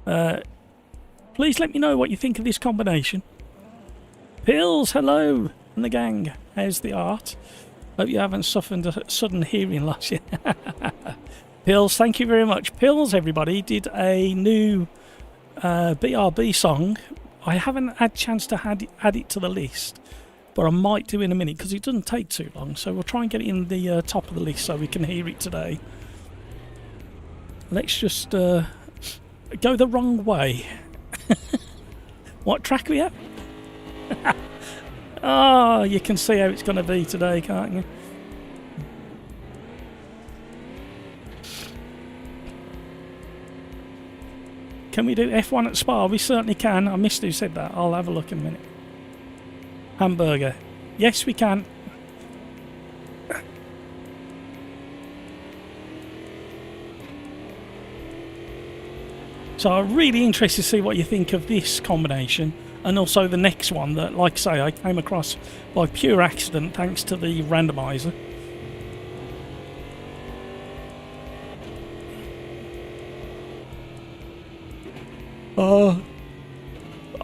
Please let me know what you think of this combination. Pills, hello, and the gang. How's the art? Hope you haven't suffered a sudden hearing loss yet. Pills, thank you very much. Pills, everybody, did a new BRB song. I haven't had a chance to add it to the list, but I might do in a minute because it doesn't take too long. So we'll try and get it in the top of the list so we can hear it today. Let's just go the wrong way. What track are we at? Oh, you can see how it's going to be today, can't you? Can we do F1 at Spa? We certainly can. I missed who said that. I'll have a look in a minute. Hamburger. Yes, we can. So I'm really interested to see what you think of this combination, and also the next one that, like I say, I came across by pure accident thanks to the randomizer.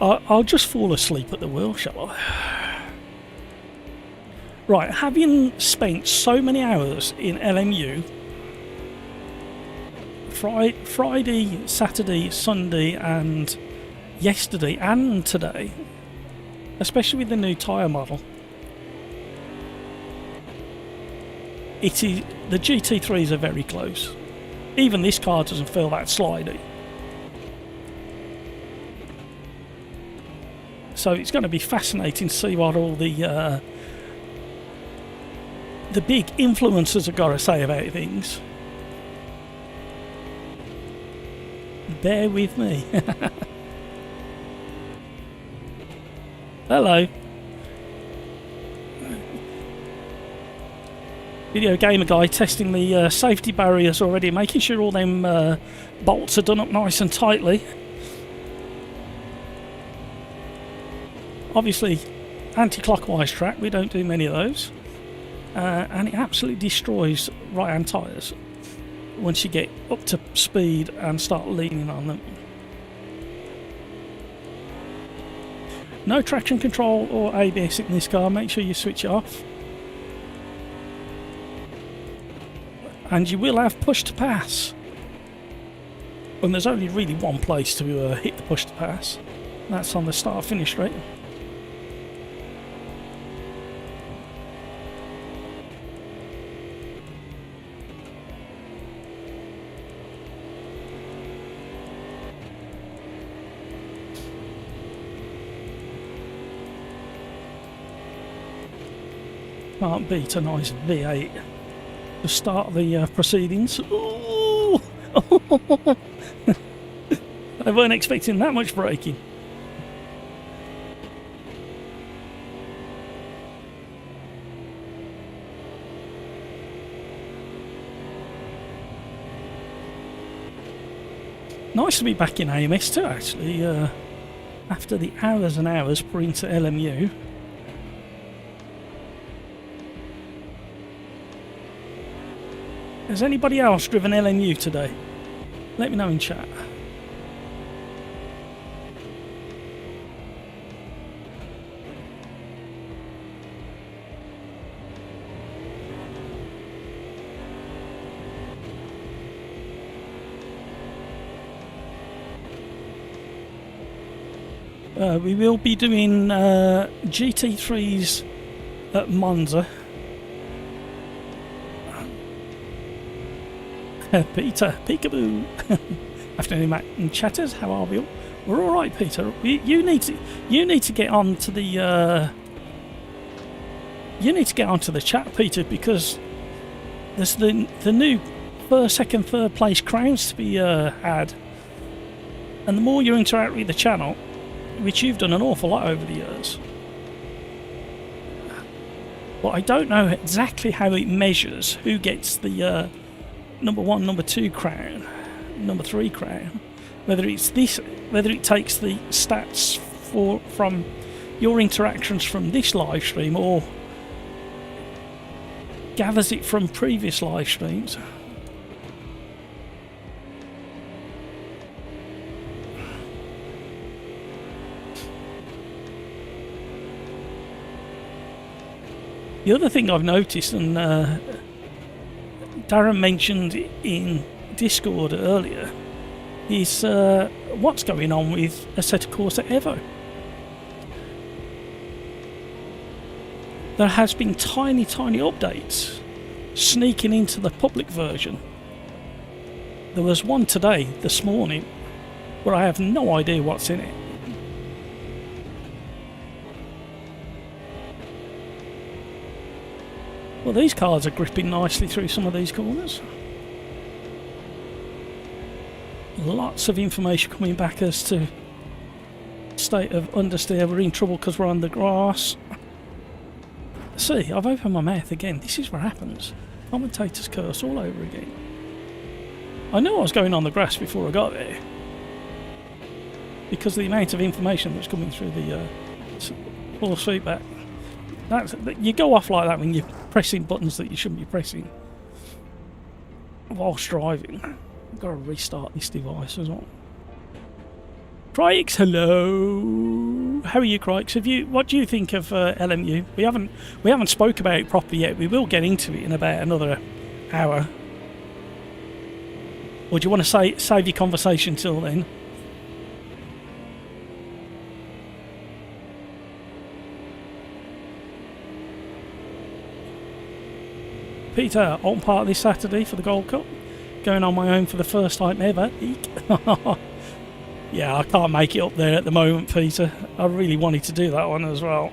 I'll just fall asleep at the wheel, shall I? Right, having spent so many hours in LMU, Friday, Saturday, Sunday and yesterday and today, especially with the new tyre model, the GT3s are very close. Even this car doesn't feel that slidey. So it's going to be fascinating to see what all the big influencers have got to say about things. Bear with me. Hello. Video gamer guy testing the safety barriers already, making sure all them bolts are done up nice and tightly. Obviously, anti-clockwise track, we don't do many of those. And it absolutely destroys right-hand tyres once you get up to speed and start leaning on them. No traction control or ABS in this car, make sure you switch it off. And you will have push to pass. And there's only really one place to hit the push to pass. That's on the start finish straight. Can't beat a nice V8 to start the proceedings. Ooh! I weren't expecting that much braking. Nice to be back in AMS2 actually, after the hours and hours put into LMU. Has anybody else driven LMU today? Let me know in chat. We will be doing GT3s at Monza. Peter, peekaboo. Afternoon, Matt and chatters. How are we all? We're all right, Peter. You need to get on to the chat, Peter, because there's the new first, second, third place crowns to be had, and the more you interact with the channel, which you've done an awful lot over the years. But I don't know exactly how it measures who gets the number 1, number 2 crown, number 3 crown. Whether it takes the stats from your interactions from this live stream or gathers it from previous live streams. The other thing I've noticed, and Darren mentioned in Discord earlier, is what's going on with Assetto Corsa Evo. There has been tiny updates sneaking into the public version. There was one today, this morning, where I have no idea what's in it. Well, these cars are gripping nicely through some of these corners. Lots of information coming back as to state of understeer. We're in trouble because we're on the grass. See, I've opened my mouth again. This is what happens. Commentators curse all over again. I knew I was going on the grass before I got there, because of the amount of information that's coming through the force feedback. You go off like that when you're pressing buttons that you shouldn't be pressing whilst driving. I've got to restart this device as well. Crikes, hello. How are you, Crikes? What do you think of LMU? We haven't spoke about it properly yet. We will get into it in about another hour. Or do you want to save your conversation till then? Peter, on part this Saturday for the Gold Cup. Going on my own for the first time ever. Eek. Yeah, I can't make it up there at the moment, Peter. I really wanted to do that one as well.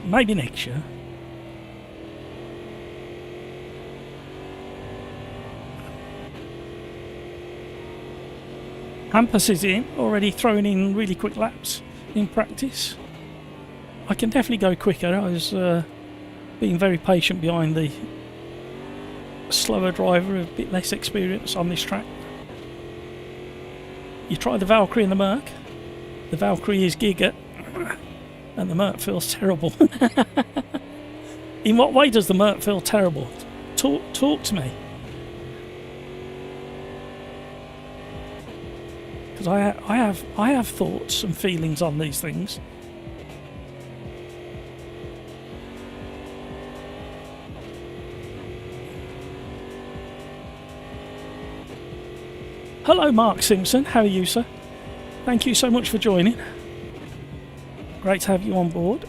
Maybe next year. Hampus is in, already throwing in really quick laps in practice. I can definitely go quicker. I was being very patient behind the slower driver, a bit less experience on this track. You try the Valkyrie and the Merc. The Valkyrie is giga, and the Merc feels terrible. In what way does the Merc feel terrible? Talk to me. Because I have thoughts and feelings on these things. Hello, Mark Simpson. How are you, sir? Thank you so much for joining. Great to have you on board.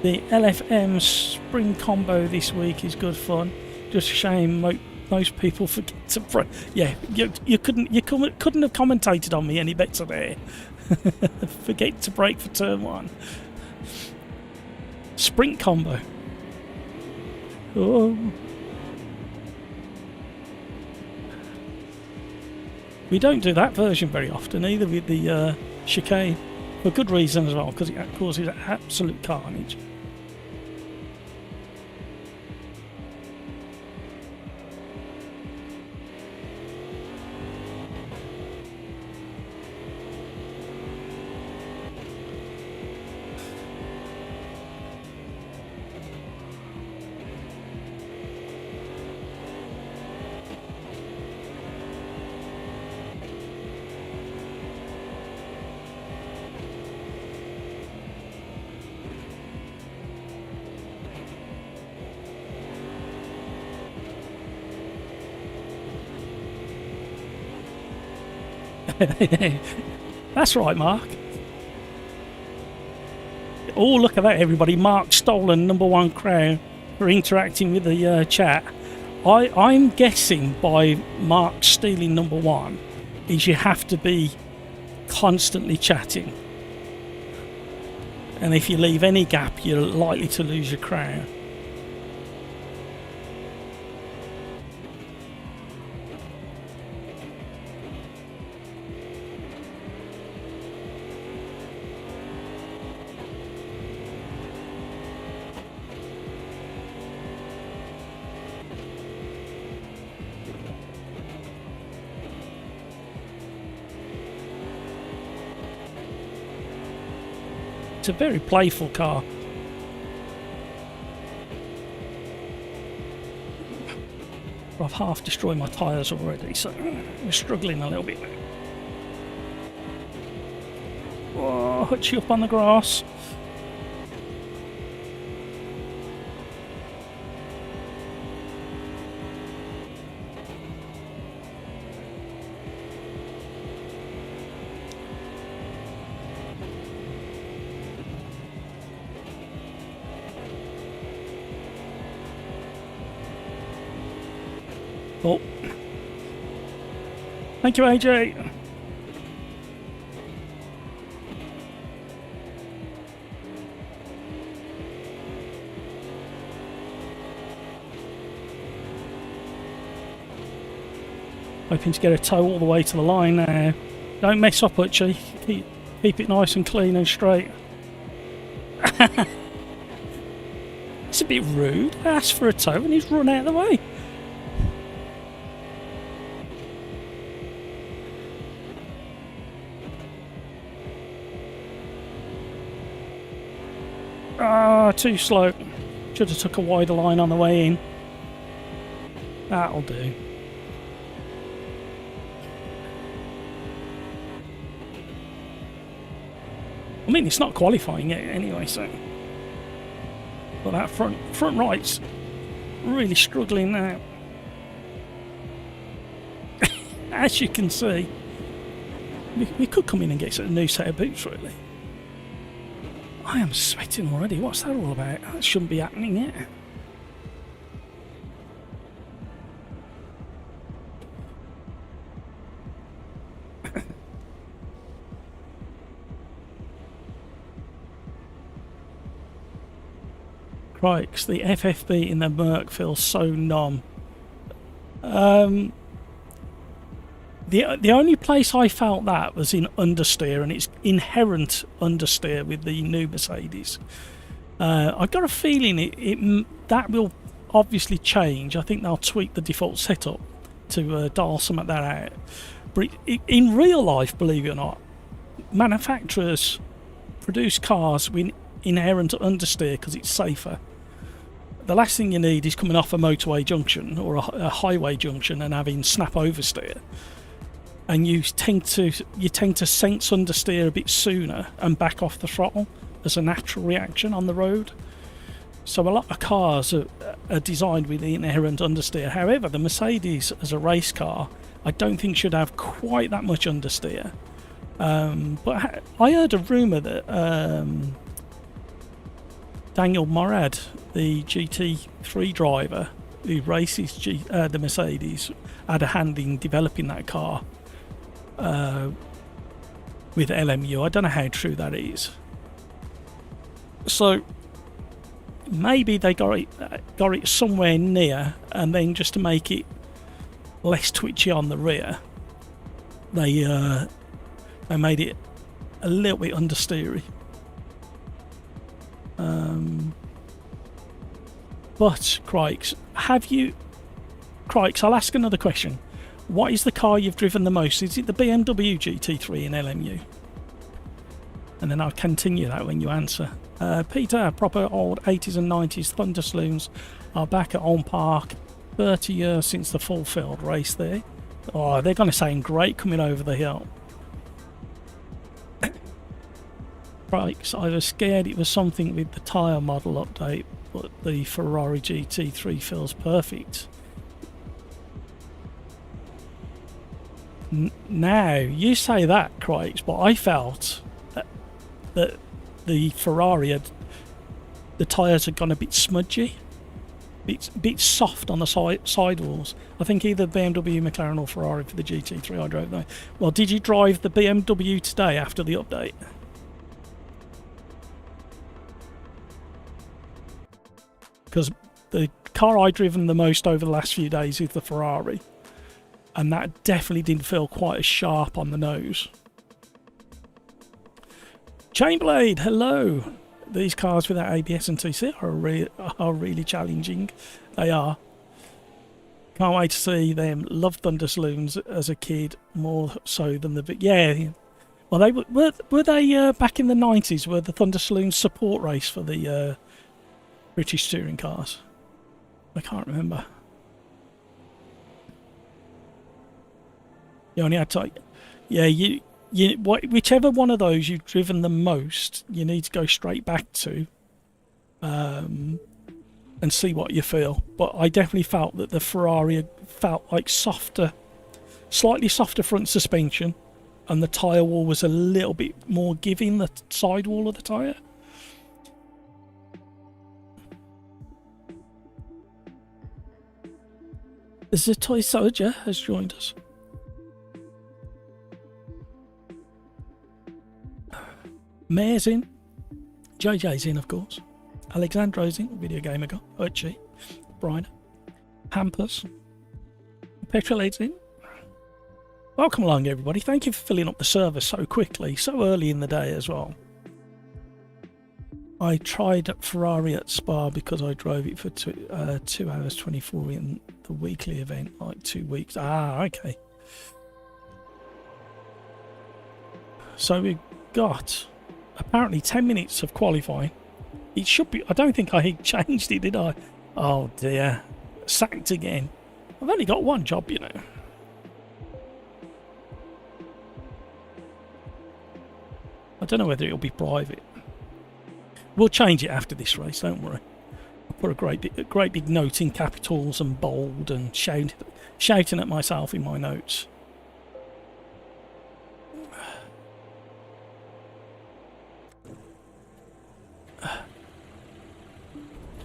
The LFM spring combo this week is good fun. Just a shame most people forget to break. Yeah, you couldn't have commentated on me any better there. Forget to brake for turn one. Sprint combo. Oh. We don't do that version very often either, with the chicane, for good reason as well, because it causes absolute carnage. That's right, Mark. Oh, look at that, everybody. Mark stolen #1 crown for interacting with the chat. I'm guessing by Mark stealing #1 is you have to be constantly chatting. And if you leave any gap, you're likely to lose your crown. It's a very playful car. I've half destroyed my tyres already, so we're struggling a little bit. Hutchie up on the grass. Oh. Thank you, AJ. Hoping to get a tow all the way to the line now. Don't mess up, Hutchie. Keep it nice and clean and straight. It's a bit rude. I asked for a tow and he's run out of the way. Ah, too slow. Should have took a wider line on the way in. That'll do. I mean, it's not qualifying yet anyway, so... But that front right's really struggling now. As you can see, we could come in and get a new set of boots, really. I am sweating already. What's that all about? That shouldn't be happening yet. Crikes, the FFB in the Merc feels so numb. The only place I felt that was in understeer, and it's inherent understeer with the new Mercedes. I've got a feeling that will obviously change. I think they'll tweak the default setup to dial some of that out. But in real life, believe it or not, manufacturers produce cars with inherent understeer because it's safer. The last thing you need is coming off a motorway junction or a highway junction and having snap oversteer. And you tend to sense understeer a bit sooner and back off the throttle as a natural reaction on the road. So a lot of cars are designed with the inherent understeer. However, the Mercedes as a race car, I don't think should have quite that much understeer. But I heard a rumour that Daniel Morad, the GT3 driver who races the Mercedes, had a hand in developing that car with LMU. I don't know how true that is. So maybe they got it somewhere near, and then just to make it less twitchy on the rear, they made it a little bit understeery. But Crikes, I'll ask another question. What is the car you've driven the most? Is it the BMW GT3 in LMU? And then I'll continue that when you answer. Peter, proper old 80s and 90s Thunder Saloons are back at Ulm Park. 30 years since the full field race there. Oh, they're going to sound great coming over the hill. Right, I was scared it was something with the tyre model update, but the Ferrari GT3 feels perfect. Now, you say that, Craigs, but I felt that the Ferrari the tyres had gone a bit smudgy, bit soft on the sidewalls. I think either BMW, McLaren or Ferrari for the GT3 I drove there. Well, did you drive the BMW today after the update? Because the car I've driven the most over the last few days is the Ferrari, and that definitely didn't feel quite as sharp on the nose. Chainblade, hello. These cars without ABS and TC are really challenging. They are. Can't wait to see them. Loved Thunder Saloons as a kid, more so than the... Yeah. Well, they were they back in the 90s, were the Thunder Saloons support race for the British touring cars? I can't remember. You only had to... Yeah, whichever one of those you've driven the most, you need to go straight back to and see what you feel. But I definitely felt that the Ferrari felt like softer, slightly softer front suspension, and the tyre wall was a little bit more giving, the side wall of the tyre. The Toy Soldier has joined us. Mayor's in. JJ's in, of course. Alexandro's in. Video Gamer Guy. Uchi. Brian. Hampers. Petrolade's in. Welcome along, everybody. Thank you for filling up the server so quickly, so early in the day as well. I tried Ferrari at Spa because I drove it for 2 hours 24 in the weekly event, like 2 weeks. Ah, okay. So we got apparently 10 minutes of qualifying. It should be. I don't think I changed it, did I? Oh dear. Sacked again. I've only got one job, you know. I don't know whether it'll be private. We'll change it after this race, don't worry. I'll put a great big note in capitals and bold and shouting at myself in my notes.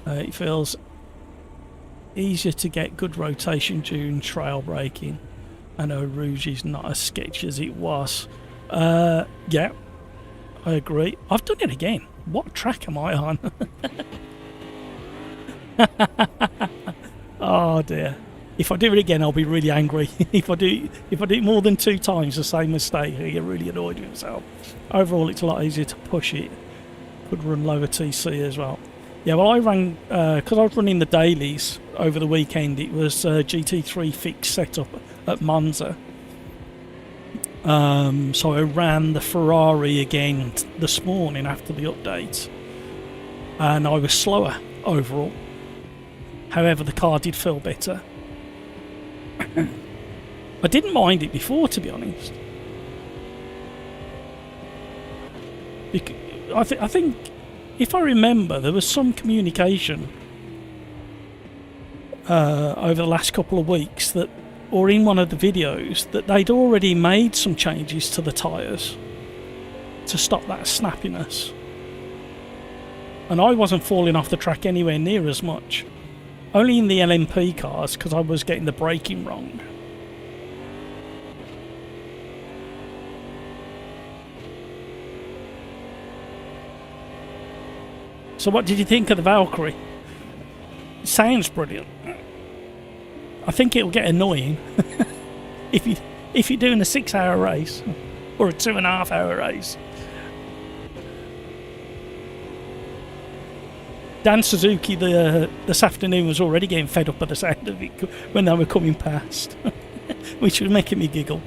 It feels easier to get good rotation during trail braking. I know Rouge is not as sketchy as it was. Yeah, I agree. I've done it again. What track am I on? Oh dear. If I do it again, I'll be really angry. If I do it more than 2 times the same mistake, I get really annoyed with myself. Overall, it's a lot easier to push it. Could run lower TC as well. Yeah, well, I ran because I was running the dailies over the weekend. It was GT3 fix setup at Monza. So I ran the Ferrari again this morning after the update, and I was slower overall. However, the car did feel better. I didn't mind it before, to be honest. I think, if I remember, there was some communication over the last couple of weeks that, or in one of the videos, that they'd already made some changes to the tyres to stop that snappiness. And I wasn't falling off the track anywhere near as much. Only in the LMP cars, because I was getting the braking wrong. So what did you think of the Valkyrie? It sounds brilliant. I think it'll get annoying if you're doing a 6-hour race or a 2.5-hour race. Dan Suzuki this afternoon was already getting fed up at the sound of it when they were coming past, which was making me giggle.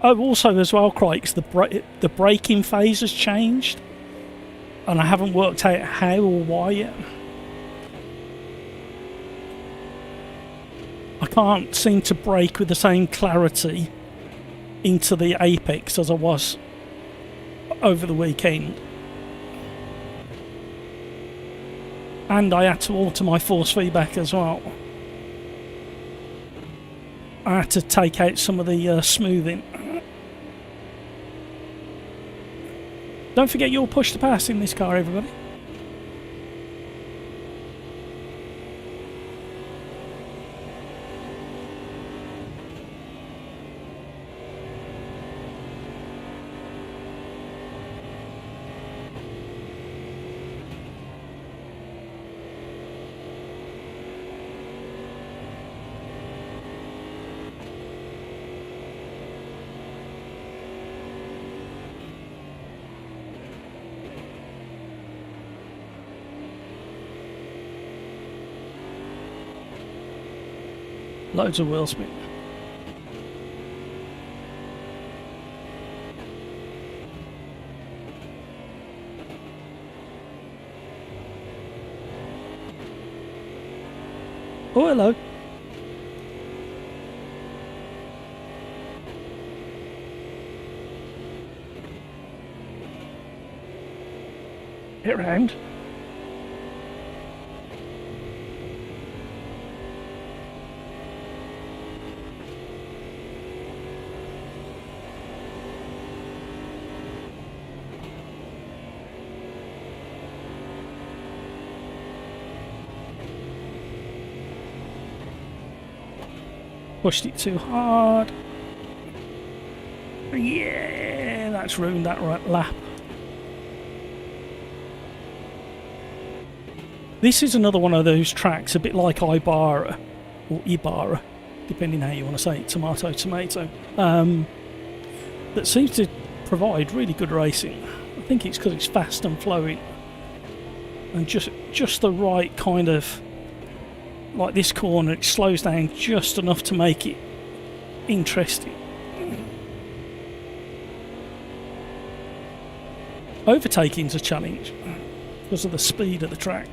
Also as well, Crikes, the braking phase has changed, and I haven't worked out how or why yet. I can't seem to brake with the same clarity into the apex as I was over the weekend. And I had to alter my force feedback as well. I had to take out some of the smoothing. Don't forget your push to pass in this car, everybody. Loads of wheel spin. Oh, hello. Get round. Pushed it too hard. Yeah, that's ruined that lap. This is another one of those tracks, a bit like Ibarra, or Ibarra, depending how you want to say it, tomato, tomato, that seems to provide really good racing. I think it's because it's fast and flowing, and just the right kind of, like this corner, it slows down just enough to make it interesting. Overtaking's a challenge because of the speed of the track.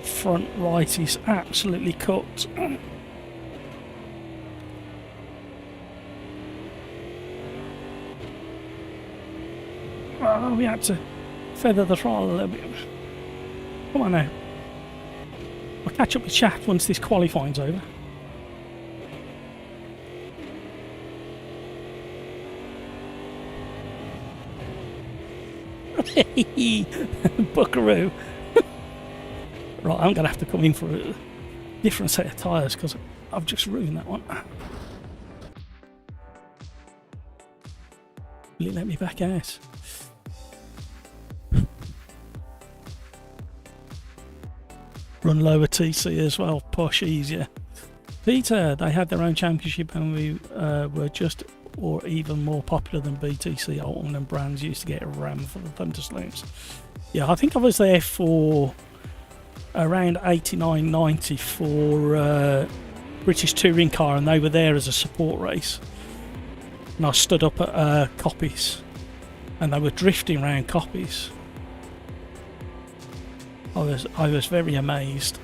Front right is absolutely cooked. Oh, we had to feather the throttle a little bit. Come on now. I'll catch up with chat once this qualifying's over. Buckaroo. Right, I'm going to have to come in for a different set of tyres because I've just ruined that one. Will it let me back out? Run lower TC as well, push easier. Peter, they had their own championship and we were just or even more popular than BTC. Alton and Brands used to get a ram for the Thunderstorms. Yeah, I think I was there for around 89, 90 for British Touring Car, and they were there as a support race. And I stood up at Copies, and they were drifting around Copies. I was very amazed.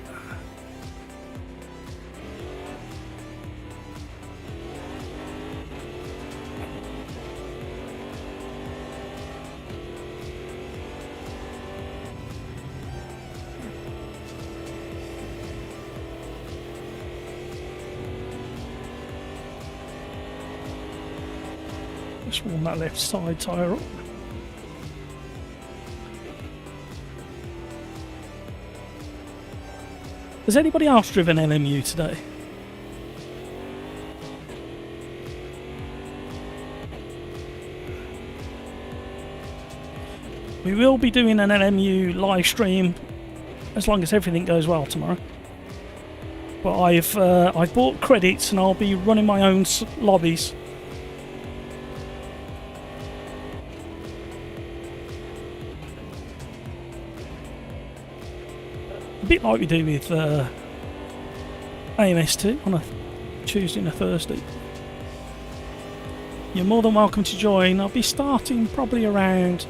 Just warm that left side tyre up. Has anybody else driven LMU today? We will be doing an LMU live stream as long as everything goes well tomorrow. But I've bought credits and I'll be running my own lobbies. A bit like we do with AMS2 on a Tuesday and a Thursday. You're more than welcome to join. I'll be starting probably around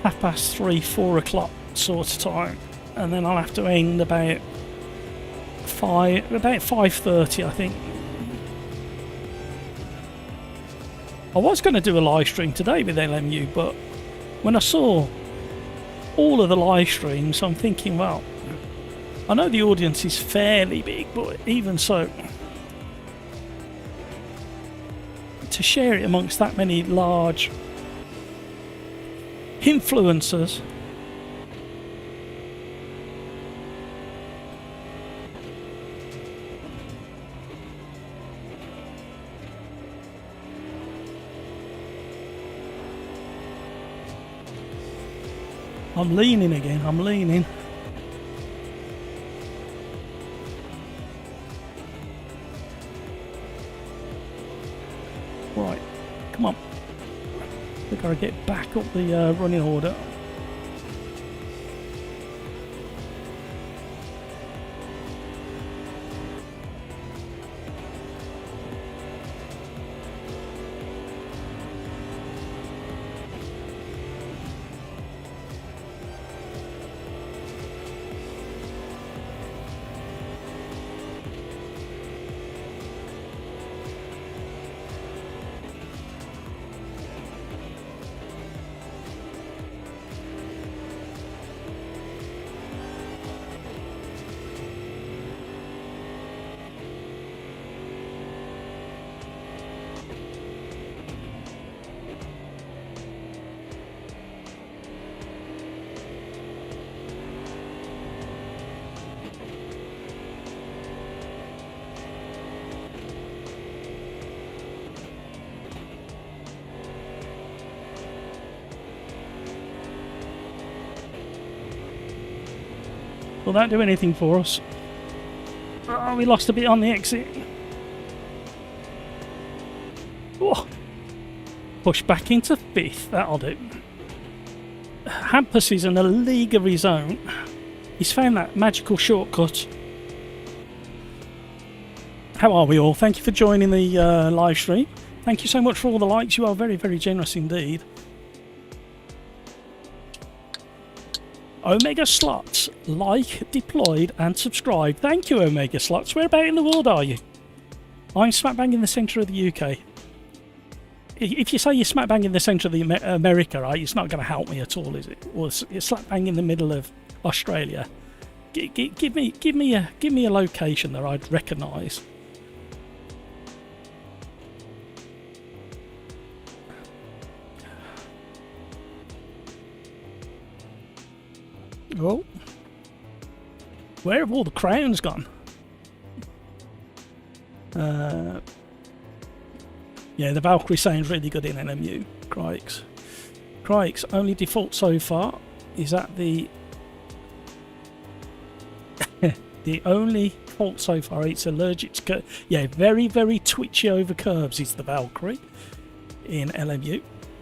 3:30, 4 o'clock sort of time, and then I'll have to end about 5:30, I think. I was going to do a live stream today with LMU, but when I saw all of the live streams, I'm thinking, well, I know the audience is fairly big, but even so, to share it amongst that many large influencers, I'm leaning again, I'm leaning. Come on. We've got to get back up the running order. Will that do anything for us? Oh, we lost a bit on the exit. Oh. Push back into 5th, that'll do. Hampus is in a league of his own. He's found that magical shortcut. How are we all? Thank you for joining the live stream. Thank you so much for all the likes. You are very, very generous indeed. Omega Slots, like, deployed and subscribed. Thank you, Omega Slots. Where about in the world are you? I'm smack bang in the centre of the UK. If you say you're smack bang in the centre of the America, right, it's not going to help me at all, is it? Or you're slap bang in the middle of Australia. Give me a location that I'd recognise. Oh, where have all the crowns gone? Yeah, the Valkyrie sounds really good in LMU. Crikes. Crikes, only default so far is at the... the only fault so far, it's allergic to... Yeah, very, very twitchy over curves is the Valkyrie in LMU.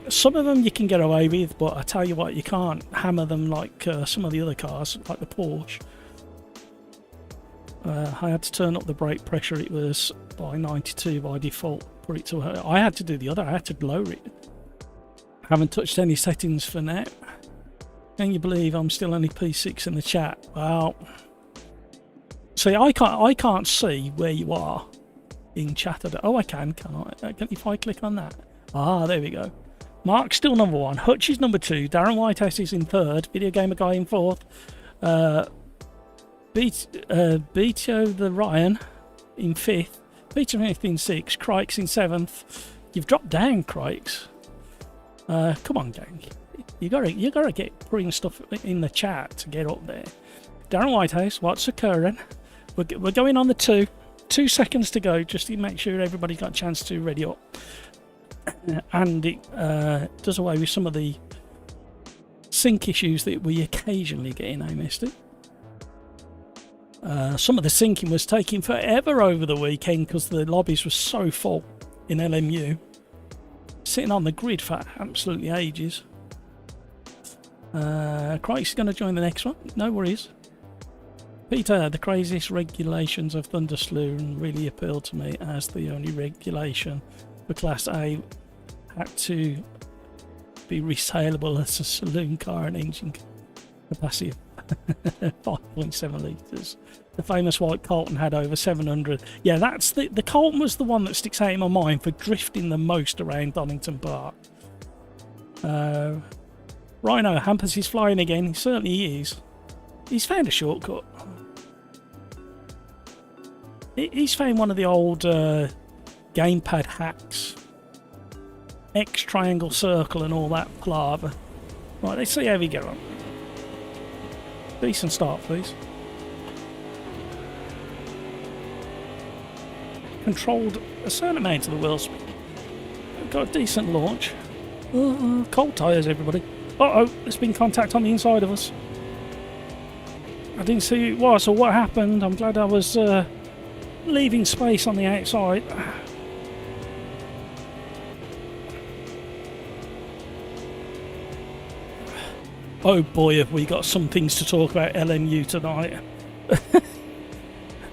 Some of them you can get away with, but I tell you what, you can't hammer them like some of the other cars, like the Porsche. I had to turn up the brake pressure, it was by 92 by default for it to hurt. I had to do the other, I had to lower it. Haven't touched any settings for now. Can you believe I'm still only P6 in the chat? Well, see, I can't see where you are in chat. Oh, I can, can't I? If I click on that. Ah, there we go. Mark's still number 1, Hutch is number 2, Darren Whitehouse is in 3rd, Video Gamer Guy in 4th, Beatio the Ryan in 5th, Peter Smith in 6th, Crikes in 7th. You've dropped down, Crikes. Come on, gang. You gotta get putting stuff in the chat to get up there. Darren Whitehouse, what's occurring? We're going on the 2. 2 seconds to go, just to make sure everybody got a chance to ready up. And it does away with some of the sync issues that we occasionally get in AMS2. Some of the syncing was taking forever over the weekend because the lobbies were so full in LMU. Sitting on the grid for absolutely ages. Christ is going to join the next one. No worries. Peter, the craziest regulations of Thunder Saloon really appealed to me as the only regulation for Class A had to be resaleable as a saloon car and engine capacity of 5.7 litres. The famous white Colton had over 700. Yeah, that's the Colton was the one that sticks out in my mind for drifting the most around Donington Park. Rhino, Hampus is flying again. He certainly is. He's found a shortcut. He's found one of the old gamepad hacks. X triangle circle and all that palaver. Right, let's see how we get on. Decent start, please. Controlled a certain amount of the wheel speed. Got a decent launch. Cold tyres, everybody. Uh-oh, there's been contact on the inside of us. I didn't see who it was or what happened. I'm glad I was leaving space on the outside. Oh boy, have we got some things to talk about LMU tonight.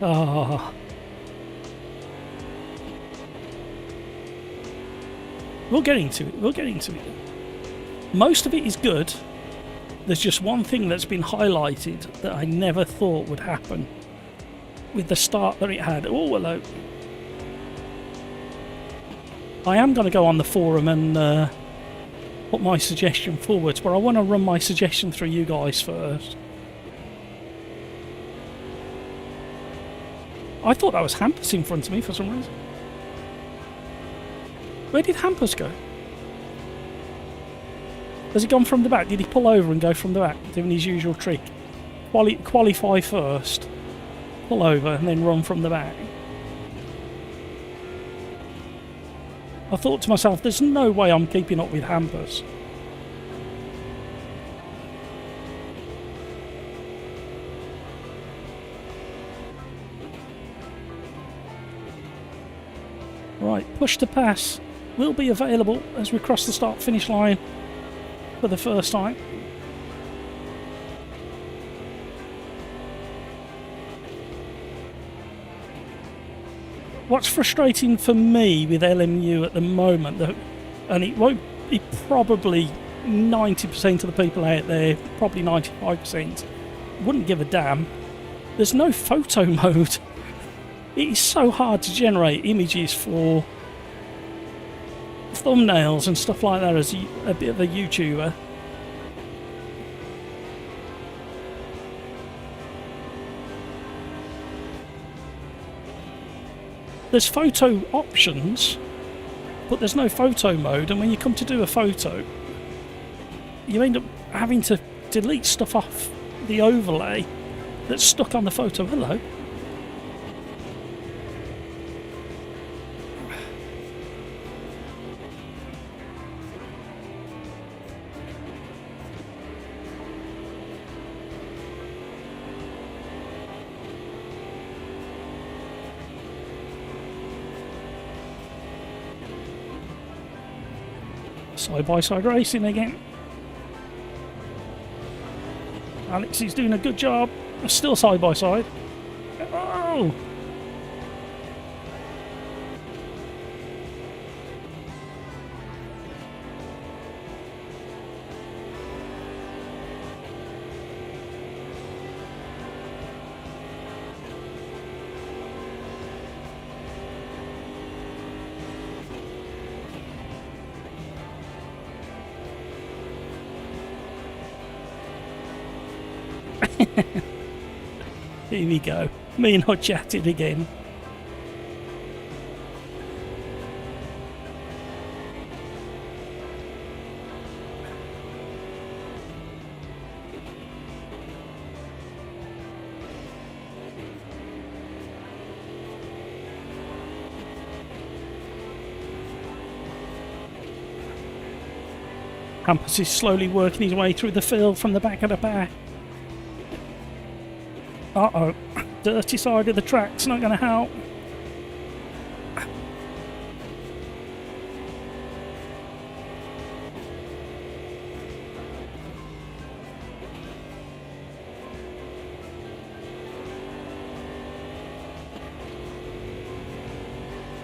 Ah. We'll get into it, we'll get into it. Most of it is good. There's just one thing that's been highlighted that I never thought would happen with the start that it had. Oh, hello. I am going to go on the forum and put my suggestion forwards, but I want to run my suggestion through you guys first. I thought that was Hampus in front of me for some reason. Where did Hampus go? Has he gone from the back? Did he pull over and go from the back, doing his usual trick? Qualify first, pull over, and then run from the back. I thought to myself, there's no way I'm keeping up with Hampus. Right, push to pass will be available as we cross the start-finish line for the first time. What's frustrating for me with LMU at the moment, though, and it won't be probably 90% of the people out there, probably 95%, wouldn't give a damn. There's no photo mode. It is so hard to generate images for thumbnails and stuff like that as a bit of a YouTuber. There's photo options, but there's no photo mode, and when you come to do a photo, you end up having to delete stuff off the overlay that's stuck on the photo. Hello. Side-by-side racing again. Alex is doing a good job. Still side-by-side. Oh! Here we go. Me and Hutch at it again. Hampus is slowly working his way through the field from the back of the pack. Uh-oh. Dirty side of the track's not going to help.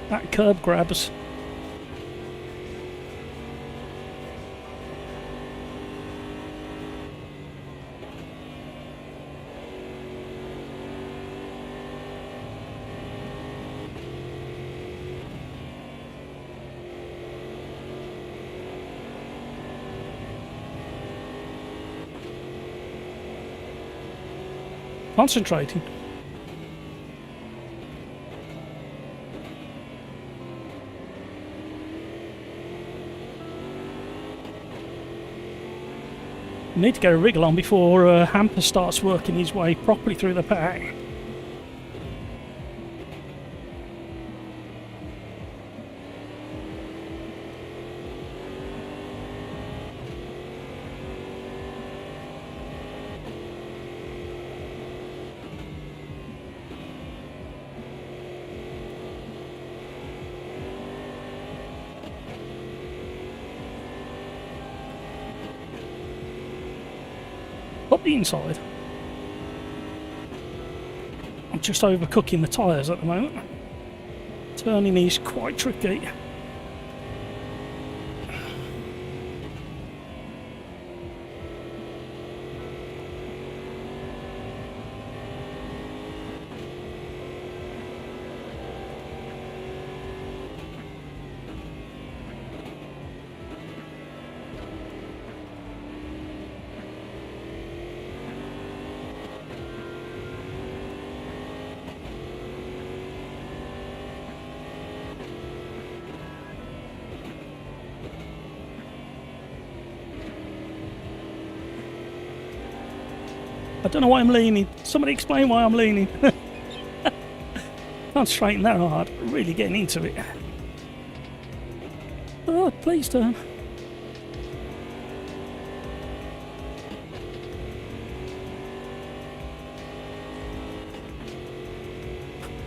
That curb grabs. Concentrating. Need to get a wriggle on before Hampus starts working his way properly through the pack. the inside. I'm just overcooking the tyres at the moment. Turning is quite tricky. I don't know why I'm leaning. Somebody explain why I'm leaning. Can't straighten that hard. Really getting into it. Oh, please turn.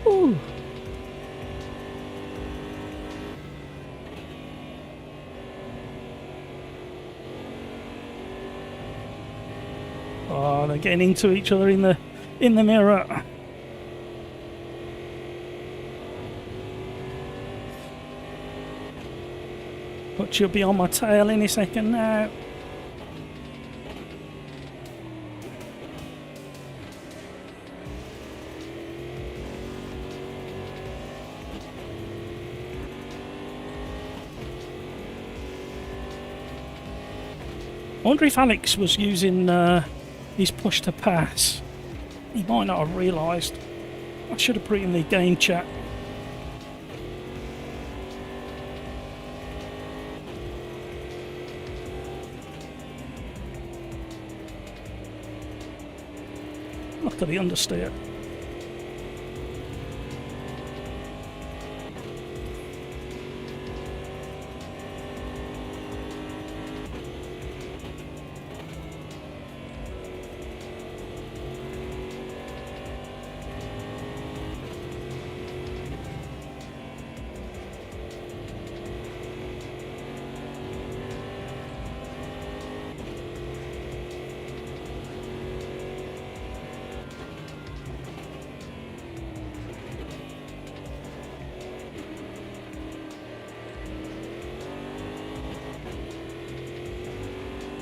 Ooh. Oh, they're getting into each other in the mirror. But you'll be on my tail any second now. I wonder if Alex was using his push to pass. He might not have realised. I should have put it in the game chat. Look at the understeer.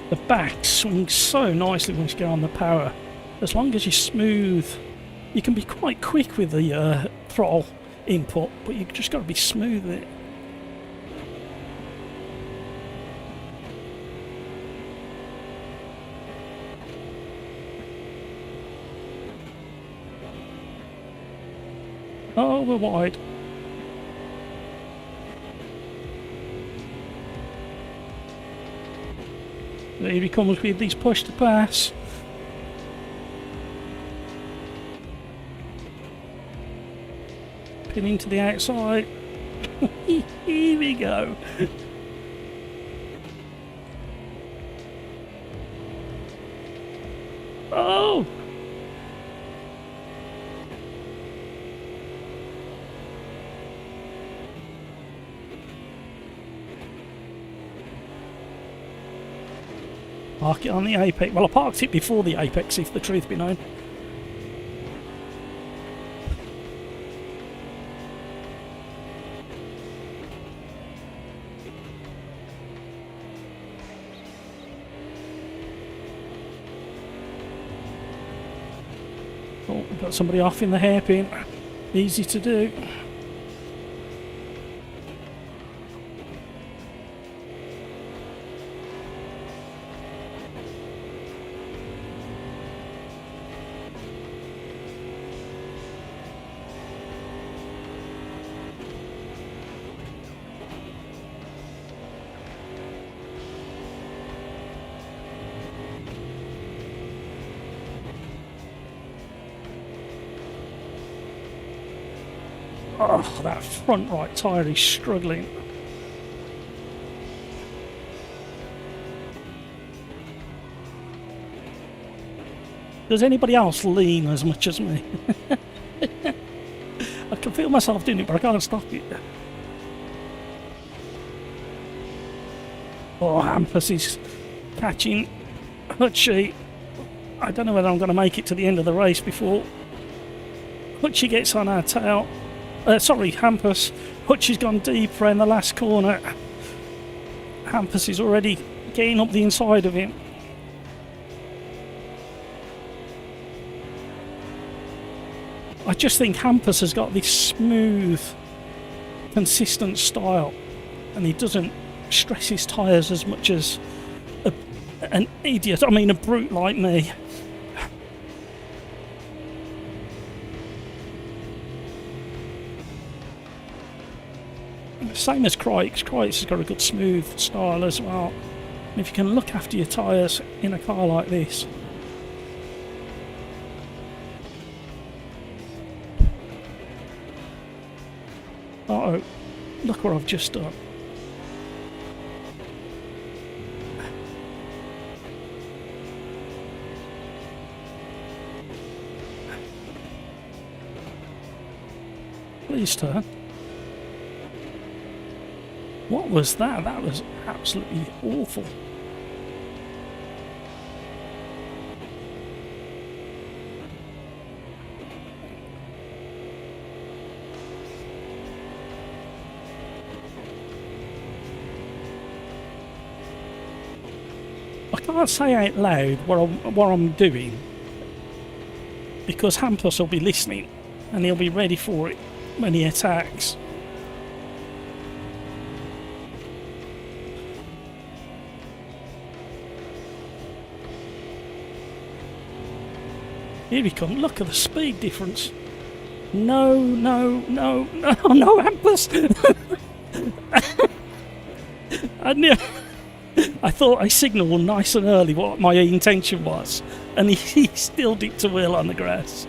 The back swings so nicely once you get on the power. As long as you're smooth, you can be quite quick with the throttle input, but you've just got to be smooth with it. Oh, we're wide. Here he comes with these push to pass. Pinning to the outside. Here we go. Oh! Park it on the apex. Well, I parked it before the apex, if the truth be known. Oh, we've got somebody off in the hairpin. Easy to do. Oh, that front right tyre is struggling. Does anybody else lean as much as me? I can feel myself doing it, but I can't stop it. Oh, Hampus is catching Hutchie. I don't know whether I'm going to make it to the end of the race before Hutchie gets on our tail. Sorry, Hampus. Hutchie's gone deeper in the last corner. Hampus is already getting up the inside of him. I just think Hampus has got this smooth, consistent style, and he doesn't stress his tyres as much as an idiot, I mean a brute like me. Same as Crikes. Crikes has got a good smooth style as well. And if you can look after your tyres in a car like this. Uh-oh, look what I've just done. Please turn. What was that? That was absolutely awful. I can't say out loud what I'm doing, because Hampus will be listening and he'll be ready for it when he attacks. Here he comes. Look at the speed difference. No, no, no, no, no, Hampus! I thought I signalled nice and early what my intention was, and he still did to wheel on the grass.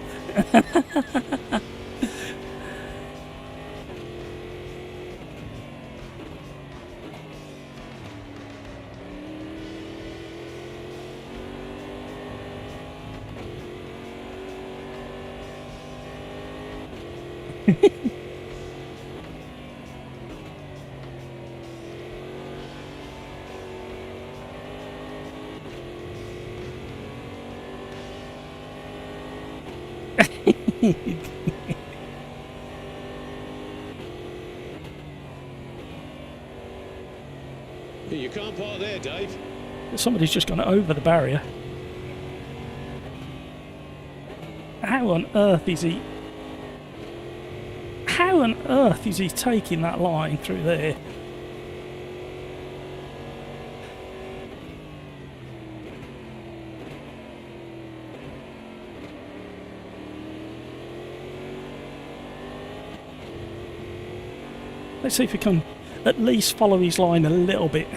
You can't park there, Dave. Somebody's just gone over the barrier. How on earth is he... How on earth is he taking that line through there? Let's see if we can at least follow his line a little bit.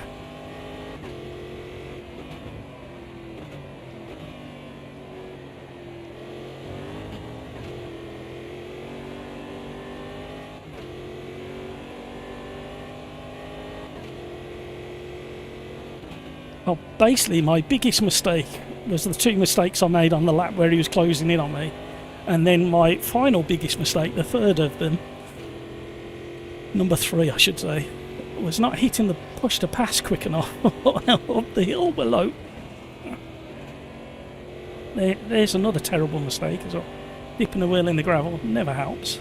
Well, basically my biggest mistake was the two mistakes I made on the lap where he was closing in on me, and then my final biggest mistake, the third of them, number 3 I should say, was not hitting the push to pass quick enough up the hill below. There's another terrible mistake as well. Dipping the wheel in the gravel never helps.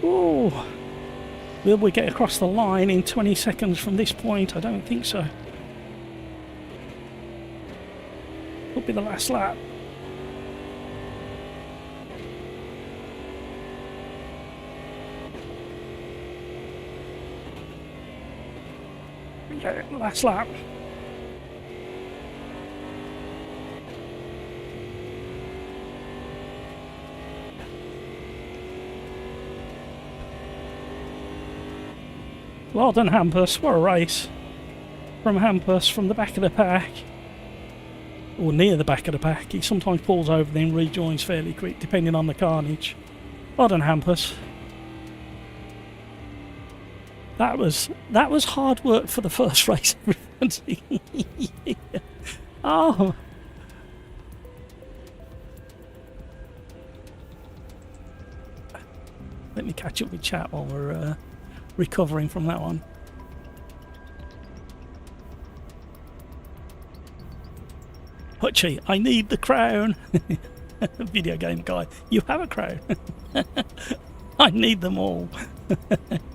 Oh, will we get across the line in 20 seconds from this point? I don't think so. Could be the last lap. Yeah, last lap. Well done, Hampus. What a race. From Hampus, from the back of the pack. Or near the back of the pack. He sometimes pulls over then rejoins fairly quick, depending on the carnage. Well done, Hampus. That was hard work for the first race, everybody. Yeah. Oh. Let me catch up with chat while we're recovering from that one. Hutchie, I need the crown. Video game guy, you have a crown. I need them all.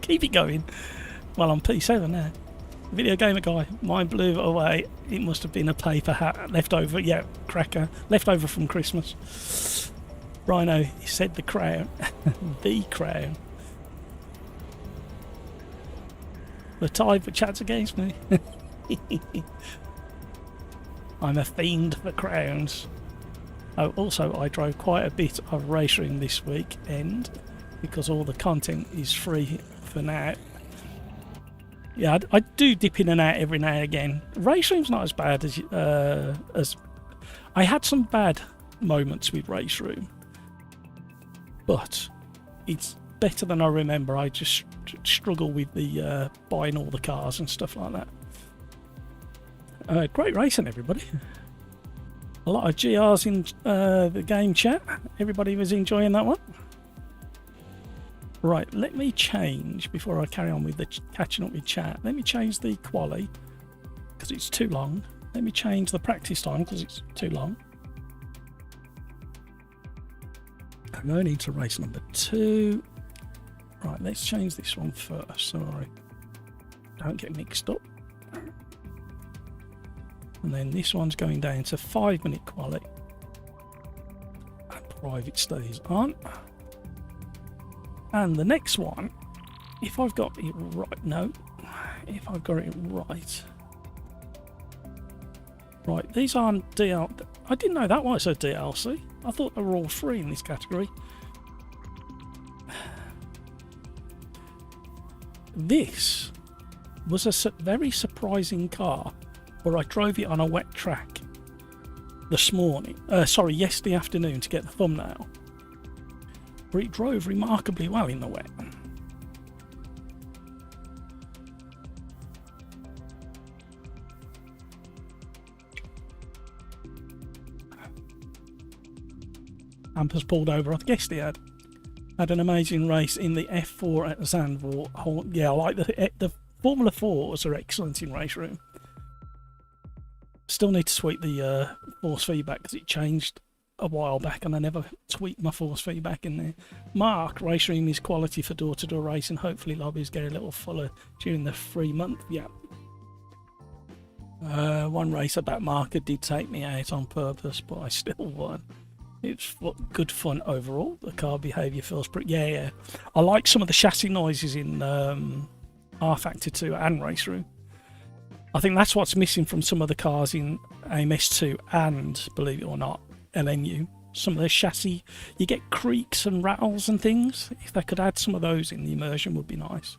Keep it going. Well, I'm P7 now. Video gamer guy, mine blew away. It must have been a paper hat left over. Yeah, cracker. Left over from Christmas. Rhino, he said the crown. The crown. The tide for chat's against me. I'm a fiend for crowns. Oh, also, I drove quite a bit of racing this weekend because all the content is free for now. Yeah, I do dip in and out every now and again. Race room's not as bad as I had some bad moments with race room, but it's better than I remember. I just struggle with the buying all the cars and stuff like that. Great racing, everybody. A lot of GRs in the game chat. Everybody was enjoying that one. Right, let me change, before I carry on with the catching up with chat, let me change the quali, because it's too long. Let me change the practice time, because it's too long. I'm going into race number 2. Right, let's change this one first, sorry. Don't get mixed up. And then this one's going down to 5-minute quali. And private stays on. And the next one, if I've got it right, no, if I've got it right. Right, these aren't DL. I didn't know that was a DLC. I thought they were all free in this category. This was a very surprising car, where I drove it on a wet track this morning. Yesterday afternoon to get the thumbnail. But it drove remarkably well in the wet. Hampers pulled over. I guess he had an amazing race in the F4 at Zandvoort. Yeah, I like the Formula 4s are excellent in race room. Still need to tweak the force feedback because it changed a while back and I never tweaked my force feedback in there. Mark, race room is quality for door-to-door racing. Hopefully lobbies get a little fuller during the free month. Yeah. One race at that marker did take me out on purpose, but I still won. It's good fun overall. The car behaviour feels pretty... Yeah. I like some of the chassis noises in R Factor 2 and race room. I think that's what's missing from some of the cars in AMS2 and, believe it or not, LNU. Some of the chassis, you get creaks and rattles and things. If they could add some of those in, the immersion would be nice.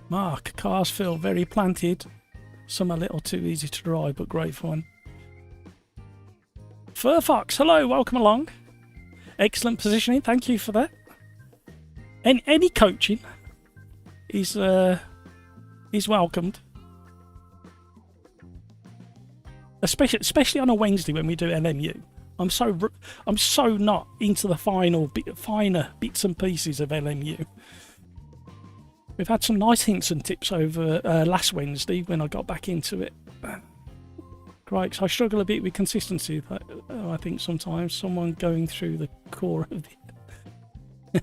Mark, cars feel very planted. Some a little too easy to drive, but great fun. Furfox, hello, welcome along. Excellent positioning, thank you for that. Any coaching is welcomed. Especially on a Wednesday when we do LMU. I'm so not into the finer bits and pieces of LMU. We've had some nice hints and tips over last Wednesday when I got back into it. Great, so I struggle a bit with consistency. I think sometimes someone going through the core of the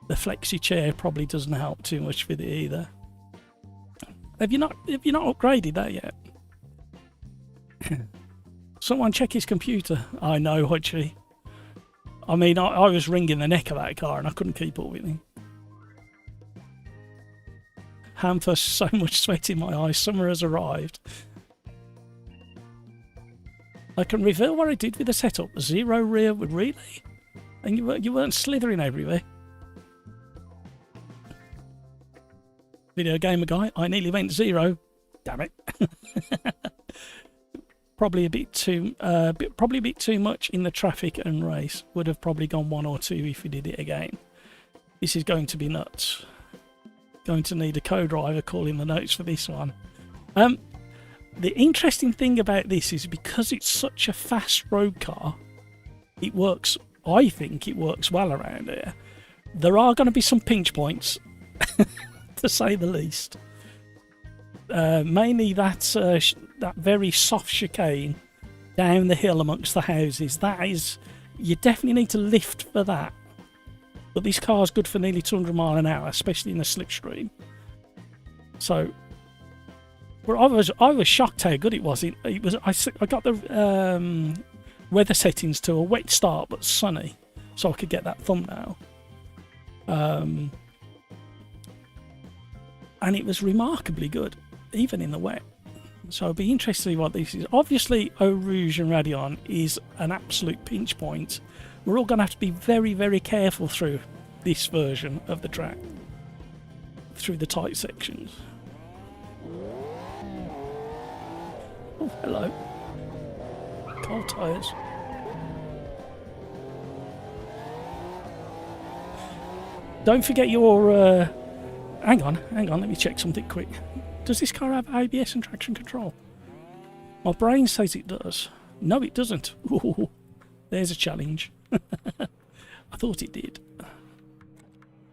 the flexi chair probably doesn't help too much with it either. Have you not upgraded that yet? Someone check his computer. I know, Hutchie. I mean, I was wringing the neck of that car and I couldn't keep up with him. Hamper, so much sweat in my eyes. Summer has arrived. I can reveal what I did with the setup. 0 rear with relay. And you weren't slithering everywhere. Video gamer guy, I nearly went 0. Damn it. probably a bit too probably a bit too much in the traffic and race. Would have probably gone 1 or 2 if we did it again. This is going to be nuts. Going to need a co-driver calling the notes for this one. The interesting thing about this is because it's such a fast road car, it works, I think it works well around here. There are going to be some pinch points, to say the least. Mainly that very soft chicane down the hill amongst the houses. That is, you definitely need to lift for that. But this car's good for nearly 200 mile an hour, especially in a slipstream. So, but I was shocked how good it was. I got the weather settings to a wet start but sunny, so I could get that thumbnail. And it was remarkably good, even in the wet. So I'll be interested to see what this is. Obviously, Eau Rouge and Raidillon is an absolute pinch point. We're all going to have to be very, very careful through this version of the track, through the tight sections. Oh, hello. Cold tyres. Don't forget your... hang on, let me check something quick. Does this car have ABS and traction control? My brain says it does. No, it doesn't. Ooh, there's a challenge. I thought it did.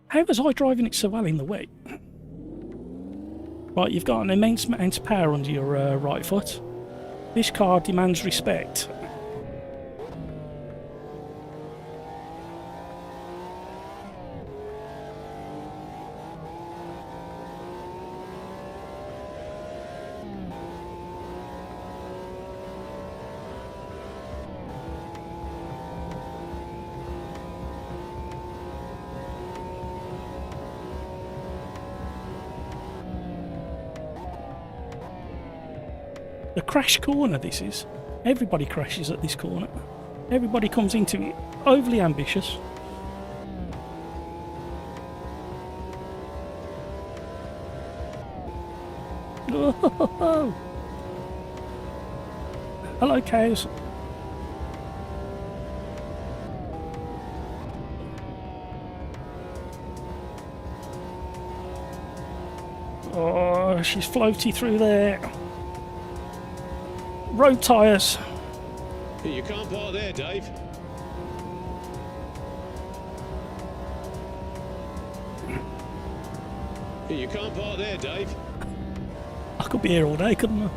How was I driving it so well in the wet? Right, you've got an immense amount of power under your right foot. This car demands respect. The crash corner this is. Everybody crashes at this corner. Everybody comes into it overly ambitious. Oh. Hello, cows. Oh, she's floaty through there. Road tyres. You can't park there, Dave. You can't park there, Dave. I could be here all day, couldn't I?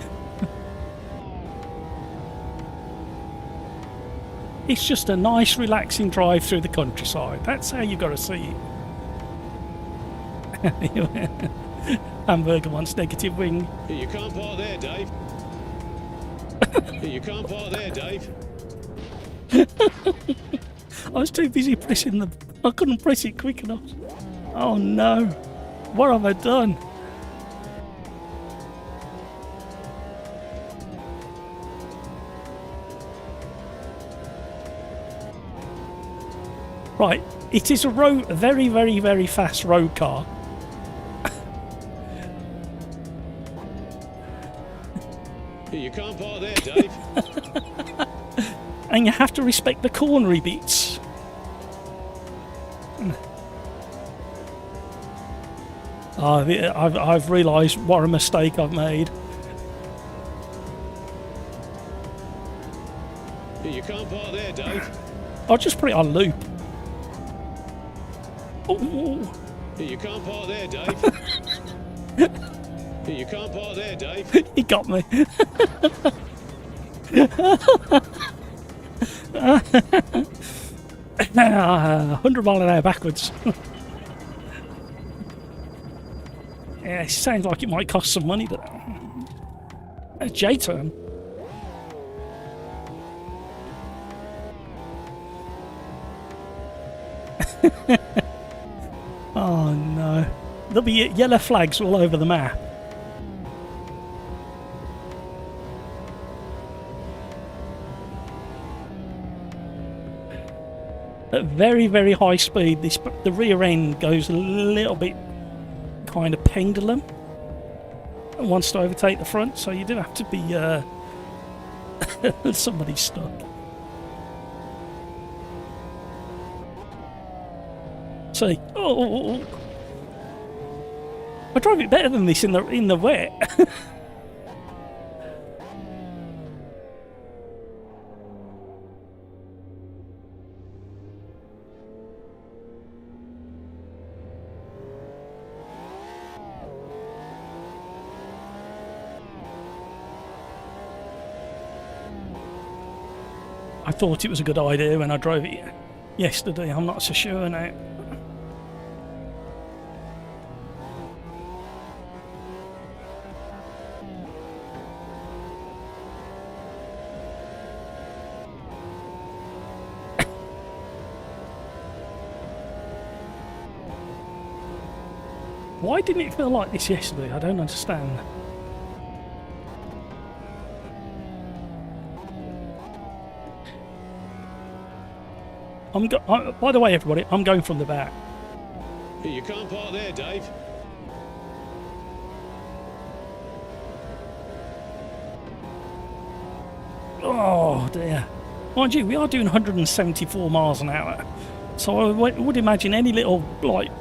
It's just a nice, relaxing drive through the countryside. That's how you've got to see it. Hamburger wants negative wing. You can't park there, Dave. You can't park there, Dave. I was too busy pressing the... I couldn't press it quick enough. Oh no. What have I done? Right. It is a very, very, very fast road car. You can't park there, Dave. And you have to respect the cornery bits. I've realised what a mistake I've made. You can't park there, Dave. I'll just put it on loop. Oh. You can't park there, Dave. You can't park there, Dave. He got me. 100 mile an hour backwards. Yeah, it sounds like it might cost some money, but a J-turn. Oh no. There'll be yellow flags all over the map. At very, very high speed, the rear end goes a little bit kind of pendulum and wants to overtake the front, so you do have to be Somebody's stuck. See, oh, I drove it better than this in the wet. I thought it was a good idea when I drove it yesterday. I'm not so sure now. Why didn't it feel like this yesterday? I don't understand. By the way, everybody, I'm going from the back. You can't park there, Dave. Oh dear. Mind you, we are doing 174 miles an hour. So I would imagine any little, like,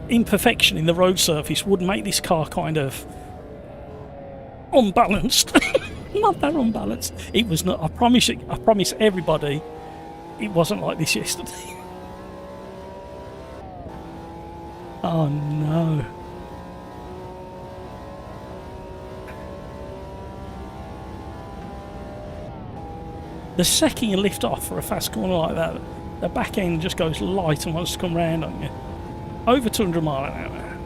imperfection in the road surface would make this car kind of unbalanced. Not that unbalanced. It was not. I promise everybody, it wasn't like this yesterday. Oh no. The second you lift off for a fast corner like that, the back end just goes light and wants to come round on you. Over 200 mile an hour.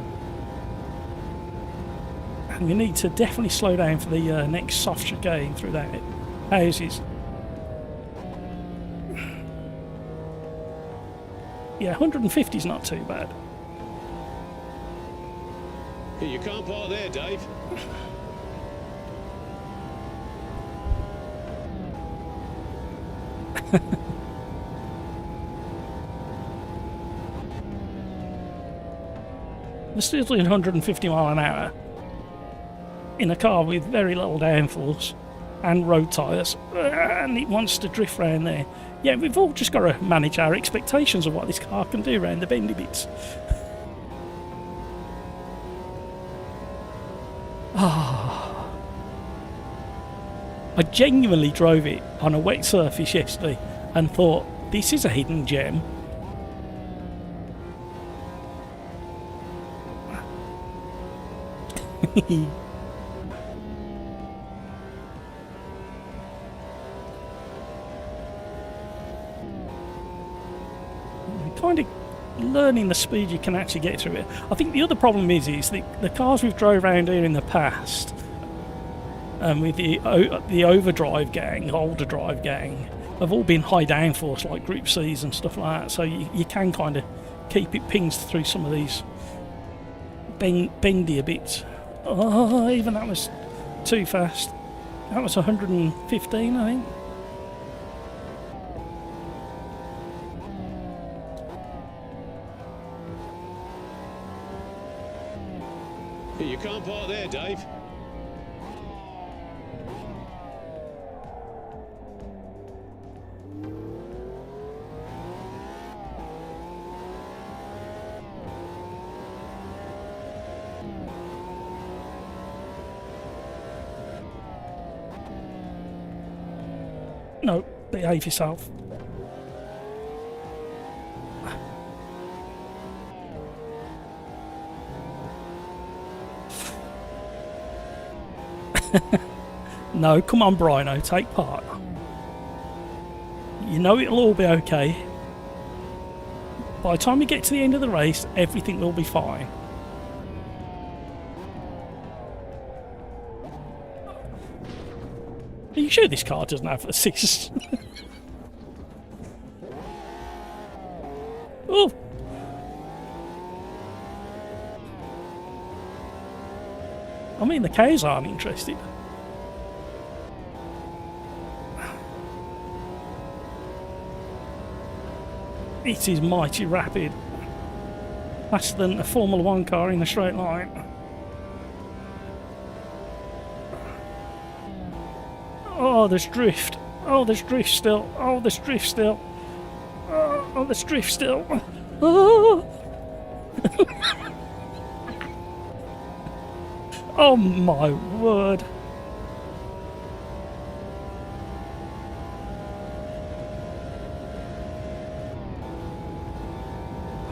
And you need to definitely slow down for the next soft chicane through that houses. Yeah, 150 is not too bad. You can't park there, Dave. We're still doing 150 mile an hour in a car with very little downforce and road tyres, and it wants to drift round there. Yeah, we've all just got to manage our expectations of what this car can do around the bendy bits. Ah, I genuinely drove it on a wet surface yesterday and thought, this is a hidden gem. Kind of learning the speed you can actually get through it. I think the other problem is the cars we've drove around here in the past, with the overdrive gang, older drive gang, have all been high downforce like Group C's and stuff like that. So you can kind of keep it pings through some of these bendy a bit. Oh, even that was too fast. That was 115, I think. You can't park there, Dave. No, behave yourself. No, come on, Brino, take part. You know it'll all be okay. By the time we get to the end of the race, everything will be fine. Are you sure this car doesn't have assist? Oh! I mean, the cows aren't interested. It is mighty rapid. Faster than a Formula 1 car in a straight line. Oh, there's drift. Oh, there's drift still. Oh, there's drift still. Oh, there's drift still. Oh, oh my word.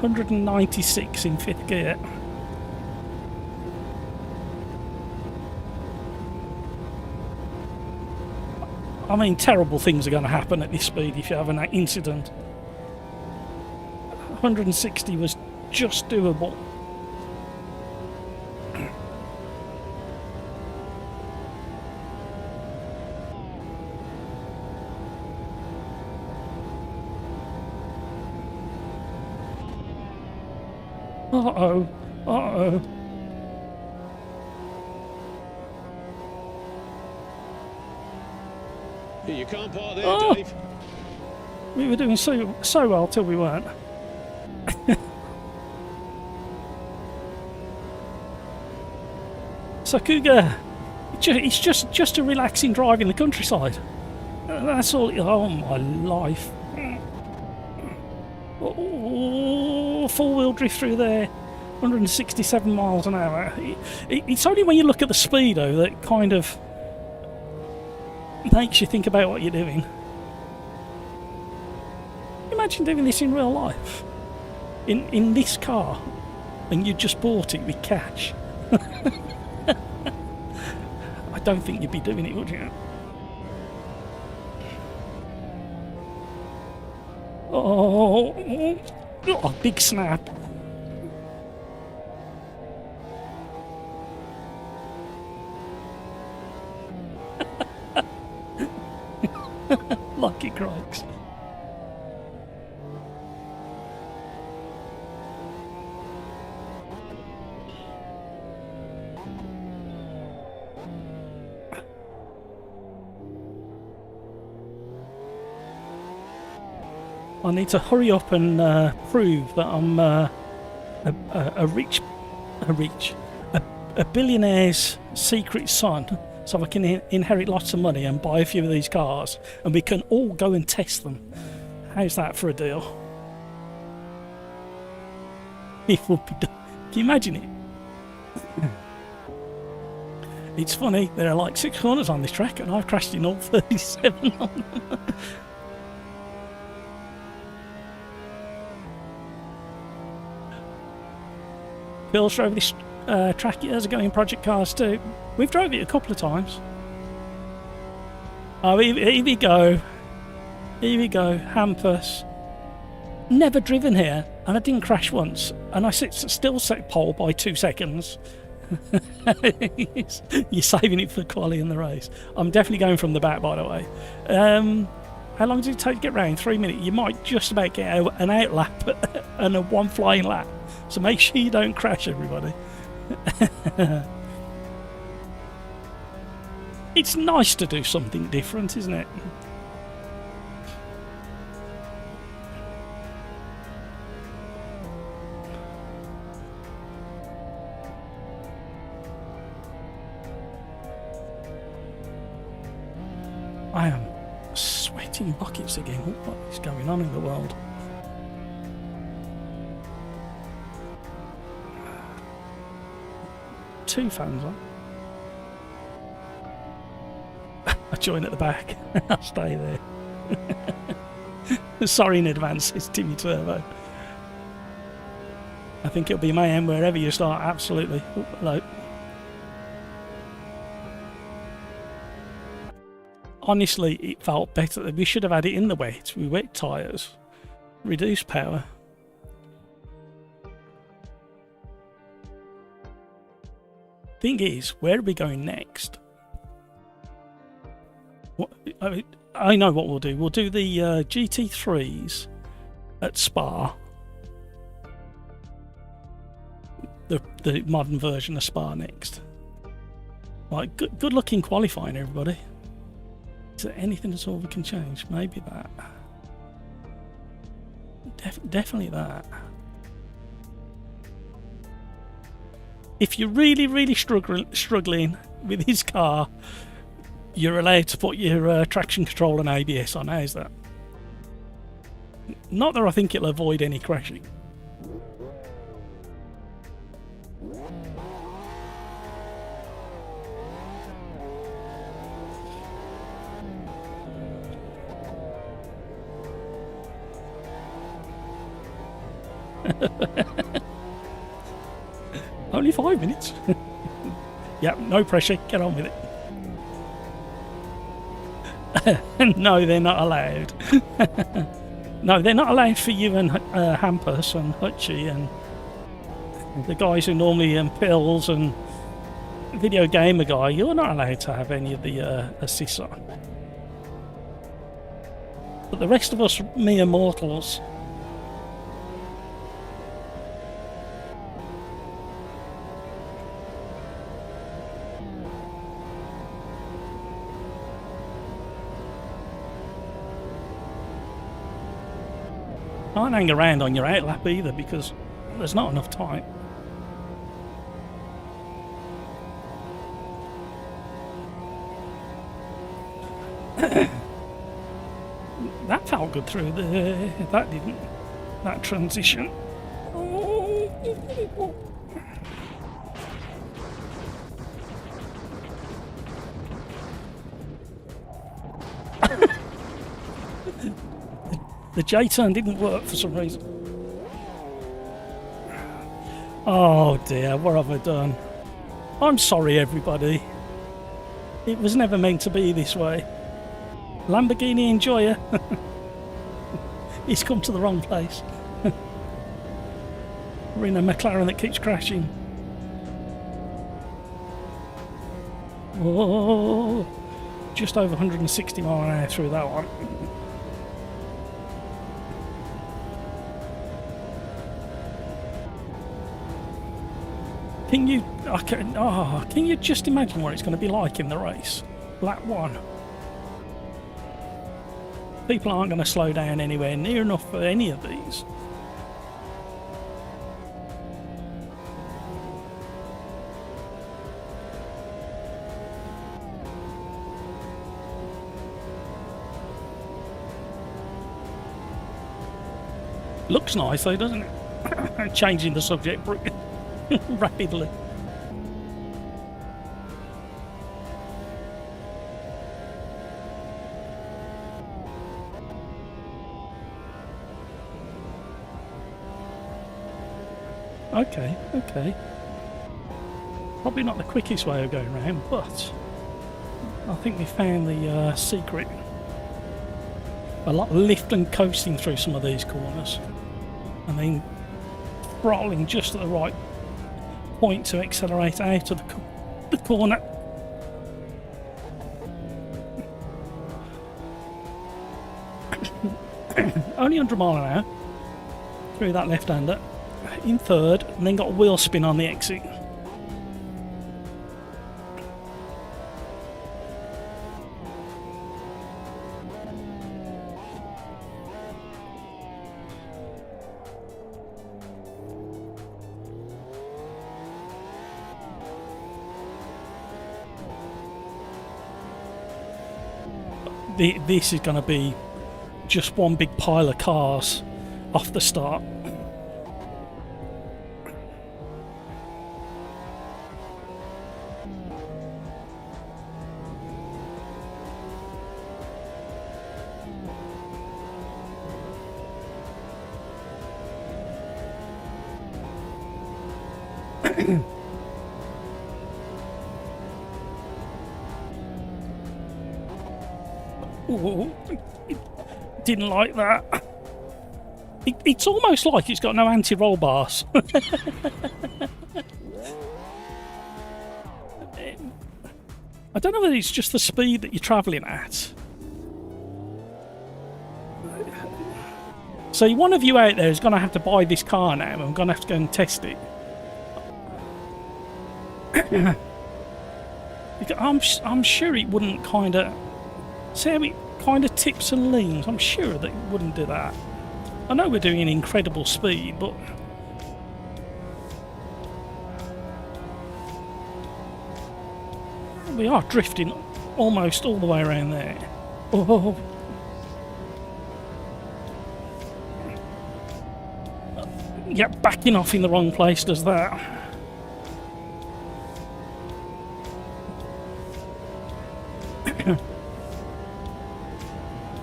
$196 in 5th gear. I mean, terrible things are going to happen at this speed if you have an incident. 160 was just doable. Uh-oh. Uh-oh. You can't park there, Oh! Dave. We were doing so well till we weren't. So Cougar, it's just a relaxing drive in the countryside. That's all. Oh my life. Oh, four-wheel drift through there. 167 miles an hour. It's only when you look at the speedo that kind of makes you think about what you're doing. Imagine doing this in real life. In this car. And you just bought it with cash. I don't think you'd be doing it, would you? Oh, big snap. Lucky crikes. I need to hurry up and prove that I'm a billionaire's secret son, so I can inherit lots of money and buy a few of these cars, and we can all go and test them. How's that for a deal? It would be done. Can you imagine it? It's funny, there are like 6 corners on this track, and I've crashed in all 37 of them. Bill's drove this track years ago in Project Cars too. We've drove it a couple of times. Oh, here we go. Here we go. Hampus. Never driven here, and I didn't crash once. And I still set pole by 2 seconds. You're saving it for Quali in the race. I'm definitely going from the back, by the way. How long does it take to get round? 3 minutes. You might just about get an out lap and a one flying lap. So make sure you don't crash, everybody. It's nice to do something different, isn't it? I am sweating buckets again. What is going on in the world? Two fans on. I join at the back. I'll stay there. Sorry in advance, it's Timmy Turbo. I think it'll be mayhem wherever you start, absolutely. Oh, hello. Honestly, it felt better. We should have had it in the wet with wet tyres. Reduced power. Thing is, where are we going next? What, I know what we'll do. We'll do the GT3s at Spa. The modern version of Spa next. Right, good luck in qualifying, everybody. Is there anything at all we can change? Maybe that. Definitely that. If you're really struggling with his car, You're allowed to put your traction control and ABS on. How's that? Not that I think it'll avoid any crashing. Only 5 minutes. Yep, no pressure. Get on with it. No, they're not allowed. No, they're not allowed for you and Hampus and Hutchie and the guys who normally Pills and Video Gamer Guy. You're not allowed to have any of the assists on. But the rest of us mere mortals. Can't hang around on your outlap either because there's not enough time. That felt good through the... that didn't. That transition. The J-turn didn't work for some reason. Oh dear, what have I done? I'm sorry everybody. It was never meant to be this way. Lamborghini enjoyer. He's come to the wrong place. We're in a McLaren that keeps crashing. Oh, just over 160 mile an hour through that one. Can you just imagine what it's going to be like in the race? Lap 1. People aren't going to slow down anywhere near enough for any of these. Looks nice though, doesn't it? Changing the subject rapidly. Okay. Probably not the quickest way of going around, but I think we found the secret. A lot of lift and coasting through some of these corners, and then throttling just at the right point to accelerate out of the corner. Only 100 mile an hour through that left-hander in third, and then got a wheel spin on the exit. This is going to be just one big pile of cars off the start. Ooh, didn't like that. It's almost like it's got no anti-roll bars. I don't know whether it's just the speed that you're travelling at. So one of you out there is going to have to buy this car now. I'm going to have to go and test it. I'm sure it wouldn't kind of... See how it kind of tips and leans? I'm sure that it wouldn't do that. I know we're doing an incredible speed, but... we are drifting almost all the way around there. Oh. Yeah, backing off in the wrong place does that.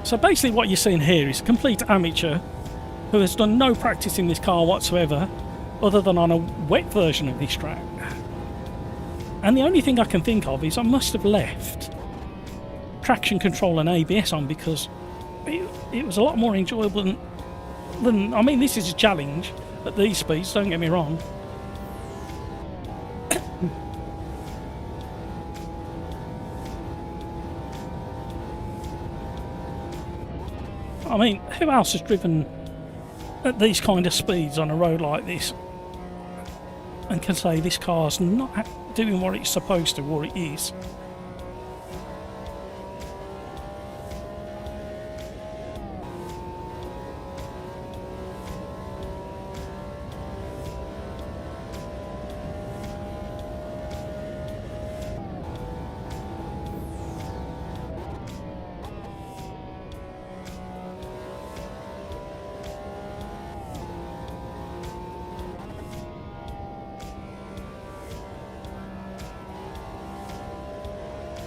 So basically what you're seeing here is a complete amateur who has done no practice in this car whatsoever other than on a wet version of this track. And the only thing I can think of is I must have left traction control and ABS on, because it was a lot more enjoyable than I mean, this is a challenge at these speeds, don't get me wrong. I mean, who else has driven at these kind of speeds on a road like this and can say this car's not doing what it's supposed to, or it is?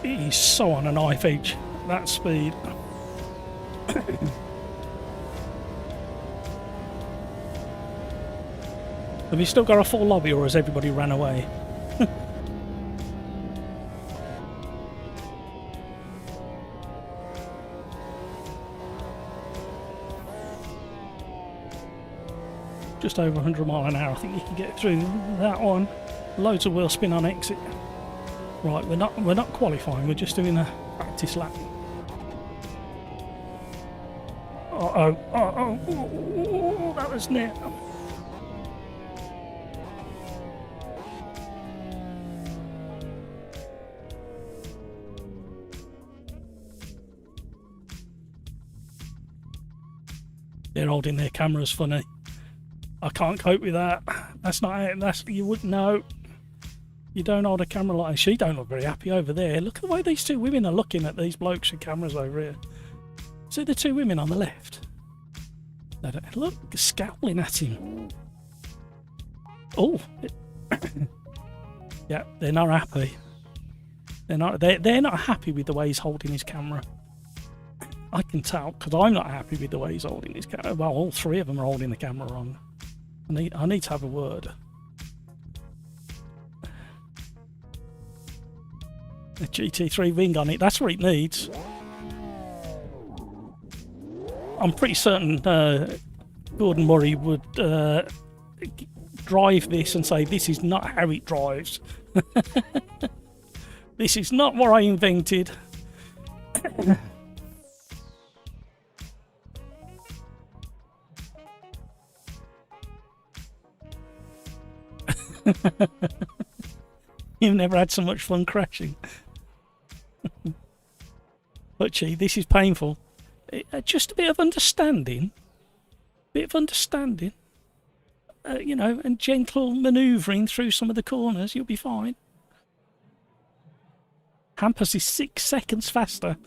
It is so on a knife edge, that speed. Have you still got a full lobby, or has everybody ran away? Just over 100 mile an hour, I think you can get through that one. Loads of wheel spin on exit. Right, we're not qualifying, we're just doing a practice lap. Oh, that was near. They're holding their cameras funny. I can't cope with that. That's not, you wouldn't know. You don't hold a camera like that. She don't look very happy over there. Look at the way these two women are looking at these blokes with cameras over here. See the two women on the left? Look, scowling at him. Oh, yeah, they're not happy. They're not happy with the way he's holding his camera. I can tell, because I'm not happy with the way he's holding his camera. Well, all three of them are holding the camera wrong. I need to have a word. A GT3 wing on it, that's what it needs. I'm pretty certain Gordon Murray would drive this and say, this is not how it drives. This is not what I invented. You've never had so much fun crashing. But gee, this is painful. Just a bit of understanding. You know, and gentle manoeuvring through some of the corners, you'll be fine. Hampus is 6 seconds faster.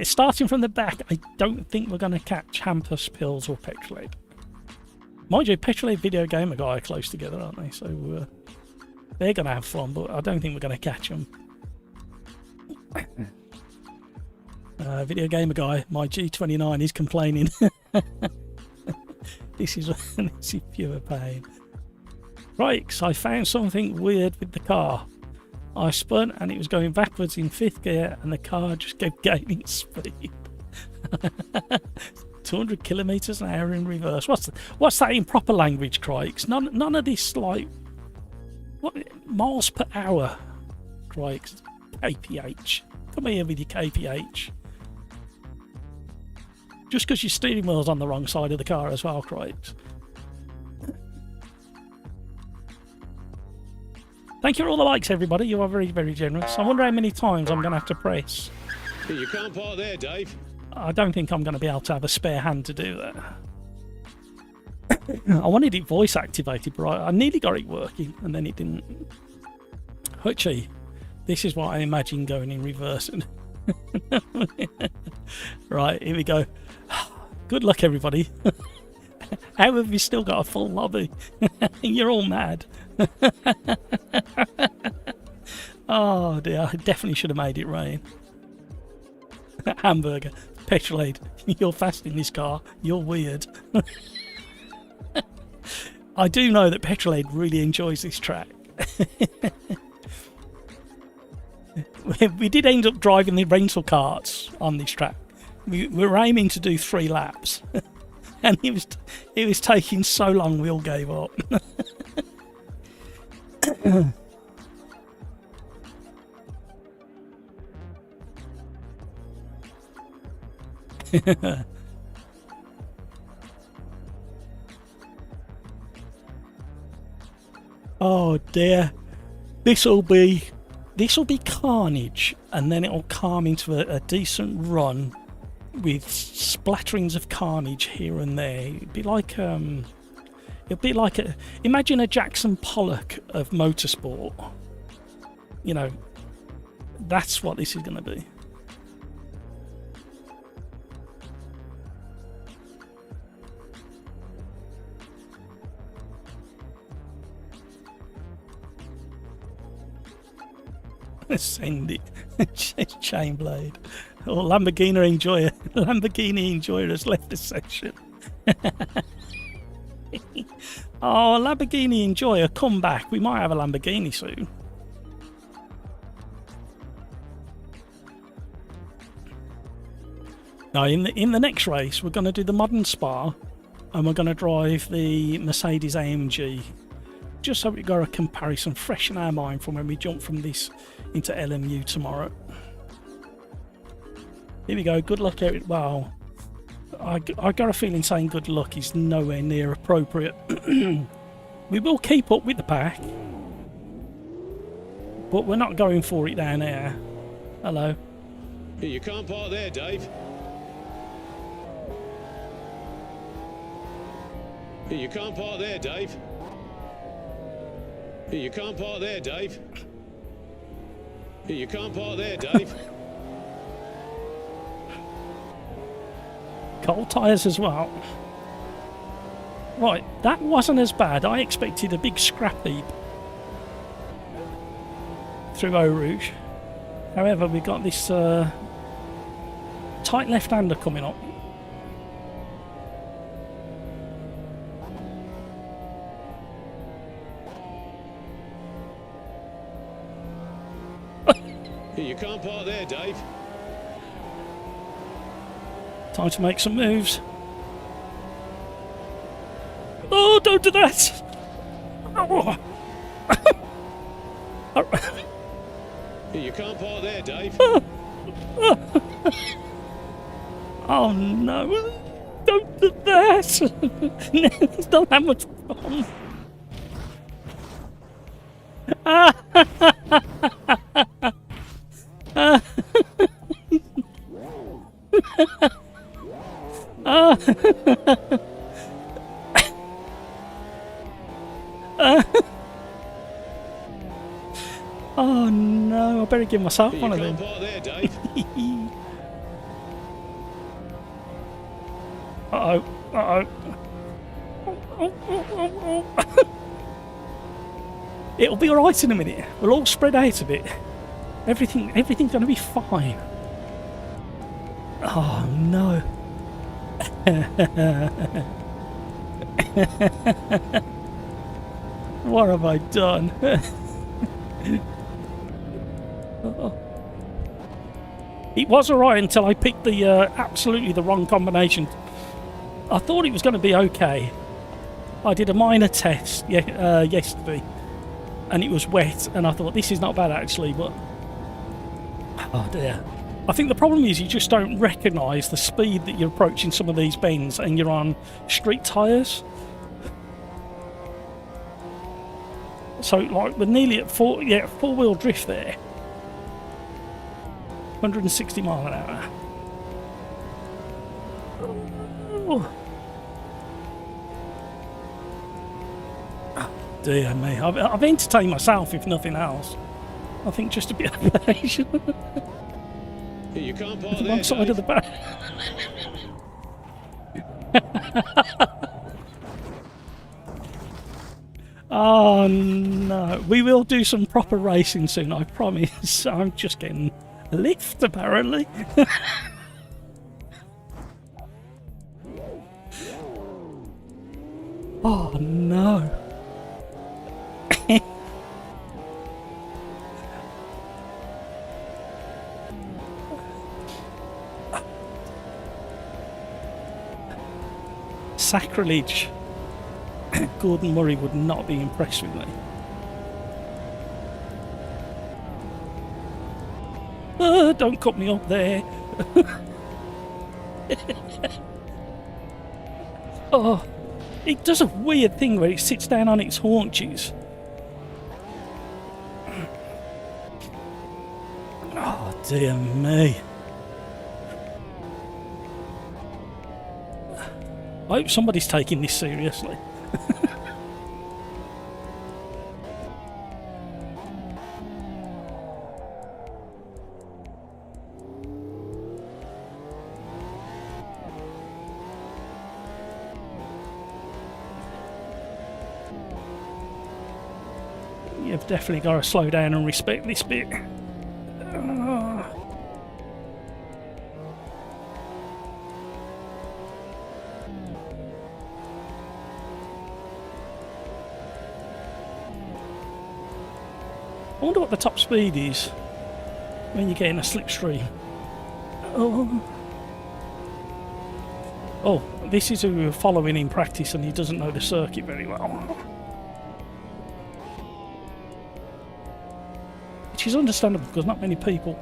Starting from the back, I don't think we're going to catch Hampus, Pills or Petrolhead. Mind you, Petrolhead Video Gamer Guy are close together, aren't they? So they're going to have fun, but I don't think we're going to catch them. Video Gamer Guy, my G29 is complaining. This is pure pain. Right, so I found something weird with the car. I spun and it was going backwards in 5th gear and the car just kept gaining speed. 200 kilometers an hour in reverse. What's that in proper language, Crikes? None of this, like, what miles per hour, Crikes? kph. Come here with your kph. Just because your steering wheel's on the wrong side of the car as well, Crikes. Thank you for all the likes, everybody. You are very, very generous. I wonder how many times I'm going to have to press. You can't park there, Dave. I don't think I'm going to be able to have a spare hand to do that. I wanted it voice activated, but I nearly got it working, and then it didn't. Hutchie, This is what I imagine going in reverse. Right, here we go. Good luck, everybody. How have you still got a full lobby? You're all mad. Oh dear, I definitely should have made it rain. Hamburger, Petrolade, you're fast in this car. You're weird. I do know that Petrolade really enjoys this track. We did end up driving the rental carts on this track. We were aiming to do 3 laps. And it was taking so long we all gave up. Oh dear. This'll be carnage, and then it'll calm into a decent run with splatterings of carnage here and there. It'd be like imagine a Jackson Pollock of motorsport. You know, that's what this is going to be. Send it. Chain blade. Oh, Lamborghini Enjoyer has left the section. Oh, Lamborghini Enjoyer, come back. We might have a Lamborghini soon. Now, in the next race, we're going to do the modern Spa, and we're going to drive the Mercedes AMG, just so we've got a comparison fresh in our mind from when we jump from this into LMU tomorrow. Here we go. Good luck, Eric. Wow, I got a feeling saying good luck is nowhere near appropriate. We will keep up with the pack, but we're not going for it down there. Hello. You can't park there, Dave. You can't park there, Dave. You can't park there, Dave. You can't park there, Dave. Cold tyres as well. Right, that wasn't as bad. I expected a big scrap heap through Eau Rouge. However, we got this tight left-hander coming up. You can't park there, Dave. Time to make some moves. Oh, don't do that! Oh. You can't park there, Dave. Oh no! Don't do that! It's not that much fun. Oh no, I better give myself one of them. You can't park there, Dave. Uh-oh, uh-oh. It'll be alright in a minute. We'll all spread out a bit. Everything's gonna be fine. Oh no. What have I done? It was alright until I picked the absolutely the wrong combination. I thought it was going to be okay. I did a minor test yesterday, and it was wet, and I thought this is not bad actually, but oh dear. I think the problem is you just don't recognise the speed that you're approaching some of these bends, and you're on street tyres. So like we're nearly at four-wheel drift there. 160 mile an hour. Oh. Oh, dear me, I've entertained myself if nothing else. I think just a bit of elevation. You can't park The there, wrong side Dave. of the barrel. Oh no, we will do some proper racing soon, I promise. I'm just getting a lift apparently. Oh no. Sacrilege. Gordon Murray would not be impressed with me. Don't cut me up there. Oh, it does a weird thing where it sits down on its haunches. Oh dear me. I hope somebody's taking this seriously. You've definitely got to slow down and respect this bit. I wonder what the top speed is when you get in a slipstream. Oh, this is who we're following in practice and he doesn't know the circuit very well. Which is understandable because not many people...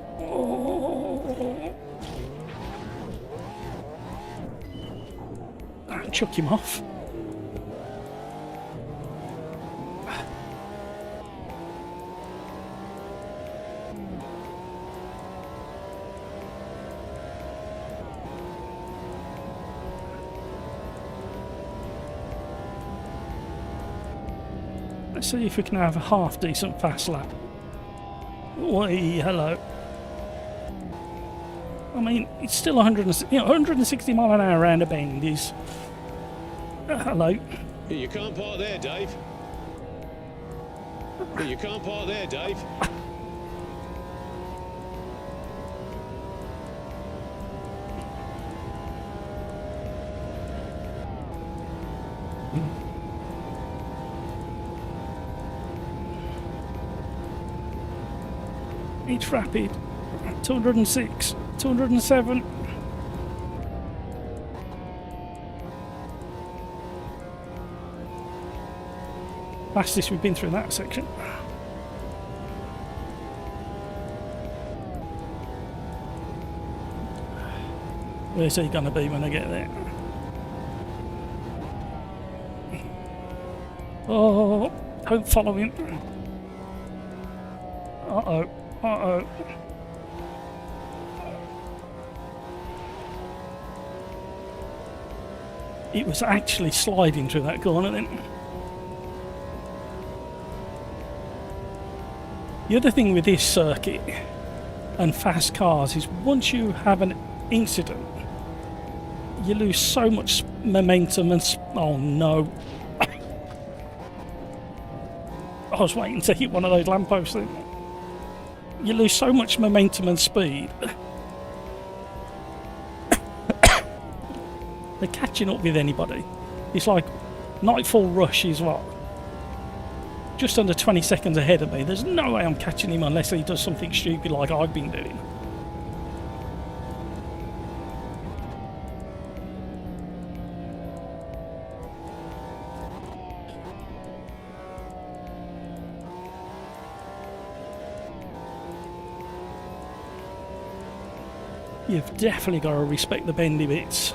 Chuck him off. Let's see if we can have a half decent fast lap. Oi, hello. I mean, it's still 160 mile an hour around a bend is... hello. You can't park there, Dave. You can't park there, Dave. It's rapid. 206, 207. Fastest we've been through that section. Where's he gonna be when I get there? Oh, don't follow him. Uh-oh, uh-oh. It was actually sliding through that corner then. The other thing with this circuit and fast cars is once you have an incident, you lose so much momentum and... oh no. I was waiting to hit one of those lampposts then. You lose so much momentum and speed. They're catching up with anybody. It's like Nightfall Rush is what? Just under 20 seconds ahead of me. There's no way I'm catching him unless he does something stupid like I've been doing. You've definitely got to respect the bendy bits.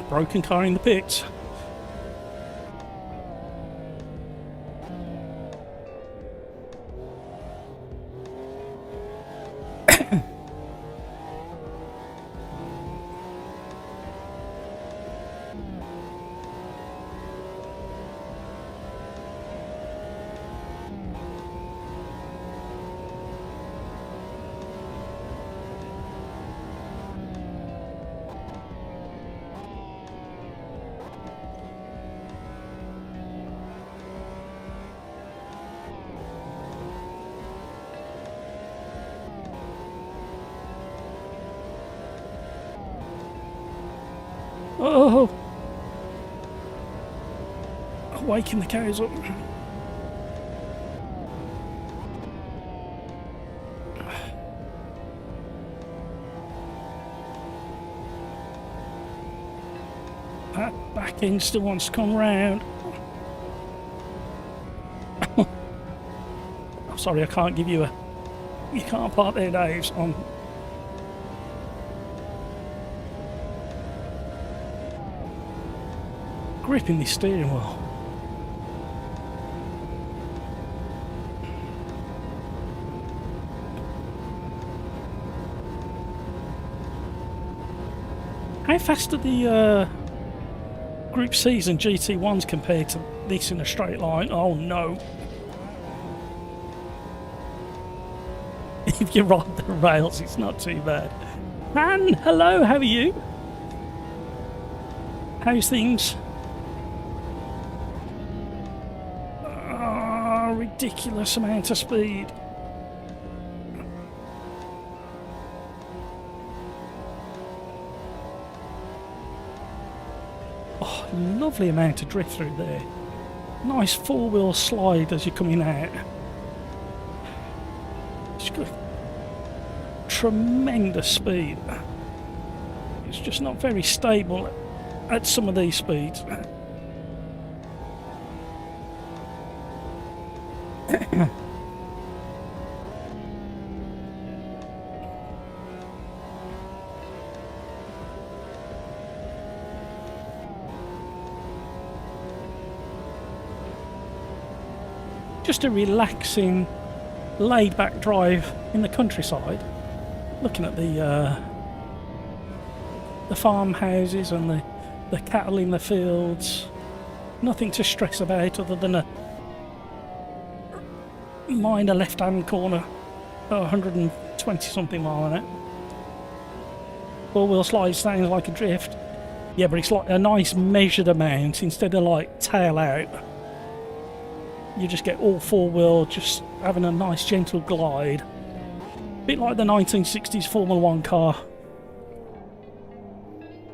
Broken car in the pits. Oh! Waking the cows up. That back end still wants to come round. I'm sorry, I can't give you a... You can't park there, Dave. I'm... gripping this steering wheel. How fast are the Group C's and GT1s compared to this in a straight line? Oh no. If you ride the rails, it's not too bad. Man, hello, how are you? How's things? Oh, ridiculous amount of speed. Oh, lovely amount of drift through there. Nice four-wheel slide as you're coming out. It's got tremendous speed. It's just not very stable at some of these speeds. Just a relaxing, laid-back drive in the countryside, looking at the farmhouses and the cattle in the fields. Nothing to stress about other than a minor left-hand corner, 120 something mile an hour. Four-wheel slide sounds like a drift. Yeah, but it's like a nice measured amount instead of like tail out. You just get all four-wheel, just having a nice gentle glide. A bit like the 1960s Formula 1 car.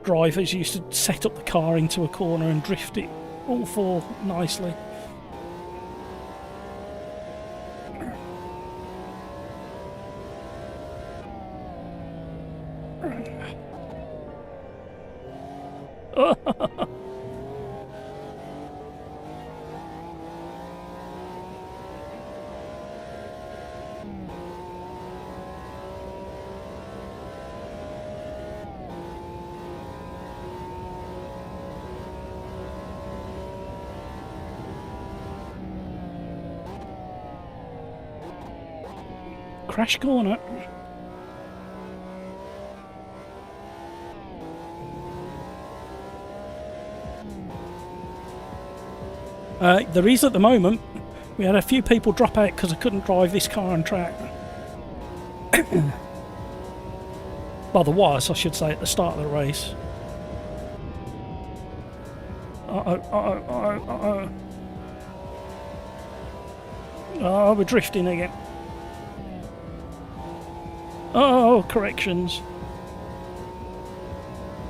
Drivers used to set up the car into a corner and drift it all four nicely. Crash corner. There is at the moment. We had a few people drop out because I couldn't drive this car on track. Well, there was, I should say, at the start of the race. Oh, we're drifting again. Oh, corrections.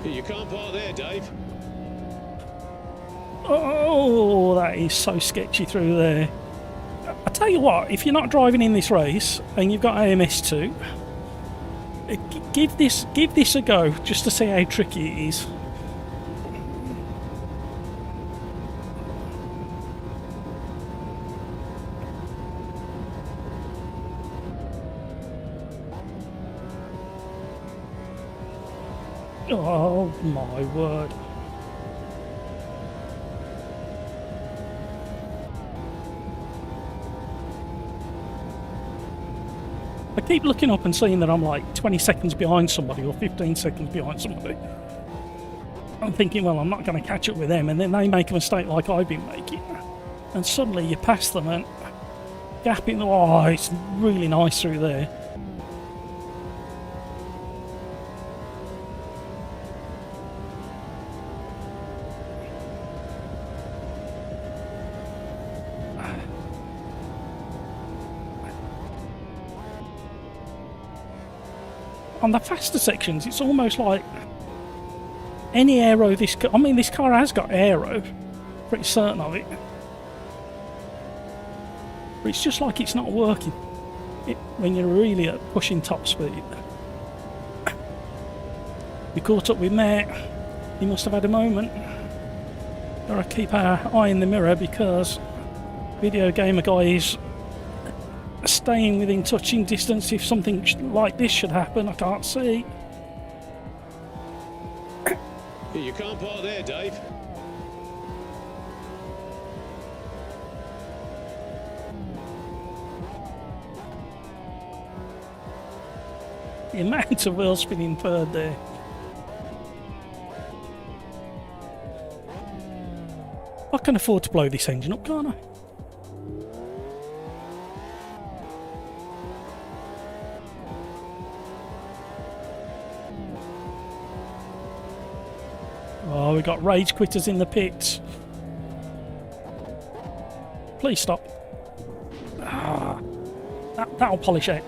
You can't park there, Dave. Oh, that is so sketchy through there. I tell you what, if you're not driving in this race and you've got AMS2, give this a go just to see how tricky it is. Oh my word. I keep looking up and seeing that I'm like 20 seconds behind somebody or 15 seconds behind somebody. I'm thinking, well, I'm not going to catch up with them, and then they make a mistake like I've been making. And suddenly you pass them and gap in the... Oh, it's really nice through there. On the faster sections, it's almost like any aero this car... I mean, this car has got aero. Pretty certain of it. But it's just like it's not working when you're really at pushing top speed. We caught up with Matt. He must have had a moment. Gotta keep our eye in the mirror because video gamer guy is staying within touching distance. If something like this should happen, I can't see. You can't park there, Dave. The amount of wheel spinning third there. I can afford to blow this engine up, can't I? Oh, we got rage quitters in the pits. Please stop. Ah, that'll polish out.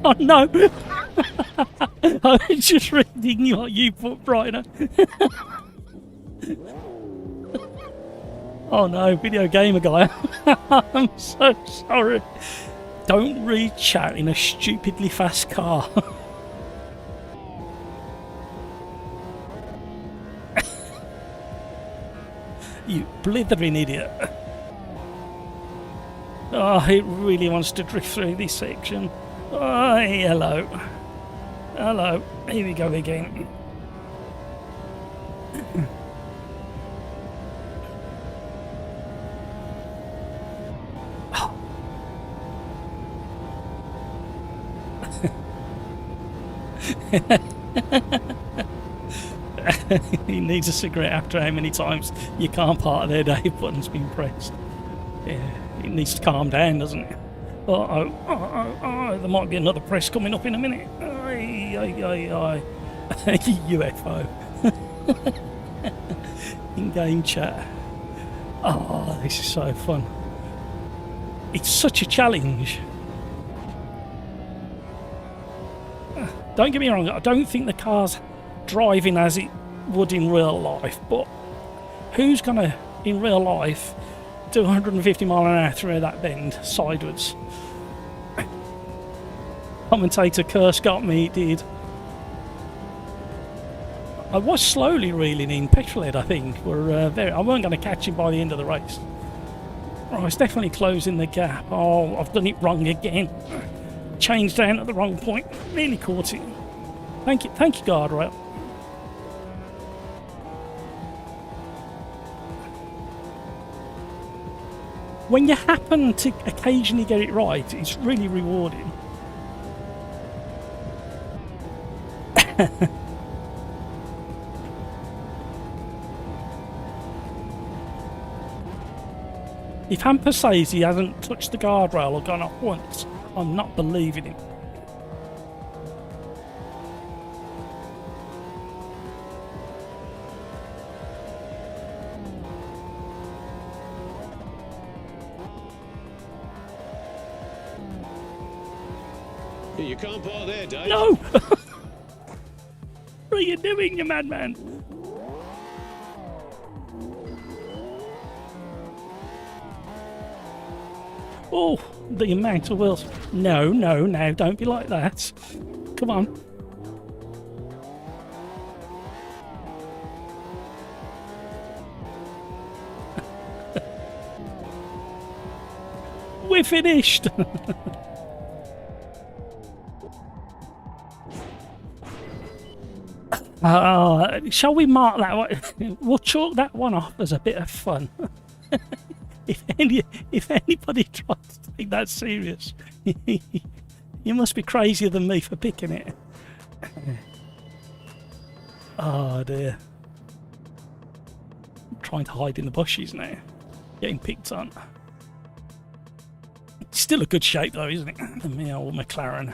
Oh no! I was just reading what you put, Brighter. Oh no, video gamer guy. I'm so sorry. Don't read chat in a stupidly fast car. You blithering idiot. Oh, it really wants to drift through this section. Oh, hello. Hello. Here we go again. He needs a cigarette after how many times you can't part of their day button's been pressed. Yeah, it needs to calm down, doesn't it? Oh, there might be another press coming up in a minute. UFO. In-game chat. Oh, this is so fun. It's such a challenge. Don't get me wrong, I don't think the car's driving as it would in real life, but who's gonna, in real life, do 150 mile an hour through that bend sideways? Commentator curse got me, it did. I was slowly reeling in Petrolhead, I think. I weren't going to catch him by the end of the race. Oh, I was definitely closing the gap. Oh, I've done it wrong again. Changed down at the wrong point. Nearly caught it. Thank you, guardrail. When you happen to occasionally get it right, it's really rewarding. If Hamper says he hasn't touched the guardrail or gone up once, I'm not believing him. You can't park there, Dave. No! What are you doing, you madman? Oh, the amount of wheels. No, don't be like that. Come on. We're finished. Shall we mark that one? We'll chalk that one off as a bit of fun. If anybody tries to take that serious, you must be crazier than me for picking it. Oh dear. I'm trying to hide in the bushes now. Getting picked on. Still a good shape though, isn't it? The me old McLaren.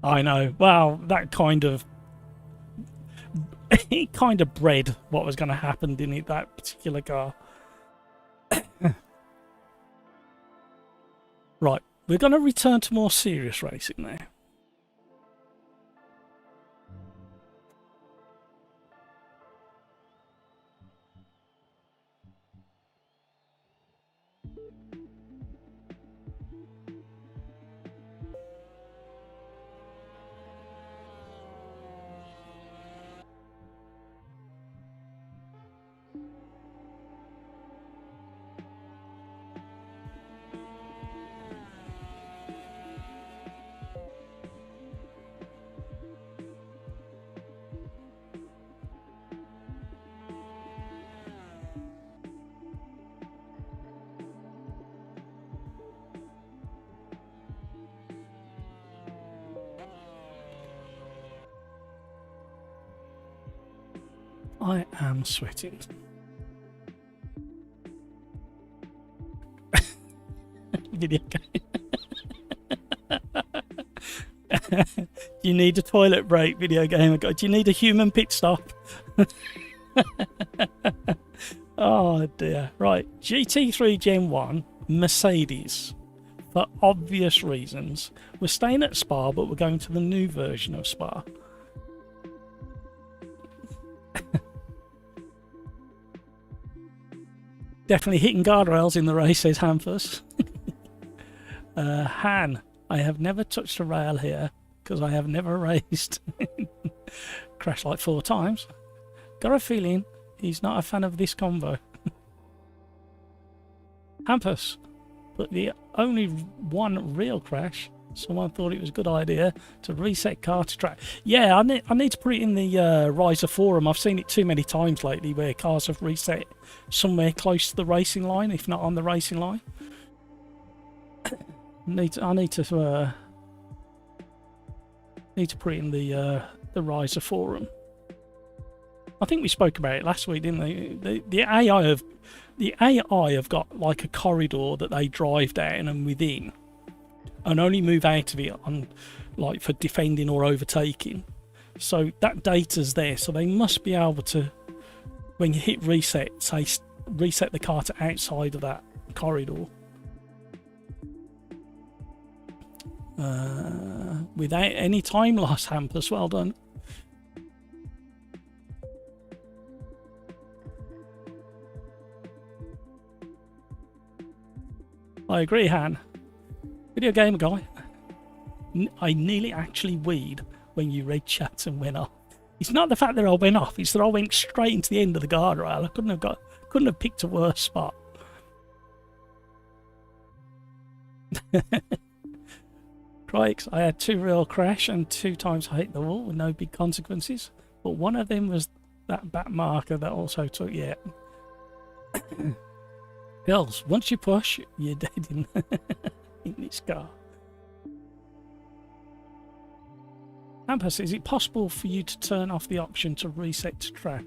I know. Well, that kind of it kind of bred what was going to happen, didn't it? That particular car. Right, we're going to return to more serious racing now. I am sweating. Video game. Do you need a toilet break, video game? Do you need a human pit stop? Oh dear. Right, GT3 Gen 1 Mercedes. For obvious reasons. We're staying at Spa, but we're going to the new version of Spa. Definitely hitting guardrails in the race, says Hampus. Han, I have never touched a rail here because I have never raced. Crashed like 4 times. Got a feeling he's not a fan of this convo. Hampus, but the only one real crash, someone thought it was a good idea to reset car to track. Yeah, I need to put it in the Riser forum. I've seen it too many times lately where cars have reset somewhere close to the racing line, if not on the racing line. I need to put it in the Riser forum. I think we spoke about it last week, didn't they? The AI have got like a corridor that they drive down and within, and only move out of it on like for defending or overtaking. So that data's there, so they must be able to, when you hit reset, say reset the car to outside of that corridor. Without any time loss, Hampus, well done. I agree, Han. Video game guy. I nearly actually weed when you read chat and went off. It's not the fact that I went off, it's that I went straight into the end of the guardrail. I couldn't have picked a worse spot. Crikes, I had 2 real crash and 2 times I hit the wall with no big consequences. But one of them was that back marker that also took, yeah. Hills, once you push, you're dead in this car. Hampus, is it possible for you to turn off the option to reset to track?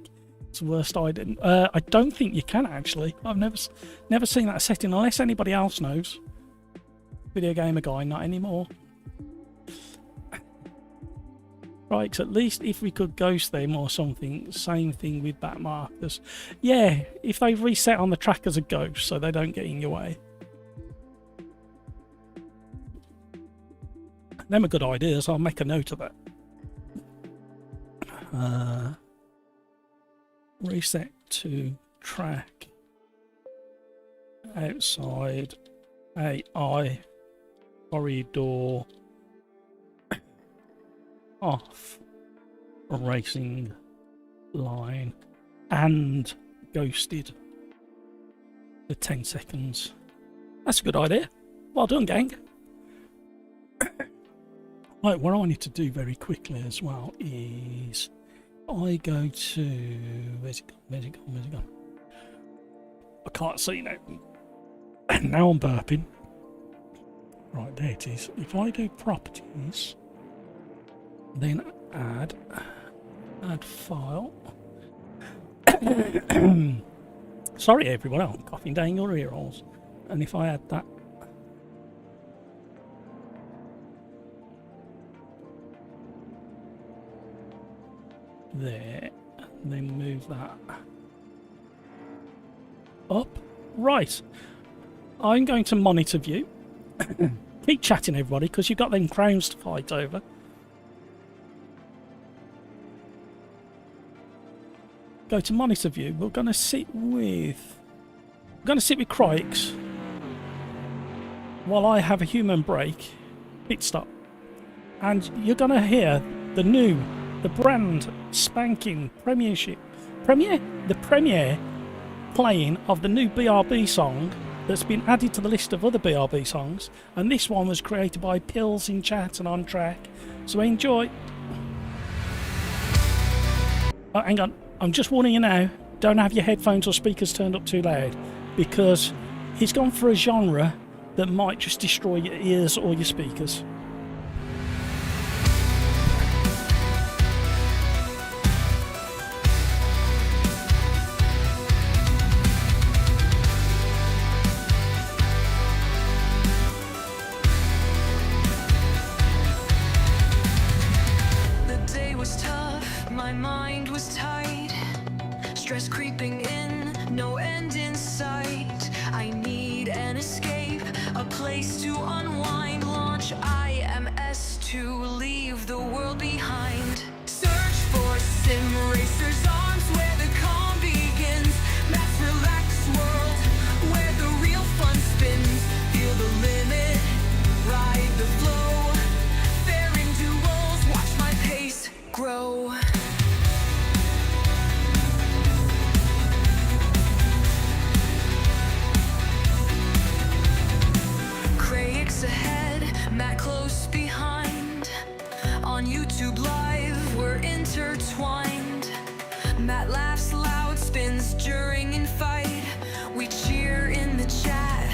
It's the worst idea. I don't think you can actually. I've never seen that setting unless anybody else knows. Video gamer guy, not anymore. Right, at least if we could ghost them or something, same thing with back markers. Yeah, if they reset on the track as a ghost so they don't get in your way. Them are good ideas, I'll make a note of that. Reset to track. Outside AI corridor. Off racing line and ghosted for 10 seconds. That's a good idea. Well done, gang. Right, what I need to do very quickly as well is I go to where's it gone? I can't see now. Now I'm burping. Right, there it is. If I do properties, then add file. Sorry everyone, I'm coughing down your ear holes. And if I add that there, and then move that up. Right, I'm going to monitor view. Keep chatting everybody, because you've got them crowns to fight over. Go to monitor view. We're going to sit with Crikes while I have a human break. Pit stop. And you're going to hear the brand spanking premiere playing of the new BRB song that's been added to the list of other BRB songs, and this one was created by Pills in chat and on track, so enjoy. Oh, hang on, I'm just warning you now, don't have your headphones or speakers turned up too loud, because he's gone for a genre that might just destroy your ears or your speakers. To unwind, launch AMS2, leave the world behind. Search for Sim Racers arms where the calm begins. Mass relaxed world where the real fun spins. Feel the limit, ride the flow. Faring duels, watch my pace grow. Ahead, Matt close behind. On YouTube Live, we're intertwined. Matt laughs loud, spins during and fight. We cheer in the chat,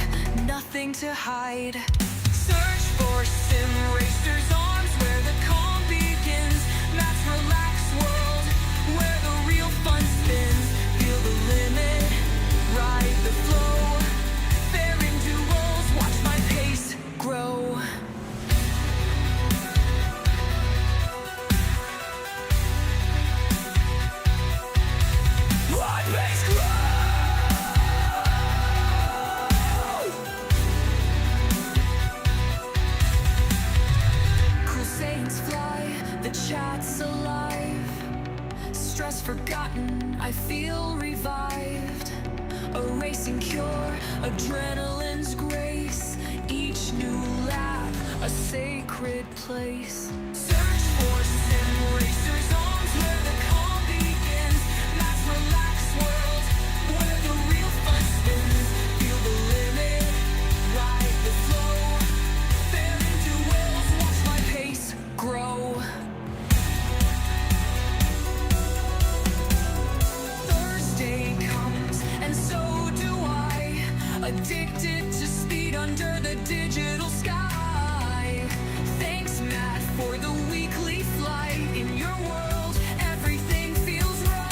nothing to hide. Search for Sim Racers arms where the calm begins. Matt's relaxed world, where the real fun spins. Feel the limit, ride the flow. Faring duels, watch my pace grow. My pace grow. Cool sayings fly, the chat's alive. Stress forgotten, I feel revived. A racing cure, adrenaline's grace. Each new lap, a sacred place. Search for Sim Racers arms where the calm begins. Mass relaxed world, where the real fun spins. Feel the limit, ride the flow. Faring duels, watch my pace grow. Thursday comes, and so do I. Addicted to speed under the digital sky. Thanks, Matt, for the weekly flight. In your world, everything feels right.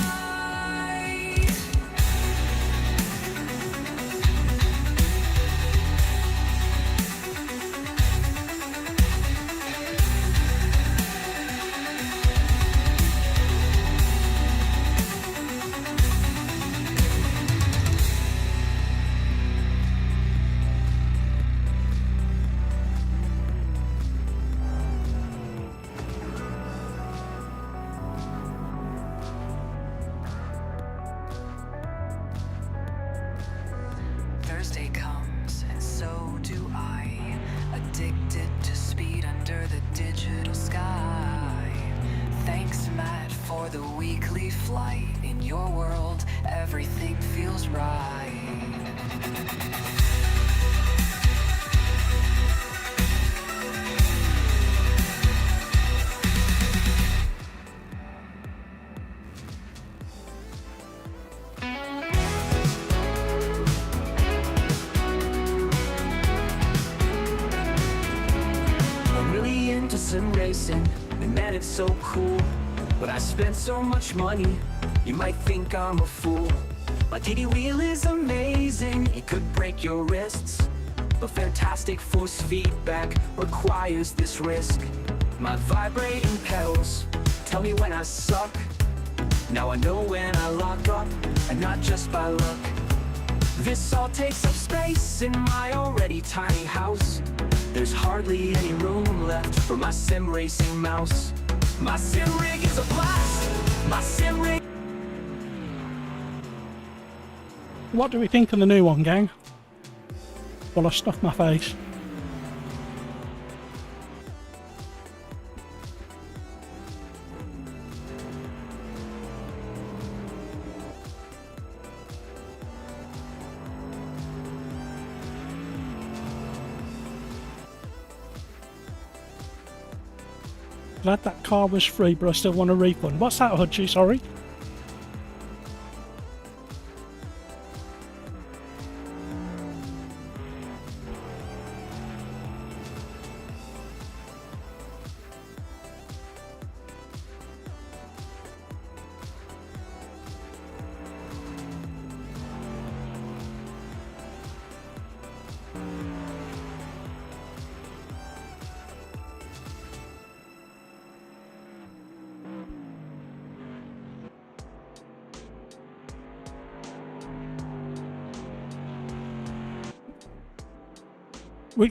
Thursday comes, and so do I. Addicted to speed under the digital sky. Thanks, Matt, for the weekly flight. In your world, everything feels right. to sim racing, and man, it's so cool. But I spent so much money, you might think I'm a fool. My TD wheel is amazing, it could break your wrists, but fantastic force feedback requires this risk. My vibrating pedals tell me when I suck. Now I know when I lock up, and not just by luck. This all takes up space in my already tiny house. There's hardly any room left for my sim racing mouse. My sim rig is a blast. My sim rig. What do we think of the new one, gang? Well, I stuffed my face. Glad that car was free, but I still want a refund. What's that, Hudgy? Sorry.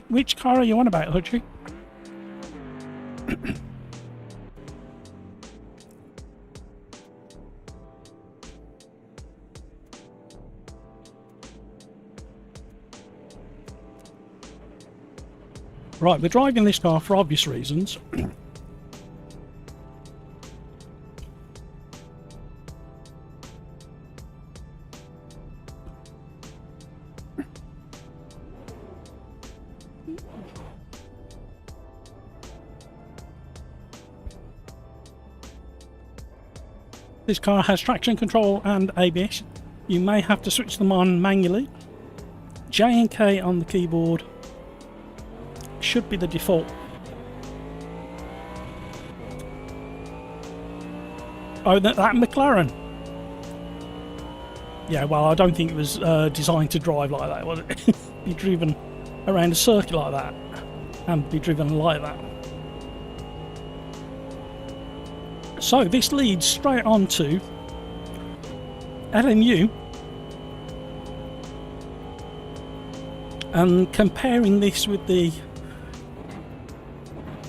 Which car are you on about, Hudgy? Right, we're driving this car for obvious reasons. This car has traction control and ABS. You may have to switch them on manually. J and K on the keyboard should be the default. Oh, that McLaren. Yeah, well, I don't think it was designed to drive like that, was it? Be driven around a circuit like that and be driven like that. So this leads straight on to LMU, and comparing this with the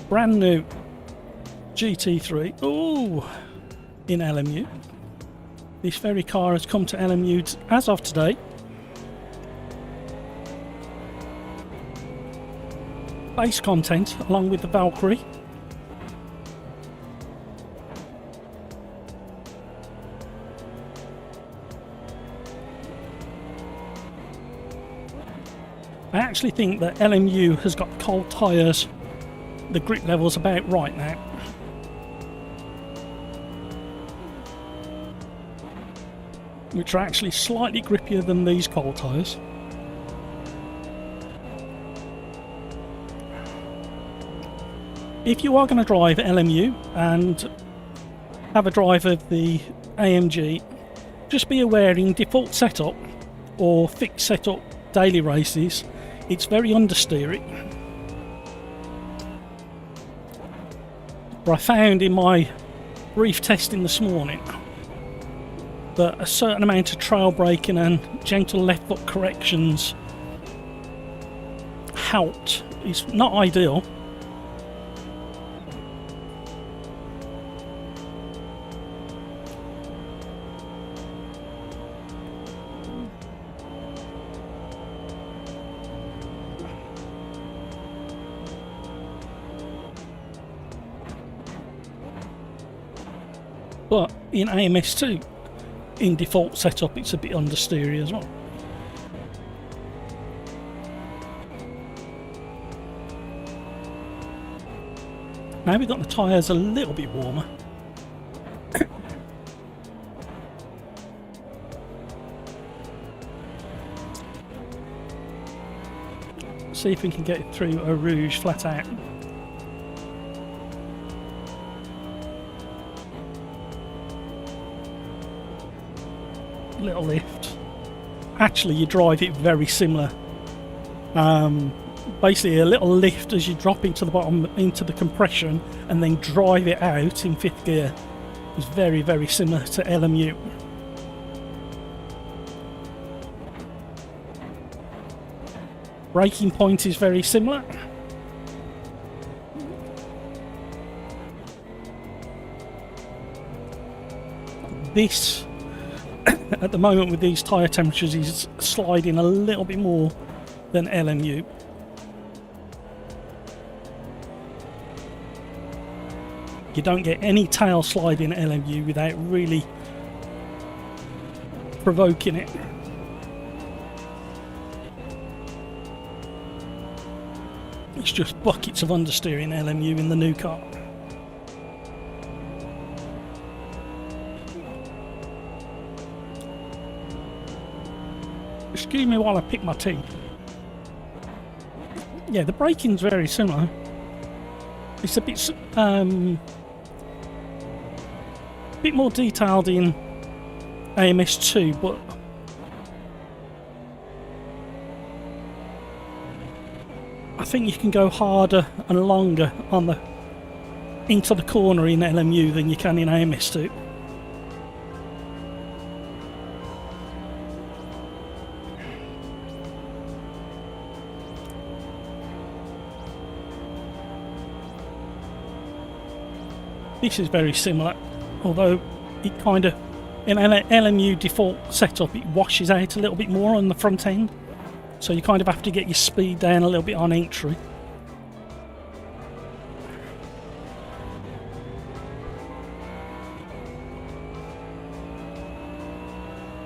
brand new GT3 in LMU. This very car has come to LMU as of today. Base content along with the Valkyrie. I actually think that LMU has got cold tyres, the grip level's about right now. Which are actually slightly grippier than these cold tyres. If you are going to drive LMU and have a drive of the AMG, just be aware in default setup or fixed setup daily races, it's very understeery. But I found in my brief testing this morning that a certain amount of trail braking and gentle left foot corrections helped. It's not ideal. But in AMS2, in default setup, it's a bit understeery as well. Now we've got the tyres a little bit warmer. See if we can get it through a Rouge flat out. little lift. Actually, you drive it very similar. Basically, a little lift as you drop into the bottom, into the compression, and then drive it out in 5th gear. It's very, very similar to LMU. Braking point is very similar. This, at the moment with these tyre temperatures, is sliding a little bit more than LMU. You don't get any tail slide in LMU without really provoking it. It's just buckets of understeer in LMU in the new car. Excuse me while I pick my teeth. Yeah, the braking's very similar. It's a bit more detailed in AMS2, but I think you can go harder and longer on the into the corner in LMU than you can in AMS2. This is very similar, although it kind of, in LMU default setup, it washes out a little bit more on the front end, so you kind of have to get your speed down a little bit on entry.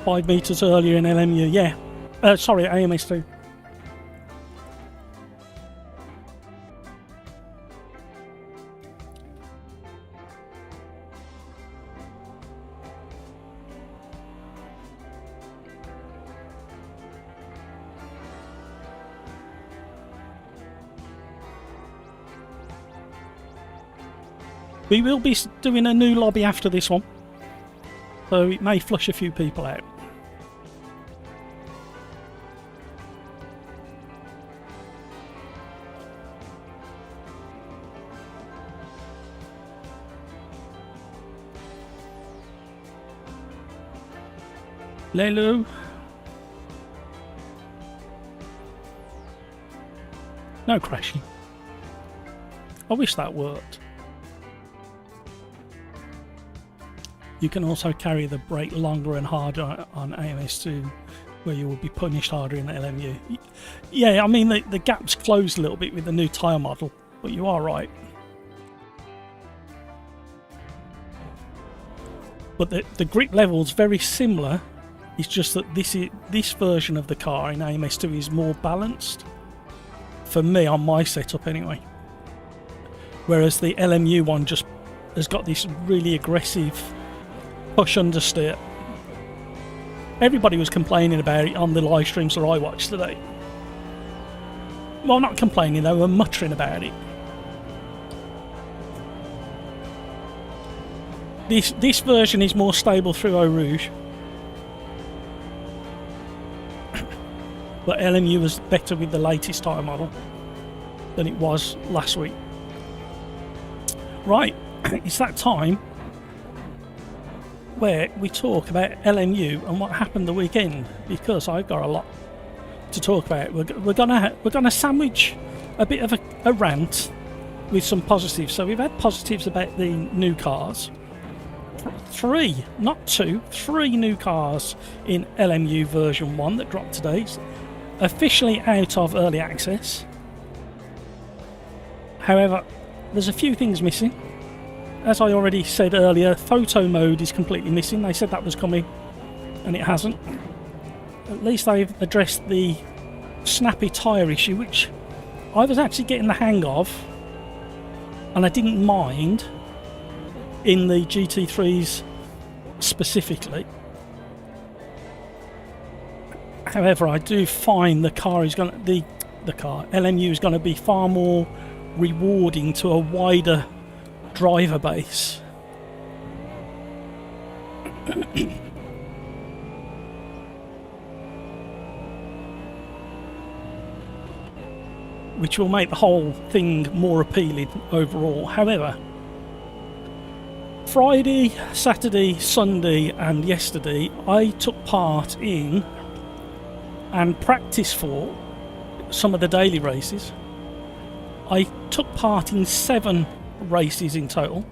$5 meters earlier in LMU, yeah. Sorry, AMS2. We will be doing a new lobby after this one, so it may flush a few people out. Lelu. No crashing. I wish that worked. You can also carry the brake longer and harder on AMS2, where you will be punished harder in the LMU. Yeah, I mean, the gap's closed a little bit with the new tyre model, but you are right. But the grip level's very similar. It's just that this version of the car in AMS2 is more balanced. For me, on my setup anyway. Whereas the LMU one just has got this really aggressive push understeer. Everybody was complaining about it on the live streams that I watched today. Well, not complaining, they were muttering about it. This version is more stable through Eau Rouge. But LMU was better with the latest tyre model than it was last week. Right, it's that time where we talk about LMU and what happened the weekend, because I've got a lot to talk about. We're gonna sandwich a bit of a rant with some positives. So we've had positives about the new cars. 3, not 2, 3 new cars in LMU version 1 that dropped today, officially out of early access. However, there's a few things missing. As I already said earlier, photo mode is completely missing. They said that was coming, and it hasn't. At least they've addressed the snappy tyre issue, which I was actually getting the hang of, and I didn't mind in the GT3s specifically. However, I do find the car is going to LMU is going to be far more rewarding to a wider driver base. which will make the whole thing more appealing overall. However, Friday, Saturday, Sunday and yesterday I took part in and practiced for some of the daily races. I took part in 7 races in total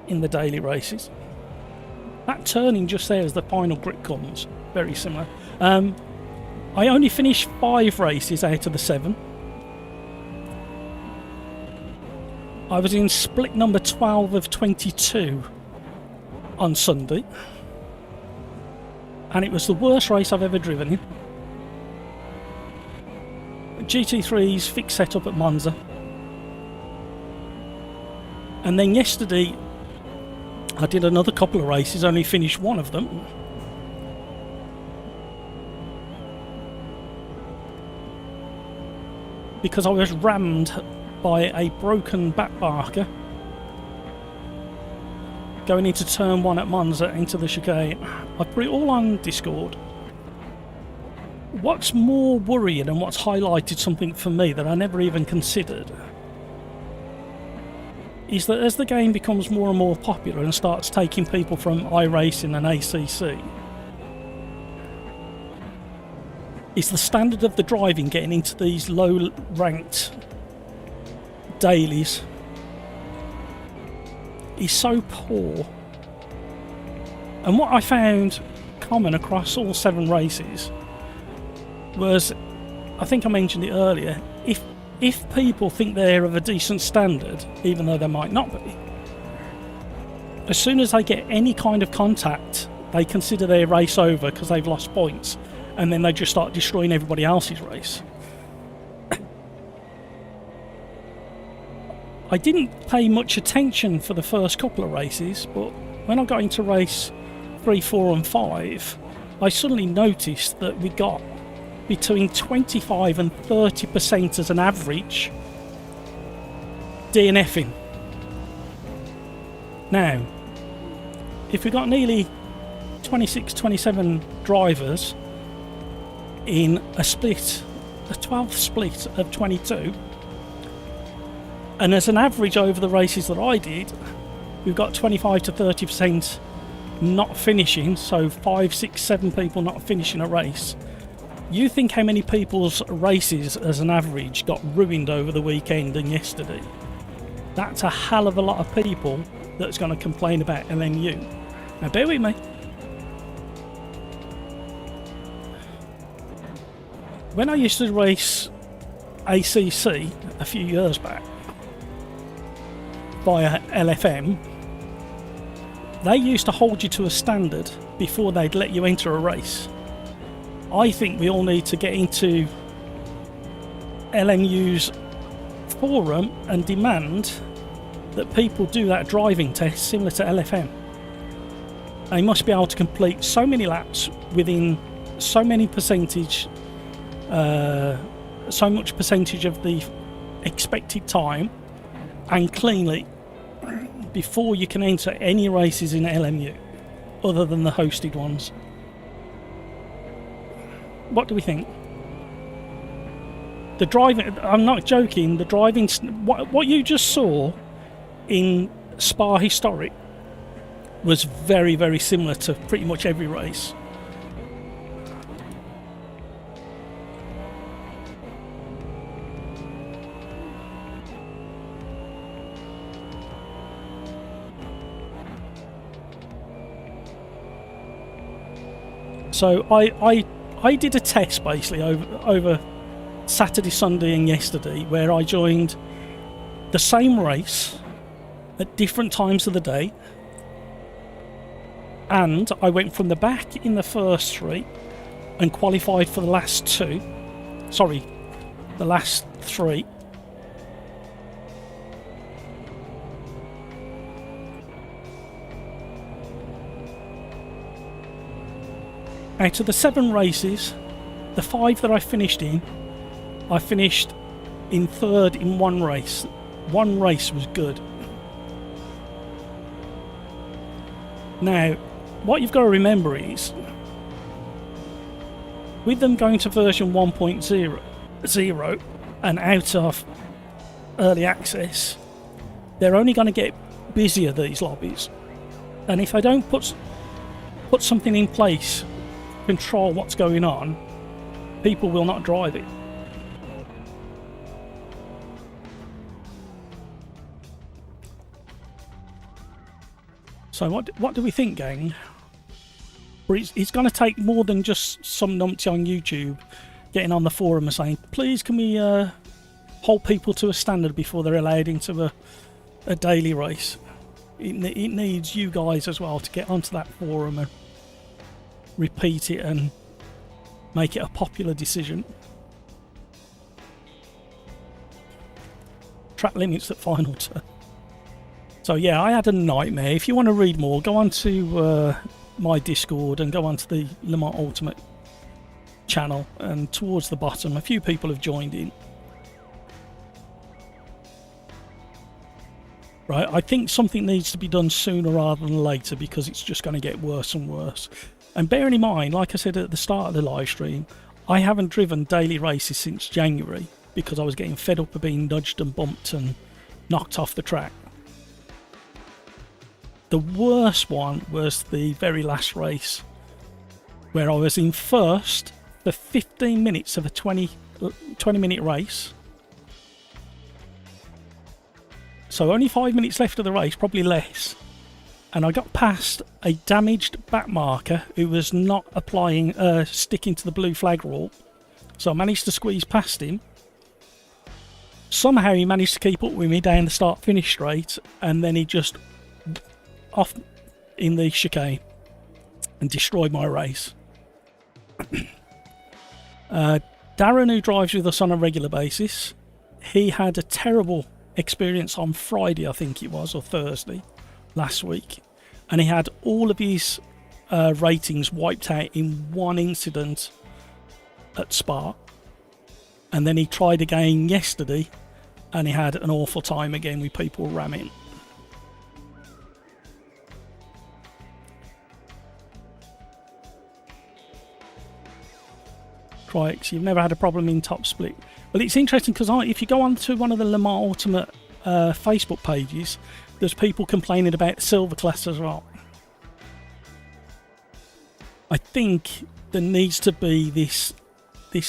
in the daily races. That turning just there as the final grip comes, very similar. I only finished 5 races out of the 7. I was in split number 12 of 22 on Sunday, and it was the worst race I've ever driven in. GT3's fixed setup at Monza, and then yesterday I did another couple of races, only finished one of them. Because I was rammed by a broken back marker going into turn 1 at Monza into the chicane. I put it all on Discord. What's more worrying and what's highlighted something for me that I never even considered is that as the game becomes more and more popular and starts taking people from iRacing and ACC, is the standard of the driving getting into these low ranked dailies is so poor. And what I found common across all 7 races was, I think I mentioned it earlier, if people think they're of a decent standard, even though they might not be, as soon as they get any kind of contact, they consider their race over because they've lost points, and then they just start destroying everybody else's race. I didn't pay much attention for the first couple of races, but when I got into race 3, 4 and 5, I suddenly noticed that we got between 25 and 30% as an average DNFing. Now, if we got nearly 26, 27 drivers in a split, a 12th split of 22, and as an average over the races that I did, we've got 25 to 30% not finishing, so 5, 6, 7 people not finishing a race. You think how many people's races as an average got ruined over the weekend and yesterday? That's a hell of a lot of people that's going to complain about LMU. Now bear with me. When I used to race ACC a few years back via LFM, they used to hold you to a standard before they'd let you enter a race. I think we all need to get into LMU's forum and demand that people do that driving test similar to LFM. They must be able to complete so many laps within so many percentage, so much percentage of the expected time and cleanly before you can enter any races in LMU other than the hosted ones. What do we think? The driving, I'm not joking, the driving, what you just saw in Spa Historic was very, very similar to pretty much every race. So I did a test basically over Saturday, Sunday and yesterday where I joined the same race at different times of the day, and I went from the back in the first 3 and qualified for the last 2. Sorry, the last 3. Out of the 7 races, the 5 that I finished in 3rd in one race. One race was good. Now, what you've got to remember is with them going to version 1.0 and out of early access, they're only going to get busier, these lobbies. And if they don't put something in place to control what's going on, people will not drive it. So what do we think, gang? It's going to take more than just some numpty on YouTube getting on the forum and saying, please can we hold people to a standard before they're allowed into a daily race. It needs you guys as well to get onto that forum and repeat it and make it a popular decision. Track limits at final turn. So yeah, I had a nightmare. If you want to read more, go on to my Discord and go on to the Le Mans Ultimate channel, and towards the bottom a few people have joined in. Right, I think something needs to be done sooner rather than later, because it's just going to get worse and worse. And bearing in mind, like I said at the start of the live stream, I haven't driven daily races since January because I was getting fed up of being nudged and bumped and knocked off the track. The worst one was the very last race, where I was in first for 15 minutes of a 20-minute race. So only 5 minutes left of the race, probably less. And I got past a damaged back marker who was not sticking to the blue flag rule. So I managed to squeeze past him. Somehow he managed to keep up with me down the start-finish straight, and then he just off in the chicane and destroyed my race. Darren, who drives with us on a regular basis, he had a terrible experience on Friday, I think it was, or Thursday last week, and he had all of his ratings wiped out in one incident at Spa, and then he tried again yesterday and he had an awful time again with people ramming. Crikes, you've never had a problem in top split. Well, it's interesting because if you go on to one of the Le Mans Ultimate Facebook pages, there's people complaining about the silver class as well. I think there needs to be this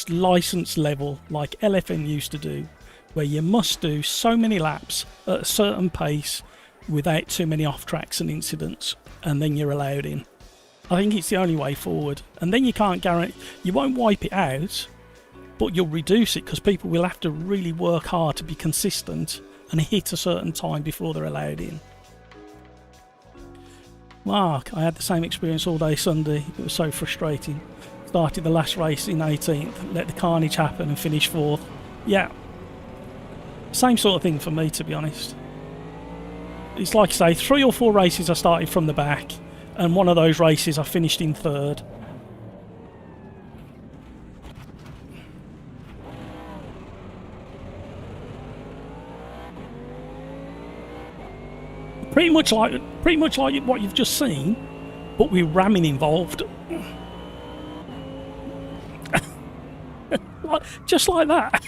license level like LFN used to do, where you must do so many laps at a certain pace without too many off tracks and incidents, and then you're allowed in. I think it's the only way forward, and then you can't guarantee, you won't wipe it out, but you'll reduce it, because people will have to really work hard to be consistent and hit a certain time before they're allowed in. Mark, I had the same experience all day Sunday. It was so frustrating. Started the last race in 18th, let the carnage happen and finished 4th. Yeah, same sort of thing for me, to be honest. It's like I say, 3 or 4 races I started from the back, and one of those races I finished in 3rd. Pretty much like what you've just seen, but with ramming involved. Just like that.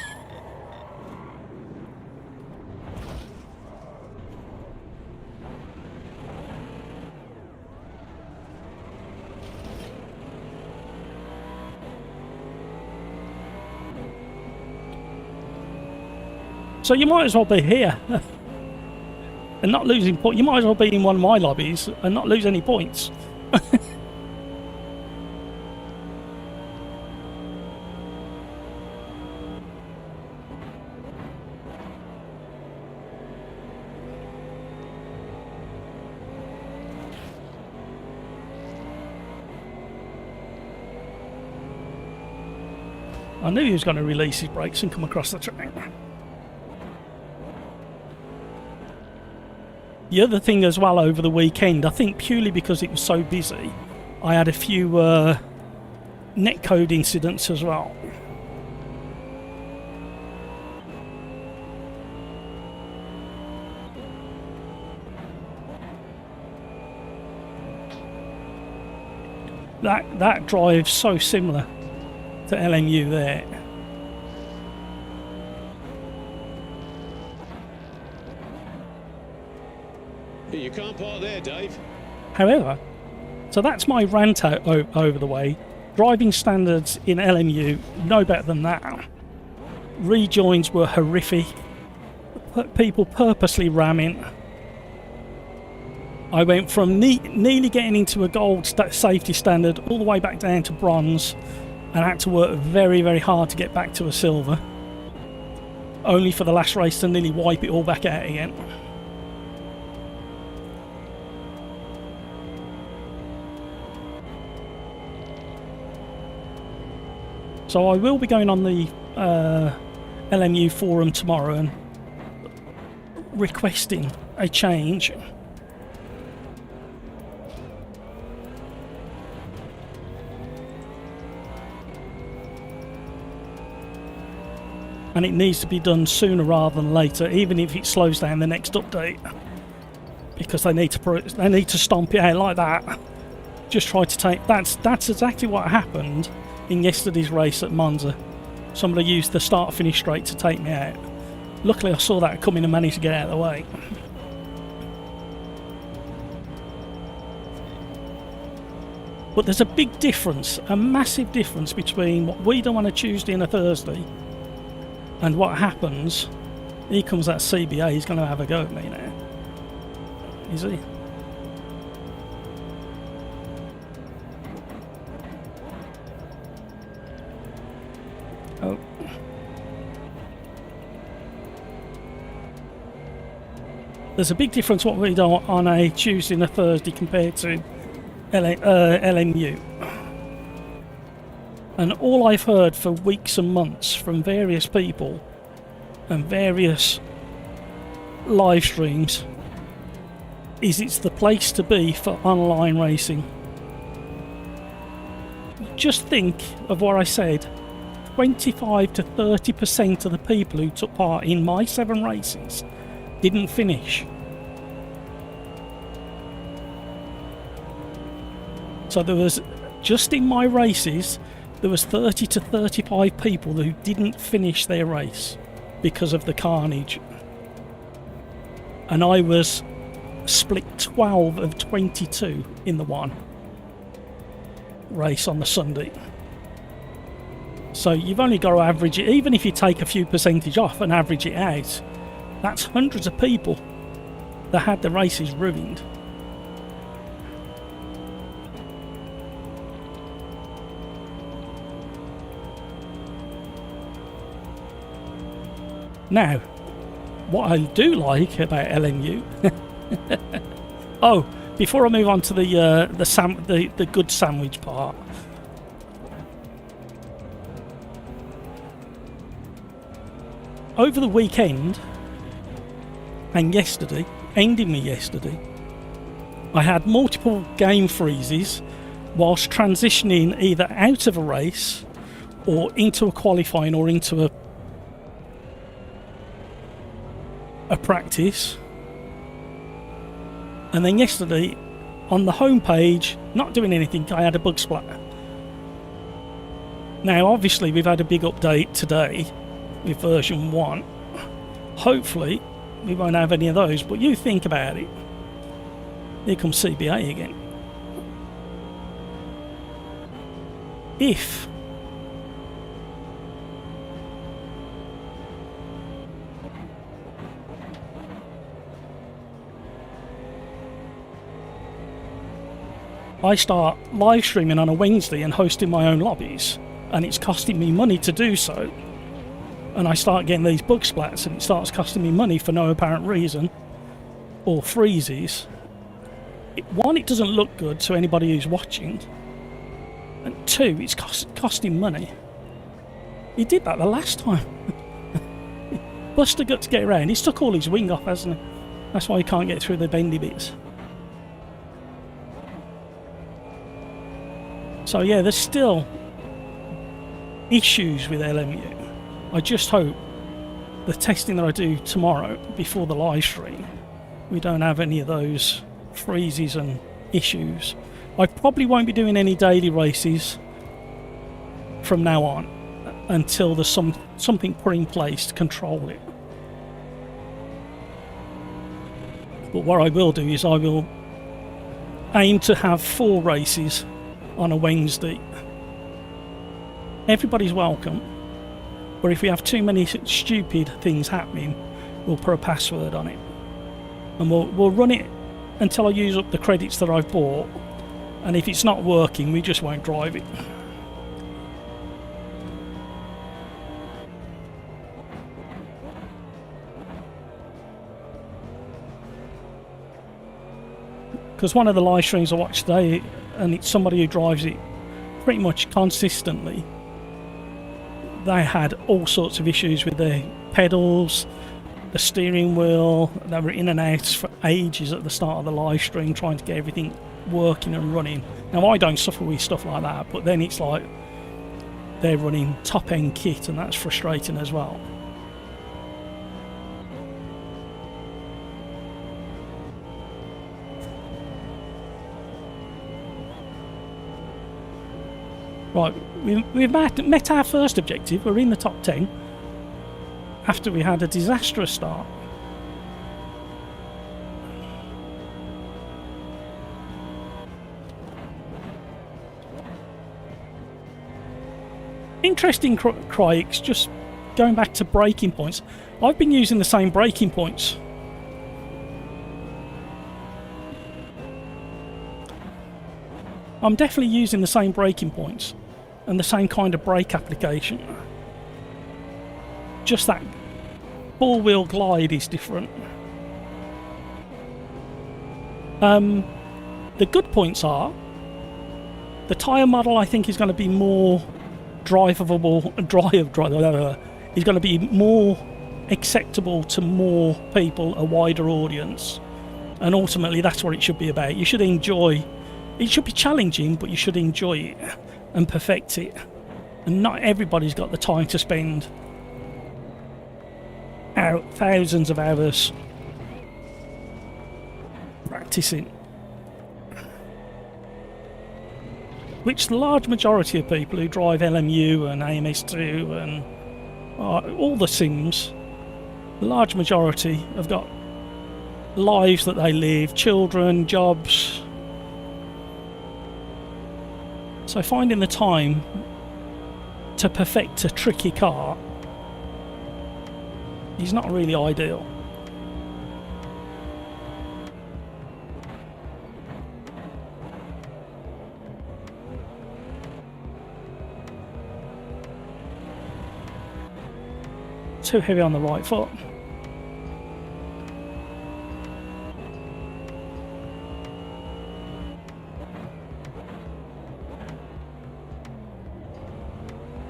So you might as well be here and not losing points. You might as well be in one of my lobbies and not lose any points. I knew he was going to release his brakes and come across the track. The other thing as well over the weekend, I think purely because it was so busy, I had a few netcode incidents as well. That drive's so similar to LMU there. You can't park there, Dave. However, so that's my rant out over the way. Driving standards in LMU, no better than that. Rejoins were horrific. People purposely ramming. I went from nearly getting into a gold safety standard all the way back down to bronze, and had to work very, very hard to get back to a silver. Only for the last race to nearly wipe it all back out again. So I will be going on the LMU forum tomorrow and requesting a change. And it needs to be done sooner rather than later, even if it slows down the next update, because they need to stomp it out like that. Just try to take that's exactly what happened in yesterday's race at Monza. Somebody used the start-finish straight to take me out. Luckily I saw that coming and managed to get out of the way. But there's a big difference, a massive difference between what we do on a Tuesday and a Thursday and what happens. Here comes that CBA, he's going to have a go at me now. Is he? Oh. There's a big difference what we do on a Tuesday and a Thursday compared to LMU. And all I've heard for weeks and months from various people and various live streams is it's the place to be for online racing. Just think of what I said. 25 to 30% of the people who took part in my 7 races didn't finish. So there was, just in my races, there was 30 to 35 people who didn't finish their race because of the carnage. And I was split 12 of 22 in the one race on the Sunday. So you've only got to average it, even if you take a few percentage off and average it out, that's hundreds of people that had the races ruined. Now, what I do like about LMU... oh, before I move on to the good sandwich part, over the weekend and yesterday, ending me yesterday, I had multiple game freezes whilst transitioning either out of a race or into a qualifying or into a practice. And then yesterday on the home page, not doing anything, I had a bug splatter. Now obviously we've had a big update today with version 1. Hopefully we won't have any of those, but you think about it. Here comes CBA again. If I start live streaming on a Wednesday and hosting my own lobbies, and it's costing me money to do so, and I start getting these bug splats and it starts costing me money for no apparent reason, or freezes, one, it doesn't look good to anybody who's watching, and 2, it's costing money. He did that the last time. Buster got to get around. He's took all his wing off, hasn't he? That's why he can't get through the bendy bits. So yeah, there's still issues with LMU. I just hope the testing that I do tomorrow before the live stream, we don't have any of those freezes and issues. I probably won't be doing any daily races from now on until there's something put in place to control it. But what I will do is I will aim to have 4 races on a Wednesday. Everybody's welcome, but if we have too many stupid things happening, we'll put a password on it, and we'll run it until I use up the credits that I've bought, and if it's not working, we just won't drive it. Because one of the live streams I watched today, and it's somebody who drives it pretty much consistently, they had all sorts of issues with their pedals, the steering wheel. They were in and out for ages at the start of the live stream trying to get everything working and running. Now I don't suffer with stuff like that, but then it's like they're running top end kit, and that's frustrating as well. Right, we've met our first objective. We're in the top 10 after we had a disastrous start. Interesting, Cryx, just going back to braking points. I've been using the same braking points. I'm definitely using the same braking points and the same kind of brake application. Just that four-wheel glide is different. The good points are the tyre model, I think, is going to be more drivable, is going to be more acceptable to more people, a wider audience, and ultimately that's what it should be about. You should enjoy. It should be challenging, but you should enjoy it and perfect it. And not everybody's got the time to spend thousands of hours practicing. Which the large majority of people who drive LMU and AMS2 and all the sims, the large majority have got lives that they live, children, jobs. So finding the time to perfect a tricky car is not really ideal. Too heavy on the right foot.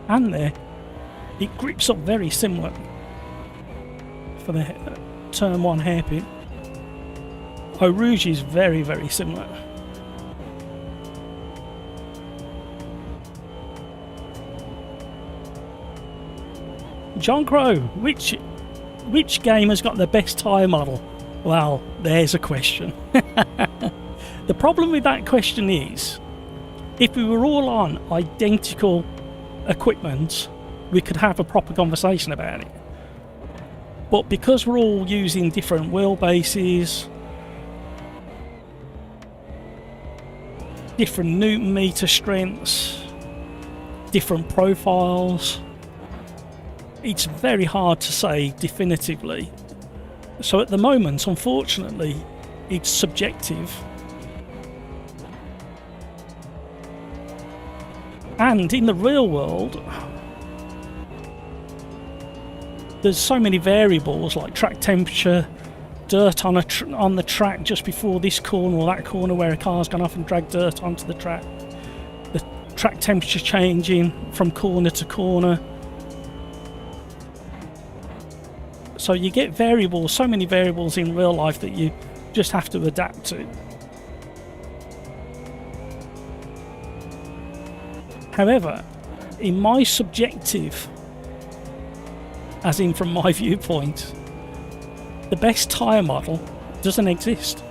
And there, it grips up very similar for the turn 1 hairpin. Eau Rouge is very, very similar. John Crow, which game has got the best tyre model? Well, there's a question. The problem with that question is, if we were all on identical equipment, we could have a proper conversation about it. But because we're all using different wheelbases, different Newton meter strengths, different profiles, it's very hard to say definitively. So at the moment, unfortunately, it's subjective. And in the real world, there's so many variables like track temperature, dirt on the track just before this corner or that corner where a car's gone off and dragged dirt onto the track, the track temperature changing from corner to corner. So you get variables, so many variables in real life that you just have to adapt to. However, in my subjective, as in from my viewpoint, the best tyre model doesn't exist.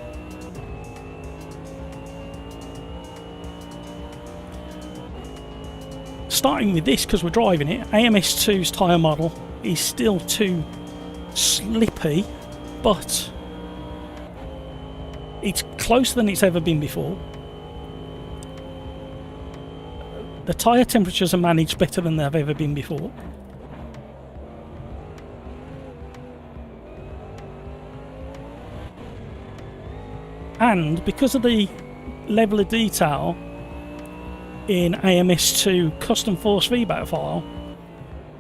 starting with this because we're driving it, AMS2's tyre model is still too slippy, but it's closer than it's ever been before. The tyre temperatures are managed better than they've ever been before. And because of the level of detail in AMS2 custom force feedback file,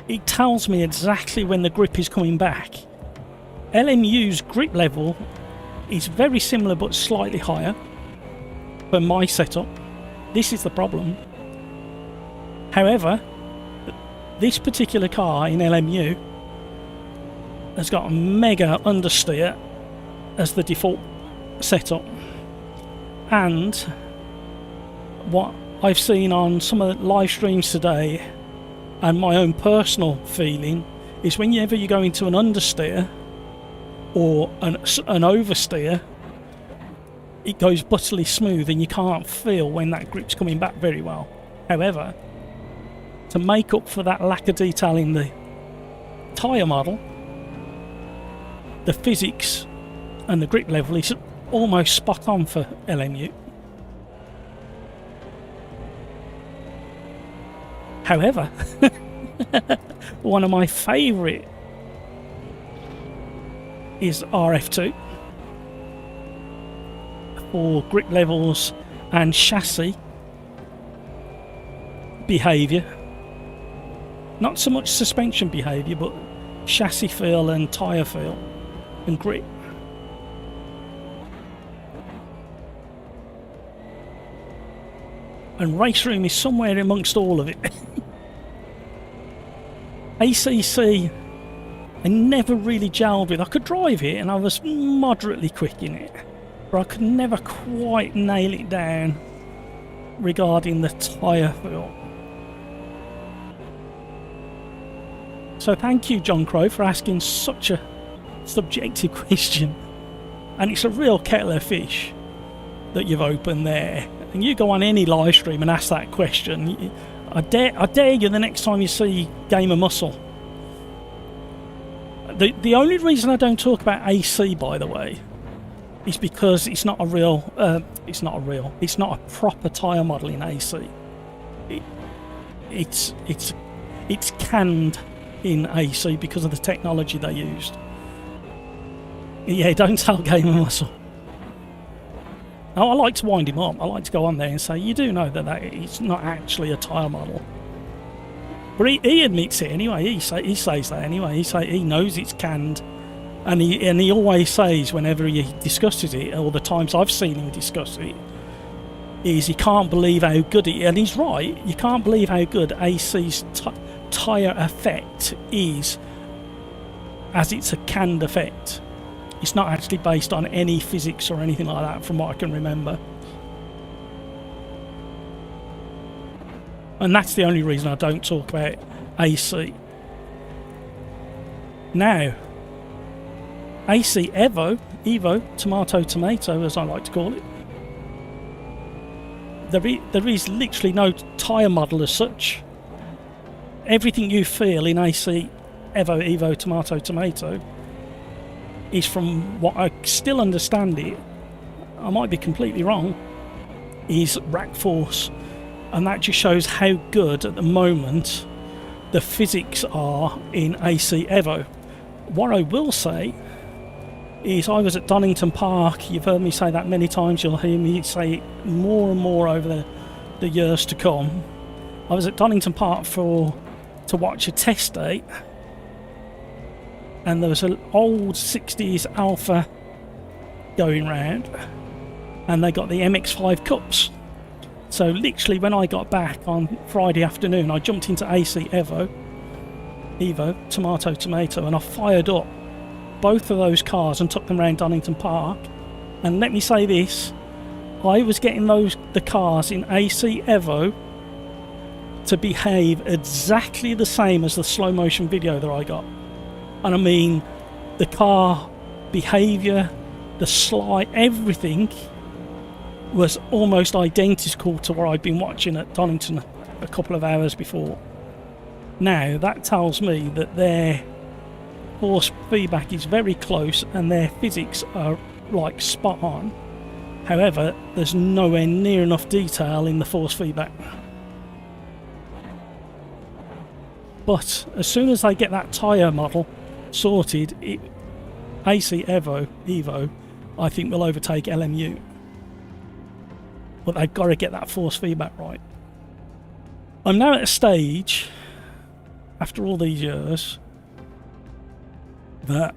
it tells me exactly when the grip is coming back. LMU's grip level is very similar but slightly higher for my setup. This is the problem. However, this particular car in LMU has got a mega understeer as the default setup, and what I've seen on some of the live streams today and my own personal feeling is whenever you go into an understeer or an oversteer, it goes butterly smooth and you can't feel when that grip's coming back very well. However, to make up for that lack of detail in the tyre model, the physics and the grip level is almost spot on for LMU. However, one of my favourite is RF2 for grip levels and chassis behaviour. Not so much suspension behaviour, but chassis feel and tyre feel and grip. And Race Room is somewhere amongst all of it. ACC, I never really gelled with. I could drive it and I was moderately quick in it, but I could never quite nail it down regarding the tyre feel. So thank you, John Crow, for asking such a subjective question. And it's a real kettle of fish that you've opened there. And you go on any live stream and ask that question. I dare you the next time you see Game of Muscle. The only reason I don't talk about AC, by the way, is because it's not a proper tyre model in AC. It's canned in AC because of the technology they used. Yeah, don't tell Game of Muscle. I like to wind him up. I like to go on there and say, you do know that it's not actually a tyre model. But he admits it anyway. He says that anyway. He knows it's canned, and he always says whenever he discusses it, or the times I've seen him discuss it, is he can't believe how good it. And he's right. You can't believe how good AC's tyre effect is, as it's a canned effect. It's not actually based on any physics or anything like that, from what I can remember. And that's the only reason I don't talk about AC. Now, AC Evo, tomato, as I like to call it. There is literally no tyre model as such. Everything you feel in AC Evo, tomato, is, from what I still understand it, I might be completely wrong, is rack force. And that just shows how good at the moment the physics are in AC Evo. What I will say is I was at Donington Park. You've heard me say that many times. You'll hear me say it more and more over the years to come. I was at Donington Park to watch a test date, and there was an old 60s Alpha going round, and they got the MX5 cups. So literally when I got back on Friday afternoon, I jumped into AC Evo, tomato, and I fired up both of those cars and took them around Donington Park. And let me say this, I was getting the cars in AC Evo to behave exactly the same as the slow motion video that I got. And I mean, the car behaviour, the slide, everything was almost identical to what I'd been watching at Donington a couple of hours before. Now, that tells me that their force feedback is very close and their physics are like spot on. However, there's nowhere near enough detail in the force feedback. But as soon as they get that tyre model sorted, AC Evo, I think will overtake LMU. But they've got to get that force feedback right. I'm now at a stage, after all these years, that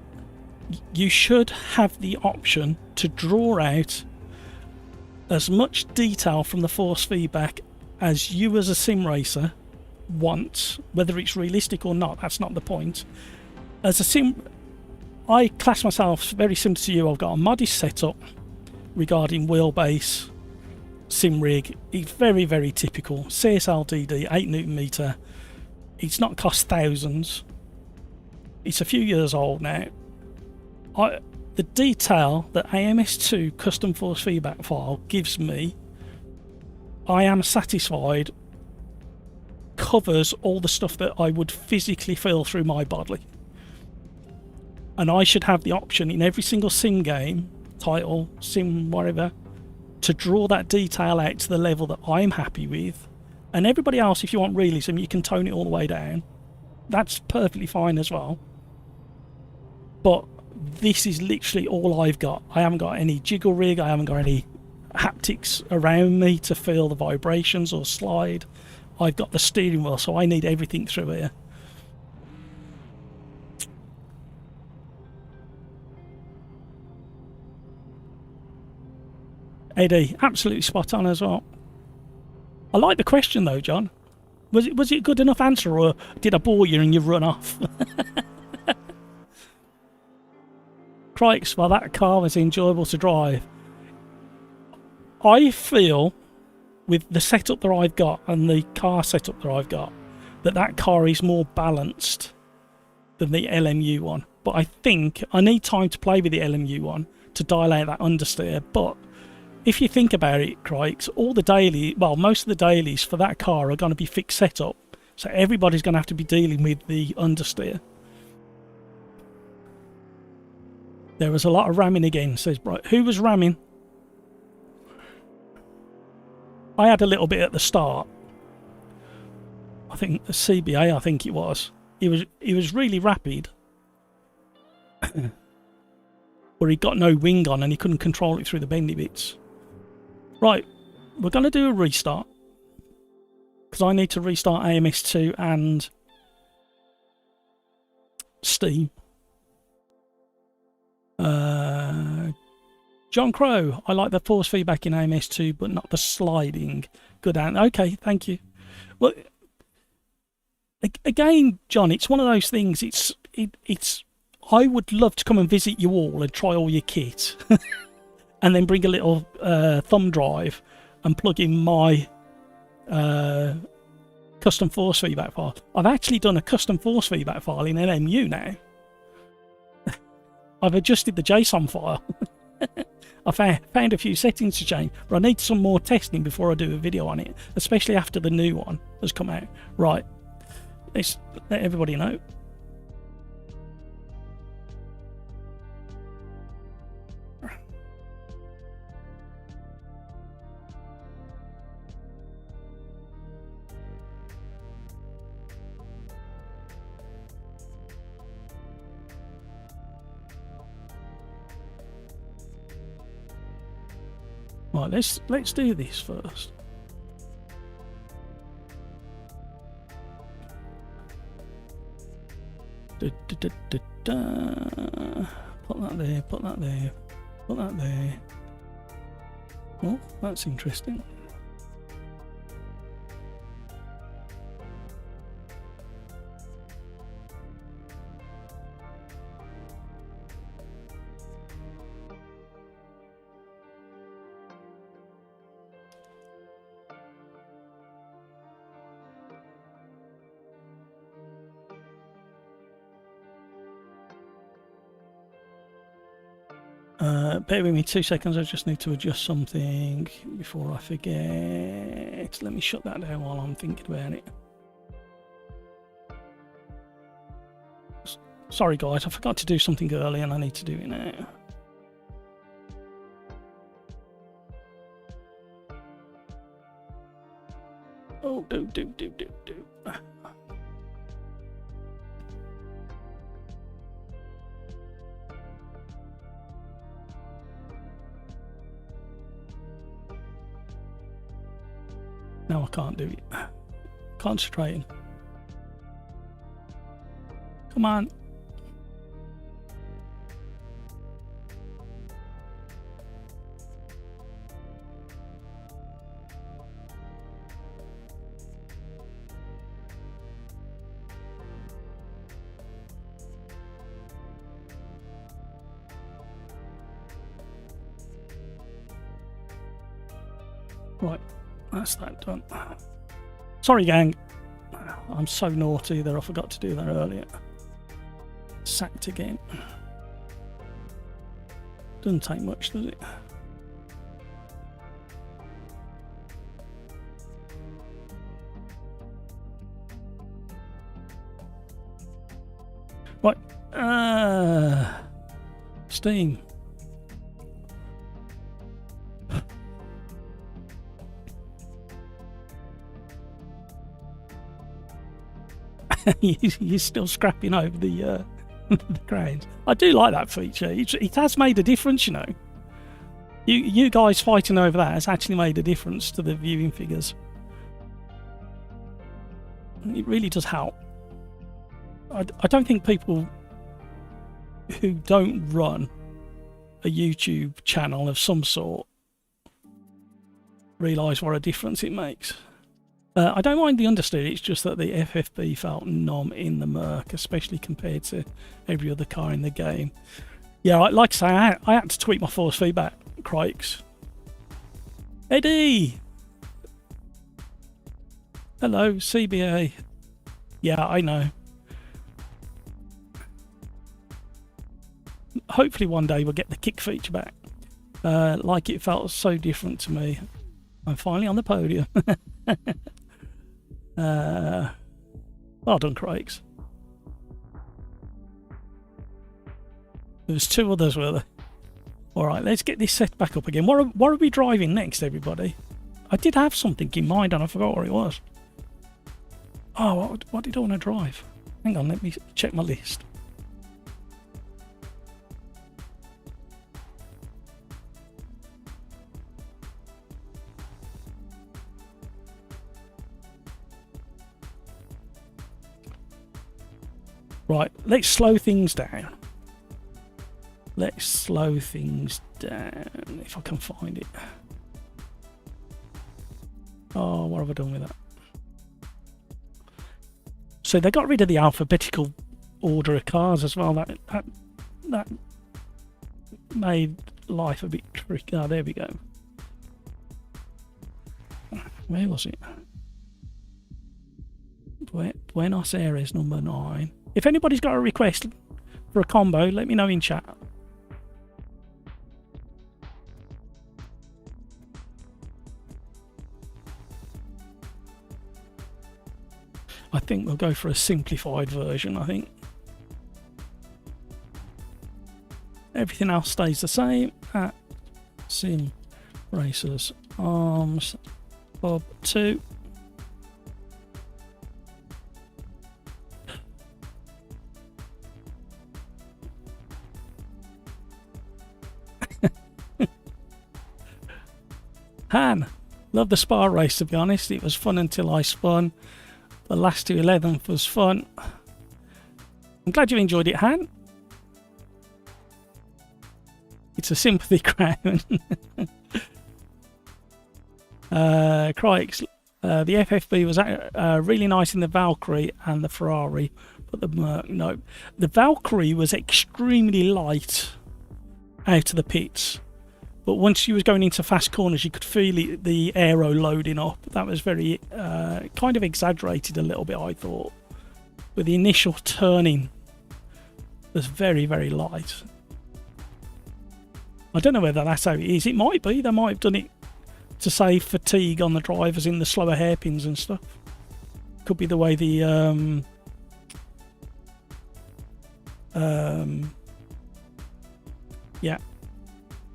you should have the option to draw out as much detail from the force feedback as you as a sim racer want. Whether it's realistic or not, that's not the point. As a sim, I class myself very similar to you. I've got a modest setup regarding wheelbase, sim rig. It's very, very typical. CSLDD, 8 Newton meter. It's not cost thousands. It's a few years old now. The detail that AMS2 custom force feedback file gives me, I am satisfied, covers all the stuff that I would physically feel through my body. And I should have the option in every single sim game, title, sim, whatever, to draw that detail out to the level that I'm happy with. And everybody else, if you want realism, you can tone it all the way down. That's perfectly fine as well. But this is literally all I've got. I haven't got any jiggle rig, I haven't got any haptics around me to feel the vibrations or slide. I've got the steering wheel, so I need everything through here. Eddie, absolutely spot on as well. I like the question though, John. Was it a good enough answer, or did I bore you and you've run off? Crikes, well, that car was enjoyable to drive. I feel, with the setup that I've got and the car setup that I've got, that car is more balanced than the LMU one. But I think I need time to play with the LMU one to dial out that understeer. But if you think about it, crikes, all the daily, well, most of the dailies for that car are going to be fixed setup. So everybody's going to have to be dealing with the understeer. There was a lot of ramming again, says Bright. Who was ramming? I had a little bit at the start. I think the CBA, I think it was. He was really rapid. Where he got no wing on and he couldn't control it through the bendy bits. Right, we're going to do a restart. Because I need to restart AMS2 and Steam. John Crow, I like the force feedback in AMS2, but not the sliding. Good answer. Okay, thank you. Well, again, John, it's one of those things. It's. I would love to come and visit you all and try all your kit, and then bring a little thumb drive and plug in my custom force feedback file. I've actually done a custom force feedback file in LMU now. I've adjusted the JSON file. I found a few settings to change, but I need some more testing before I do a video on it, especially after the new one has come out. Right, let's let everybody know. Right, let's do this first. Put that there, put that there, put that there. Oh, that's interesting. Bear with me 2 seconds, I just need to adjust something before I forget. Right, let me shut that down while I'm thinking about it. Sorry guys, I forgot to do something early and I need to do it now. Oh, do. No, I can't do it. Concentrating. Come on. Right, that's that done. Sorry gang, I'm so naughty that I forgot to do that earlier. Sacked again. Doesn't take much, does it? Right, Steam. You're still scrapping over the the crowns. I do like that feature. It has made a difference, you know. You guys fighting over that has actually made a difference to the viewing figures. It really does help. I don't think people who don't run a YouTube channel of some sort realise what a difference it makes. I don't mind the understeer, it's just that the FFB felt numb in the murk, especially compared to every other car in the game. Yeah, like I say, I had to tweak my force feedback, crikes. Eddie! Hello, CBA. Yeah, I know. Hopefully one day we'll get the kick feature back. Like it felt so different to me. I'm finally on the podium. Well done, Craigs. There was 2 others, were there? Alright, let's get this set back up again. What are we driving next, everybody? I did have something in mind and I forgot what it was. Oh, what did I want to drive? Hang on, let me check my list. Right, let's slow things down. Let's slow things down, if I can find it. Oh, what have I done with that? So they got rid of the alphabetical order of cars as well. That made life a bit tricky. Oh, there we go. Where was it? Buenos Aires, number 9. If anybody's got a request for a combo, let me know in chat. I think we'll go for a simplified version, I think. Everything else stays the same at Sim Racers Arms Bob 2. Han, love the Spa race, to be honest. It was fun until I spun. The last to 11th was fun. I'm glad you enjoyed it, Han. It's a sympathy crown. Crikes, the FFB was really nice in the Valkyrie and the Ferrari, but the Merc, no. The Valkyrie was extremely light out of the pits. But once she was going into fast corners, you could feel the aero loading up. That was very, kind of exaggerated a little bit, I thought. But the initial turning was very, very light. I don't know whether that's how it is. It might be. They might have done it to save fatigue on the drivers in the slower hairpins and stuff. Could be the way the yeah,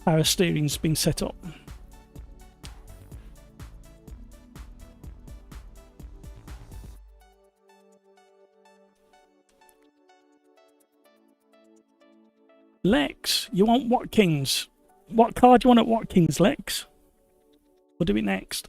power steering's been set up. Lex, you want Watkins? What car do you want at Watkins, Lex? We'll do it next.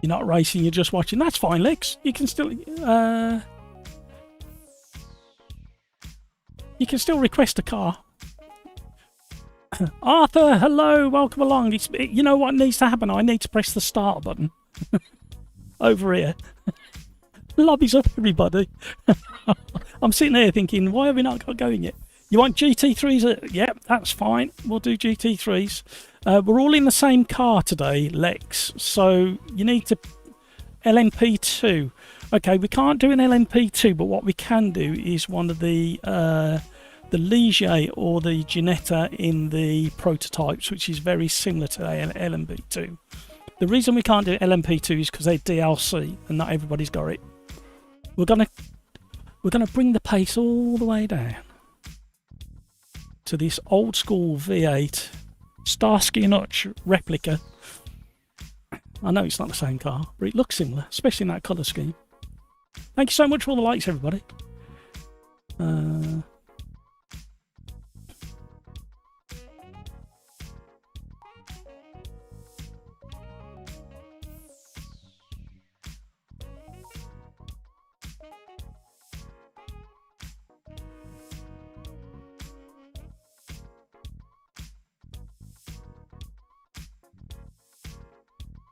You're not racing, you're just watching. That's fine, Lex. You can still request a car. Arthur, hello, welcome along. You know what needs to happen? I need to press the start button over here. Lobby's up, everybody. I'm sitting here thinking, why have we not got going yet? You want GT3s? Yep, that's fine. We'll do GT3s. We're all in the same car today, Lex. So you need to LMP2. Okay, we can't do an LMP2, but what we can do is one of the Ligier or the Ginetta in the prototypes, which is very similar to LMP2. The reason we can't do LMP2 is because they're DLC and not everybody's got it. We're gonna bring the pace all the way down to this old school V8 Starsky and Hutch replica. I know it's not the same car, but it looks similar, especially in that colour scheme. Thank you so much for all the likes, everybody.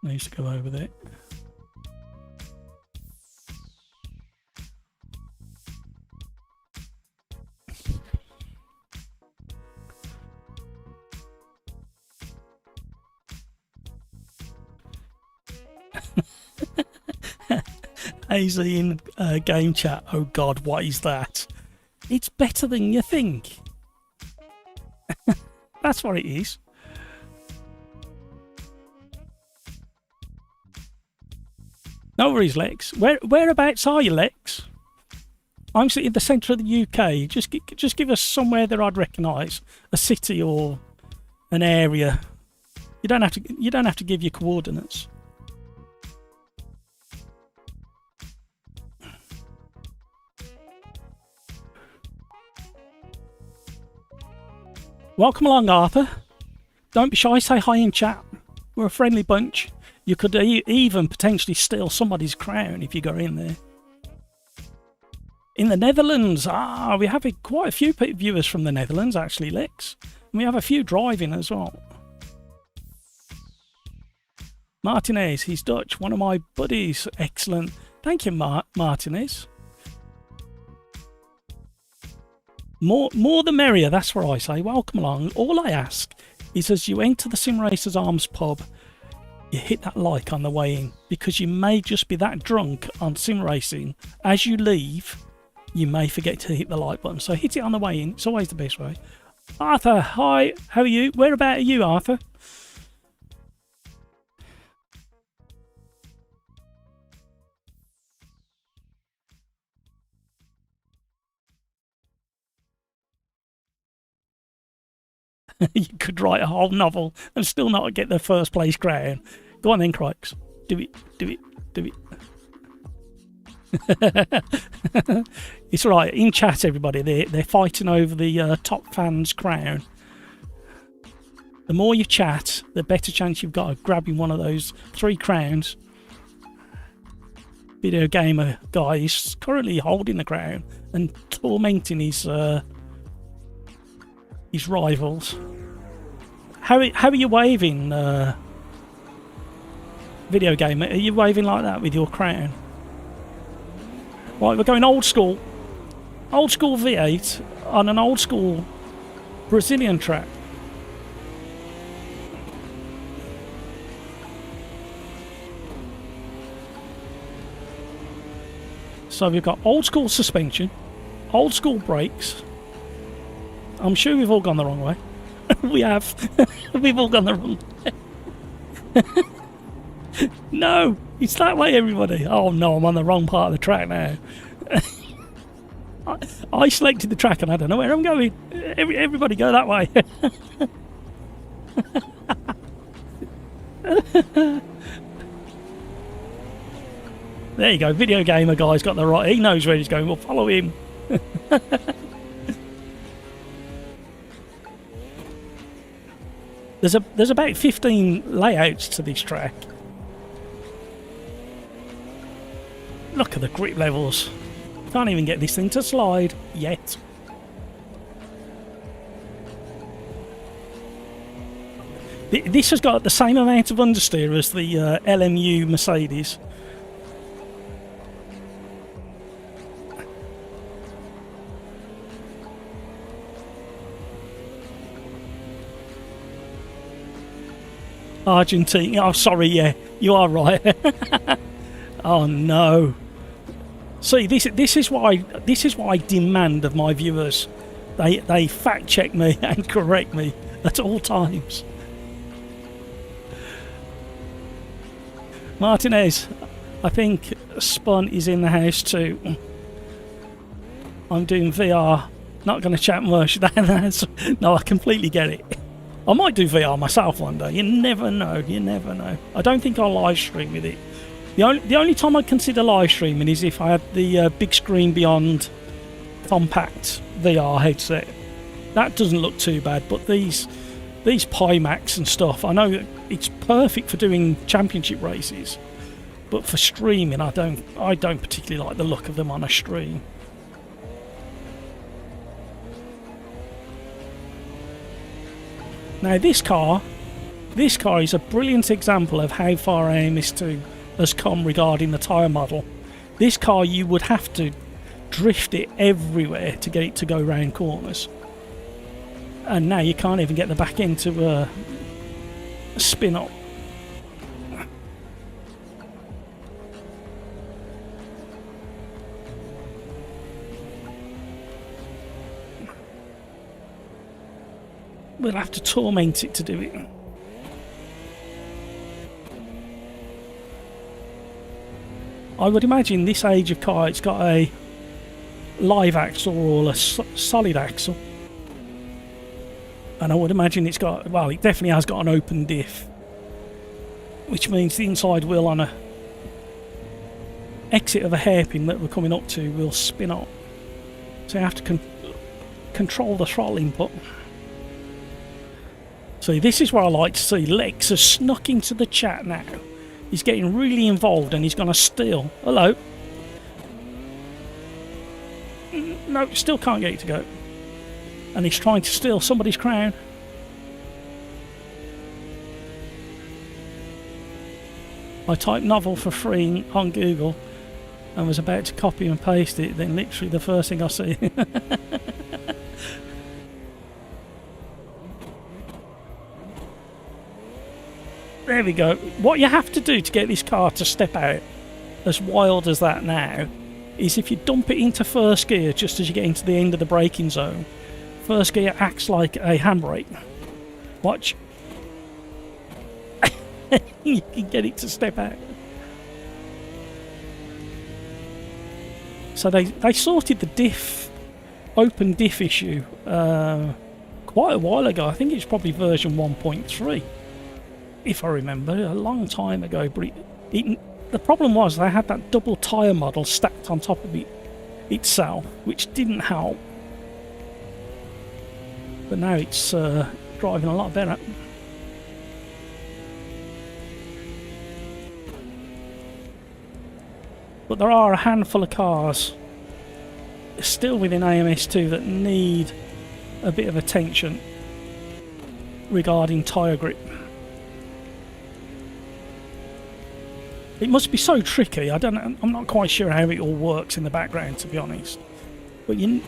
Needs to go over there. AZ in game chat. Oh God, what is that? It's better than you think. That's what it is. No worries, Lex. Whereabouts are you, Lex? I'm sitting in the centre of the UK. Just give us somewhere that I'd recognise, a city or an area. You don't have to give your coordinates. Welcome along, Arthur. Don't be shy. Say hi in chat. We're a friendly bunch. You could even potentially steal somebody's crown if you go in there. In the Netherlands, we have quite a few viewers from the Netherlands, actually, Lex. And we have a few driving as well. Martinez, he's Dutch, one of my buddies. Excellent. Thank you, Martinez. More the merrier, that's what I say. Welcome along. All I ask is as you enter the Sim Racers Arms pub, you hit that like on the way in, because you may just be that drunk on sim racing. As you leave, you may forget to hit the like button. So hit it on the way in. It's always the best way. Arthur, hi. How are you? Whereabout are you, Arthur? You could write a whole novel and still not get the first place crown. Go on then, Crikes. Do it, do it, do it. It's right. In chat, everybody, they're fighting over the top fan's crown. The more you chat, the better chance you've got of grabbing one of those 3 crowns. Video gamer guy is currently holding the crown and tormenting his rivals. How are you waving, video game? Are you waving like that with your crown? Right, we're going old school. Old school V8 on an old school Brazilian track. So we've got old school suspension, old school brakes. I'm sure we've all gone the wrong way. We have. We've all gone the wrong way. No, it's that way, everybody. Oh no, I'm on the wrong part of the track now. I selected the track and I don't know where I'm going. Everybody go that way. There you go, video gamer guy's got the right. He knows where he's going. We'll follow him. There's about 15 layouts to this track. Look at the grip levels. Can't even get this thing to slide yet. This has got the same amount of understeer as the LMU Mercedes. Argentina. Oh, sorry, yeah, you are right. Oh no. See, this is what I demand of my viewers. They fact check me and correct me at all times. Martinez, I think Spun is in the house too. I'm doing VR. Not going to chat much. No, I completely get it. I might do VR myself one day. You never know. You never know. I don't think I'll live stream with it. The only time I'd consider live streaming is if I had the big screen beyond compact VR headset. That doesn't look too bad, but these Pimax and stuff, I know it's perfect for doing championship races, but for streaming, I don't particularly like the look of them on a stream. Now this car is a brilliant example of how far AMS2 has come regarding the tyre model. This car, you would have to drift it everywhere to get it to go round corners, and now you can't even get the back end to spin up. We'll have to torment it to do it. I would imagine this age of car, it's got a live axle or a solid axle. And I would imagine it's got, well, it definitely has got an open diff, which means the inside wheel on a exit of a hairpin that we're coming up to will spin up. So you have to control the throttle input. See, this is where I like to see Lex has snuck into the chat now. He's getting really involved and he's going to steal. Hello. No, still can't get it to go. And he's trying to steal somebody's crown. I typed novel for free on Google and was about to copy and paste it, then literally the first thing I see. There we go. What you have to do to get this car to step out as wild as that now is if you dump it into first gear just as you get into the end of the braking zone, first gear acts like a handbrake. Watch. You can get it to step out. So they sorted the diff, open diff issue quite a while ago. I think it's probably version 1.3. If I remember, a long time ago. But the problem was they had that double tyre model stacked on top of it itself, which didn't help. But now it's driving a lot better. But there are a handful of cars still within AMS2 that need a bit of attention. regarding tyre grip. It must be so tricky. I'm not quite sure how it all works in the background, to be honest. But you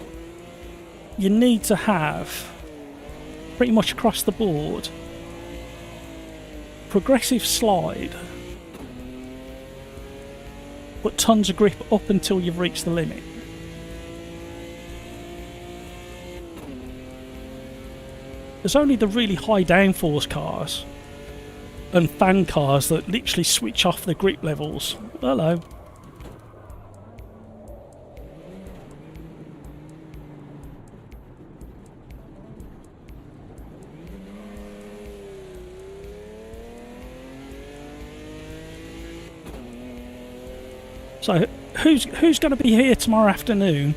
need to have pretty much across the board progressive slide, but tons of grip up until you've reached the limit. There's only the really high downforce cars and fan cars that literally switch off the grip levels. Hello. So who's going to be here tomorrow afternoon?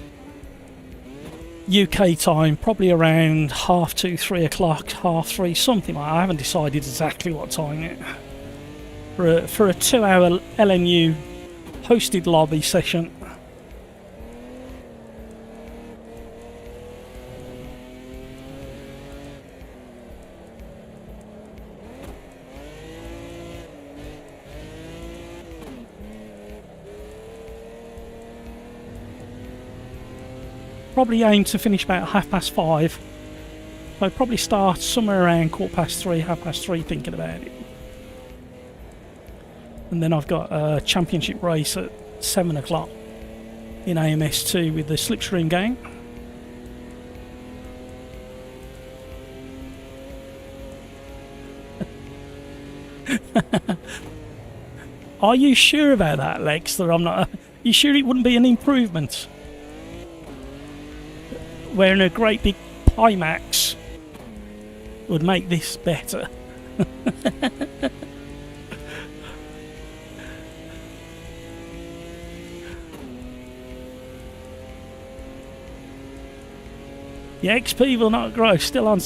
UK time, probably around 2:30, 3 o'clock, 3:30, something like that. I haven't decided exactly what time yet. For a 2-hour LNU hosted lobby session. Probably aim to finish about 5:30. So probably start somewhere around 3:15, 3:30 thinking about it. And then I've got a championship race at 7 o'clock in AMS2 with the Slipstream gang. Are you sure about that, Lex? That I'm not. You sure it wouldn't be an improvement? Wearing a great big Pimax would make this better. The XP will not grow. Still on.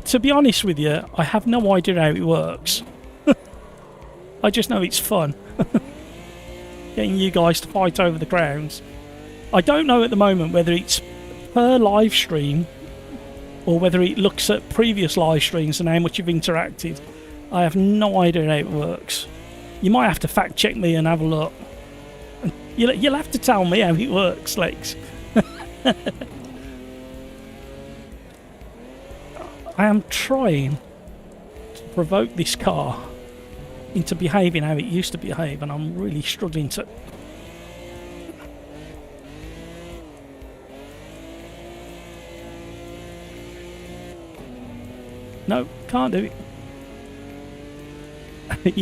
To be honest with you, I have no idea how it works. I just know it's fun. Getting you guys to fight over the grounds. I don't know at the moment whether it's per live stream or whether it looks at previous live streams and how much you've interacted. I have no idea how it works. You might have to fact check me and have a look. You'll have to tell me how it works, Lex. I am trying to provoke this car into behaving how it used to behave, and I'm really struggling to. No, can't do it.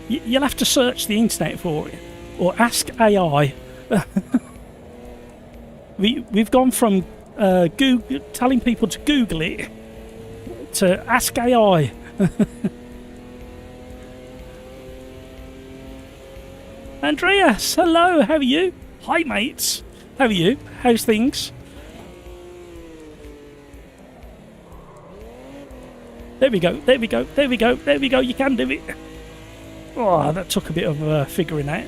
You'll have to search the internet for it, or ask AI. We've gone from Google, telling people to Google it, to ask AI. Andreas, hello, how are you? Hi mates, how are you? How's things? There we go, there we go, there we go, there we go, you can do it. Oh, that took a bit of figuring out.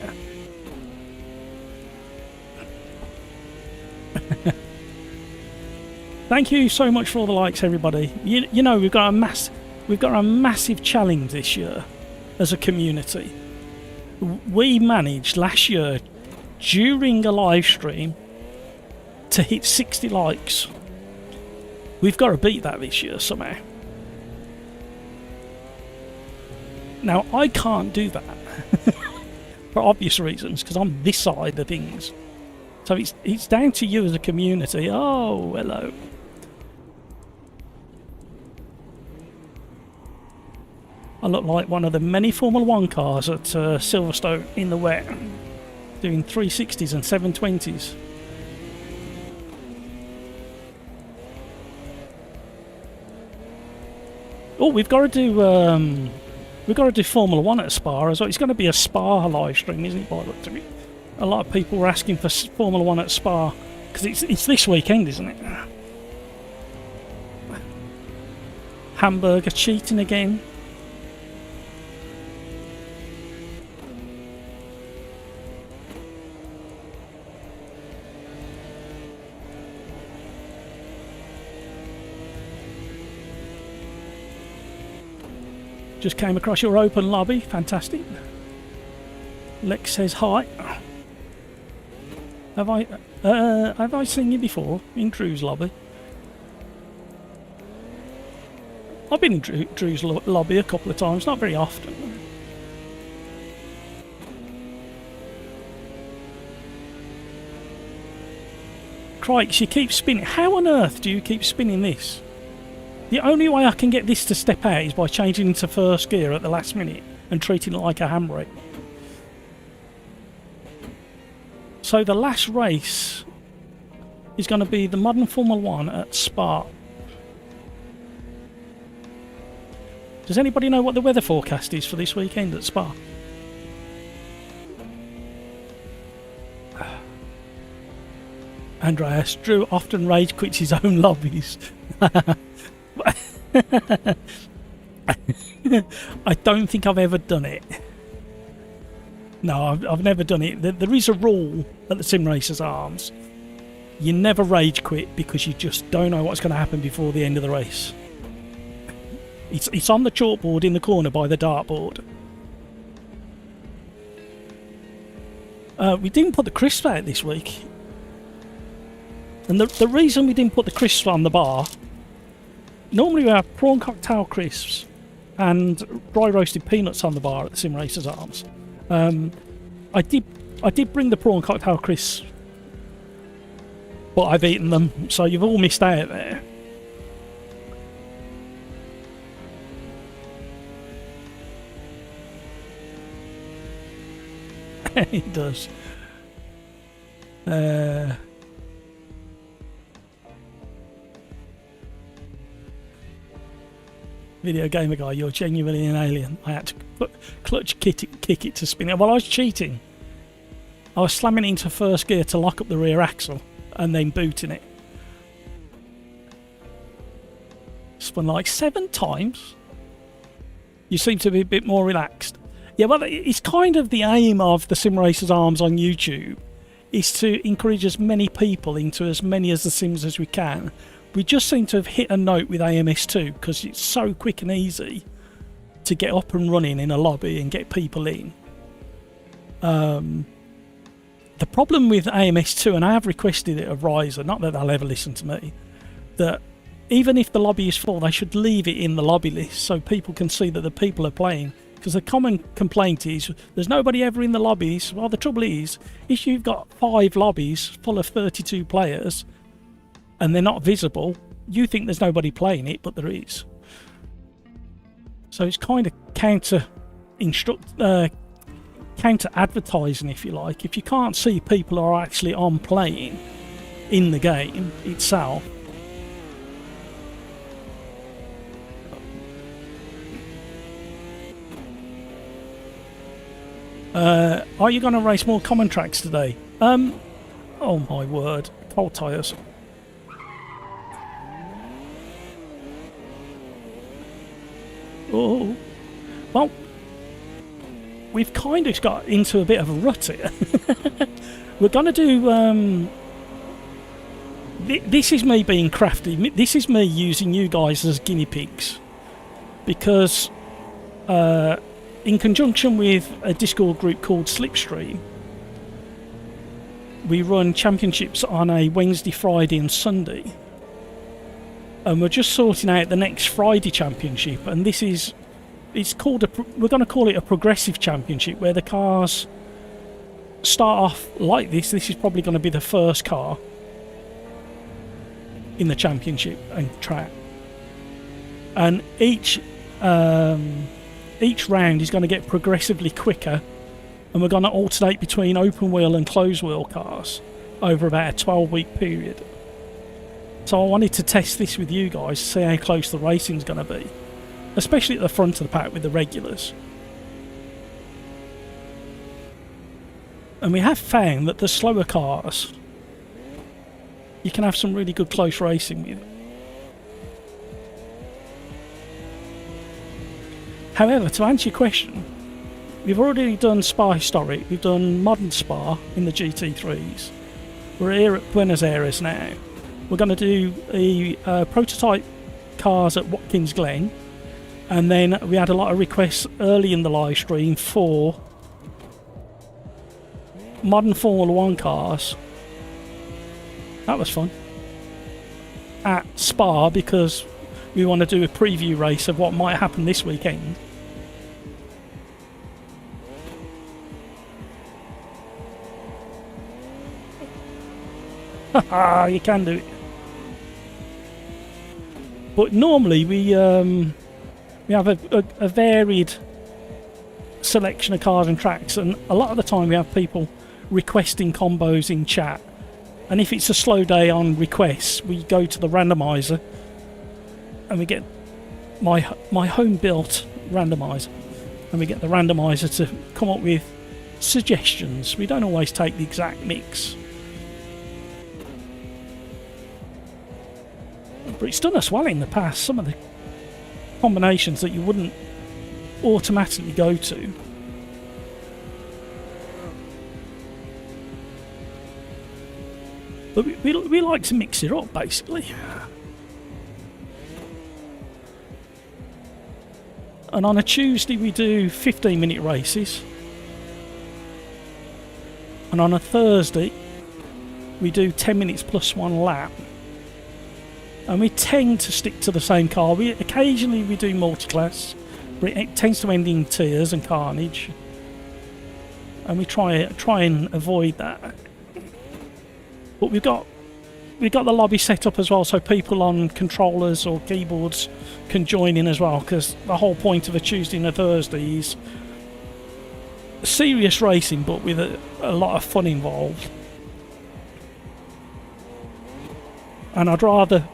Thank you so much for all the likes, everybody. You know, we've got a massive challenge this year as a community. We managed last year during a live stream to hit 60 likes. We've got to beat that this year somehow. Now, I can't do that for obvious reasons, because I'm this side of things. So it's down to you as a community. Oh, hello. I look like one of the many Formula 1 cars at Silverstone in the wet, doing 360s and 720s. Oh, we've got to do Formula 1 at Spa as well. It's going to be a Spa live stream, isn't it? By the look of it. A lot of people were asking for Formula 1 at Spa because it's this weekend, isn't it? Hamburger cheating again. Just came across your open lobby. Fantastic. Lex says hi. Have I seen you before in Drew's lobby? I've been in Drew's lobby a couple of times, not very often. Crikes, you keep spinning. How on earth do you keep spinning this? The only way I can get this to step out is by changing into first gear at the last minute and treating it like a handbrake. So the last race is going to be the Modern Formula 1 at Spa. Does anybody know what the weather forecast is for this weekend at Spa? Andreas, Drew often rage quits his own lobbies. I don't think I've ever done it. No, I've never done it. There is a rule at the Sim Racers Arms. You never rage quit because you just don't know what's going to happen before the end of the race. It's on the chalkboard in the corner by the dartboard. We didn't put the crisps out this week. And the reason we didn't put the crisps on the bar, normally we have prawn cocktail crisps and dry roasted peanuts on the bar at the Sim Racers Arms. I did bring the prawn cocktail crisps, but I've eaten them, so you've all missed out there. It does. Video gamer guy, you're genuinely an alien. I had to clutch kick it to spin it. Well, I was cheating. I was slamming it into first gear to lock up the rear axle and then booting it. Spun like 7 times. You seem to be a bit more relaxed. Yeah, well, it's kind of the aim of the Sim Racers Arms on YouTube, is to encourage as many people into as many of the Sims as we can. We just seem to have hit a note with AMS2 because it's so quick and easy to get up and running in a lobby and get people in. The problem with AMS2, and I have requested it of Riser, not that they'll ever listen to me, that even if the lobby is full, they should leave it in the lobby list so people can see that the people are playing. Because the common complaint is there's nobody ever in the lobbies. Well, the trouble is, if you've got 5 lobbies full of 32 players and they're not visible, you think there's nobody playing it, but there is. So it's kind of counter advertising, if you like. If you can't see people are actually on playing in the game itself. Are you going to race more common tracks today? Oh my word, cold tyres. Oh, well, we've kind of got into a bit of a rut here. We're going to do... this is me being crafty. This is me using you guys as guinea pigs. Because... in conjunction with a Discord group called Slipstream, we run championships on a Wednesday, Friday and Sunday. And we're just sorting out the next Friday championship, and this is... we're going to call it a progressive championship, where the cars start off like this. This is probably going to be the first car in the championship and track. And each round is going to get progressively quicker, and we're going to alternate between open wheel and closed wheel cars over about a 12-week period. So I wanted to test this with you guys to see how close the racing's going to be, especially at the front of the pack with the regulars. And we have found that the slower cars, you can have some really good close racing with. However, to answer your question, we've already done Spa Historic, we've done Modern Spa in the GT3s. We're here at Buenos Aires now. We're going to do the prototype cars at Watkins Glen, And then we had a lot of requests early in the live stream for modern Formula 1 cars. That was fun. At Spa, because we want to do a preview race of what might happen this weekend. Haha, you can do it. But normally we have a varied selection of cars and tracks, and a lot of the time we have people requesting combos in chat. And if it's a slow day on requests, we go to the randomizer and we get my home built randomizer, and we get the randomizer to come up with suggestions. We don't always take the exact mix, but it's done us well in the past. Some of the combinations that you wouldn't automatically go to. But we like to mix it up, basically. And on a Tuesday we do 15-minute races. And on a Thursday we do 10 minutes plus one lap. And we tend to stick to the same car. Occasionally we do multi-class, but it tends to end in tears and carnage. And we try and avoid that. But we've got the lobby set up as well, so people on controllers or keyboards can join in as well, because the whole point of a Tuesday and a Thursday is serious racing, but with a lot of fun involved. And I'd rather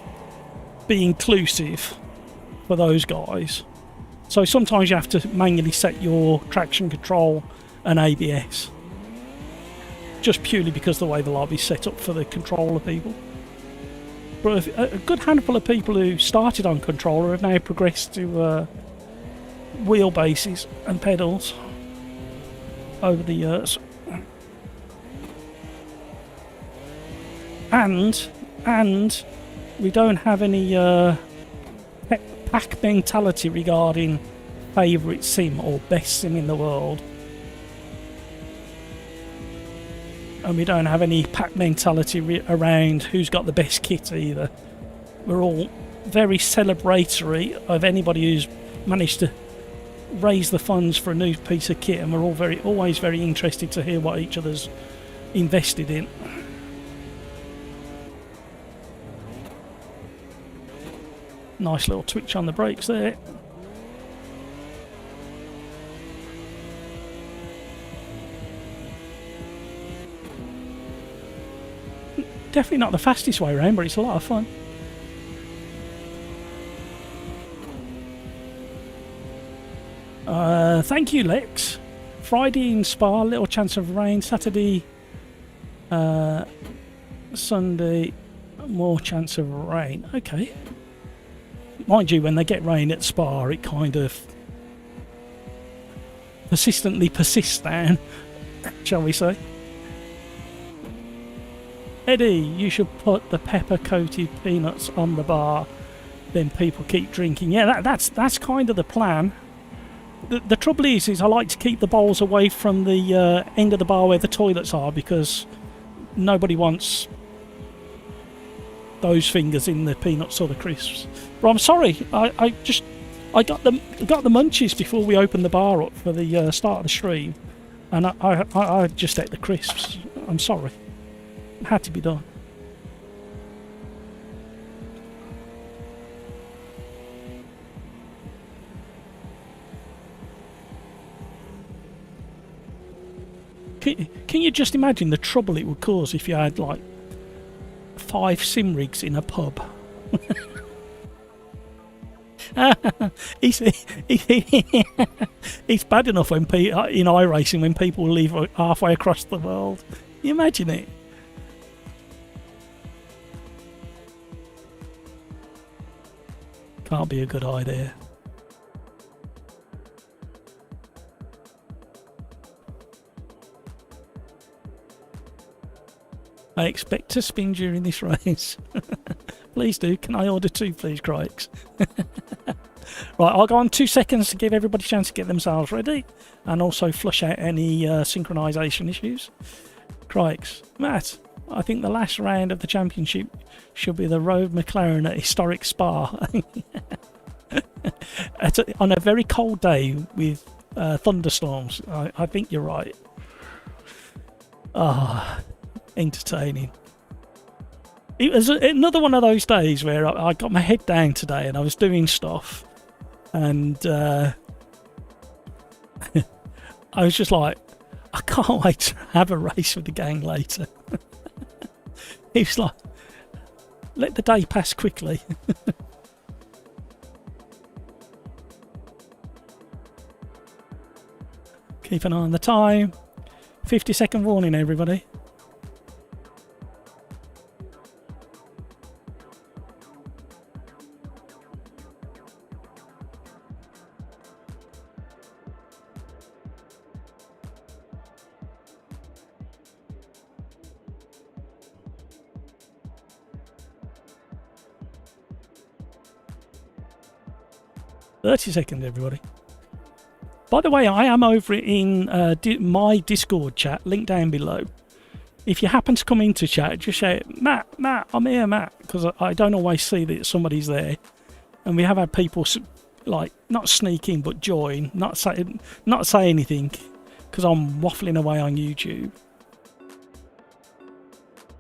be inclusive for those guys. So sometimes you have to manually set your traction control and ABS, just purely because of the way the lobby's set up for the controller people. But a good handful of people who started on controller have now progressed to wheelbases and pedals over the years. And we don't have any pack mentality regarding favourite sim or best sim in the world. And we don't have any pack mentality around who's got the best kit either. We're all very celebratory of anybody who's managed to raise the funds for a new piece of kit, and we're all always very interested to hear what each other's invested in. Nice little twitch on the brakes there. Definitely not the fastest way around, but it's a lot of fun. Thank you, Lex. Friday in Spa, little chance of rain. Saturday, Sunday, more chance of rain. Okay. Mind you, when they get rain at Spa, it kind of persistently persists down, shall we say. Eddie, you should put the pepper-coated peanuts on the bar, then people keep drinking. Yeah, that's kind of the plan. The trouble is I like to keep the bowls away from the end of the bar where the toilets are, because nobody wants those fingers in the peanuts or the crisps. But I'm sorry, I got the munchies before we opened the bar up for the start of the stream, and I just ate the crisps. I'm sorry. It had to be done. Can you just imagine the trouble it would cause if you had like 5 sim rigs in a pub? It's bad enough when in iRacing when people leave halfway across the world. Can you imagine it? Can't be a good idea. I expect to spin during this race. Please do. Can I order 2, please, Crikes? Right, I'll go on 2 seconds to give everybody a chance to get themselves ready and also flush out any synchronisation issues. Crikes. Matt, I think the last round of the championship should be the Road McLaren at historic Spa. On a very cold day with thunderstorms. I think you're right. Ah, entertaining. It was another one of those days where I got my head down today and I was doing stuff and I was just like, I can't wait to have a race with the gang later. It's like, let the day pass quickly. Keep an eye on the time. 50-second warning, everybody. $30, everybody. By the way, I am over in my Discord chat, link down below. If you happen to come into chat, just shout, Matt, I'm here, Matt, because I don't always see that somebody's there. And we have had people like not sneak in but join, not say anything, because I'm waffling away on YouTube.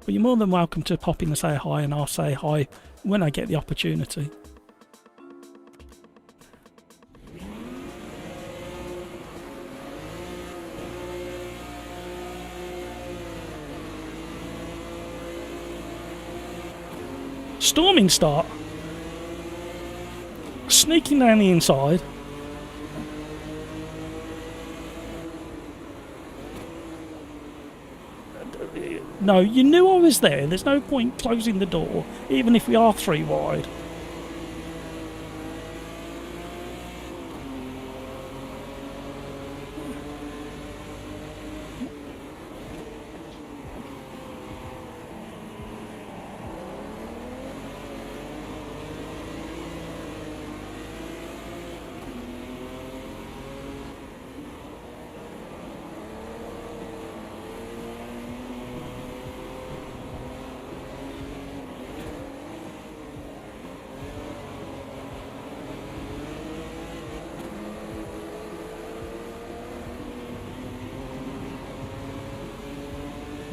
But you're more than welcome to pop in and say hi, and I'll say hi when I get the opportunity. Storming start. Sneaking down the inside. No, you knew I was there. There's no point closing the door, even if we are 3 wide.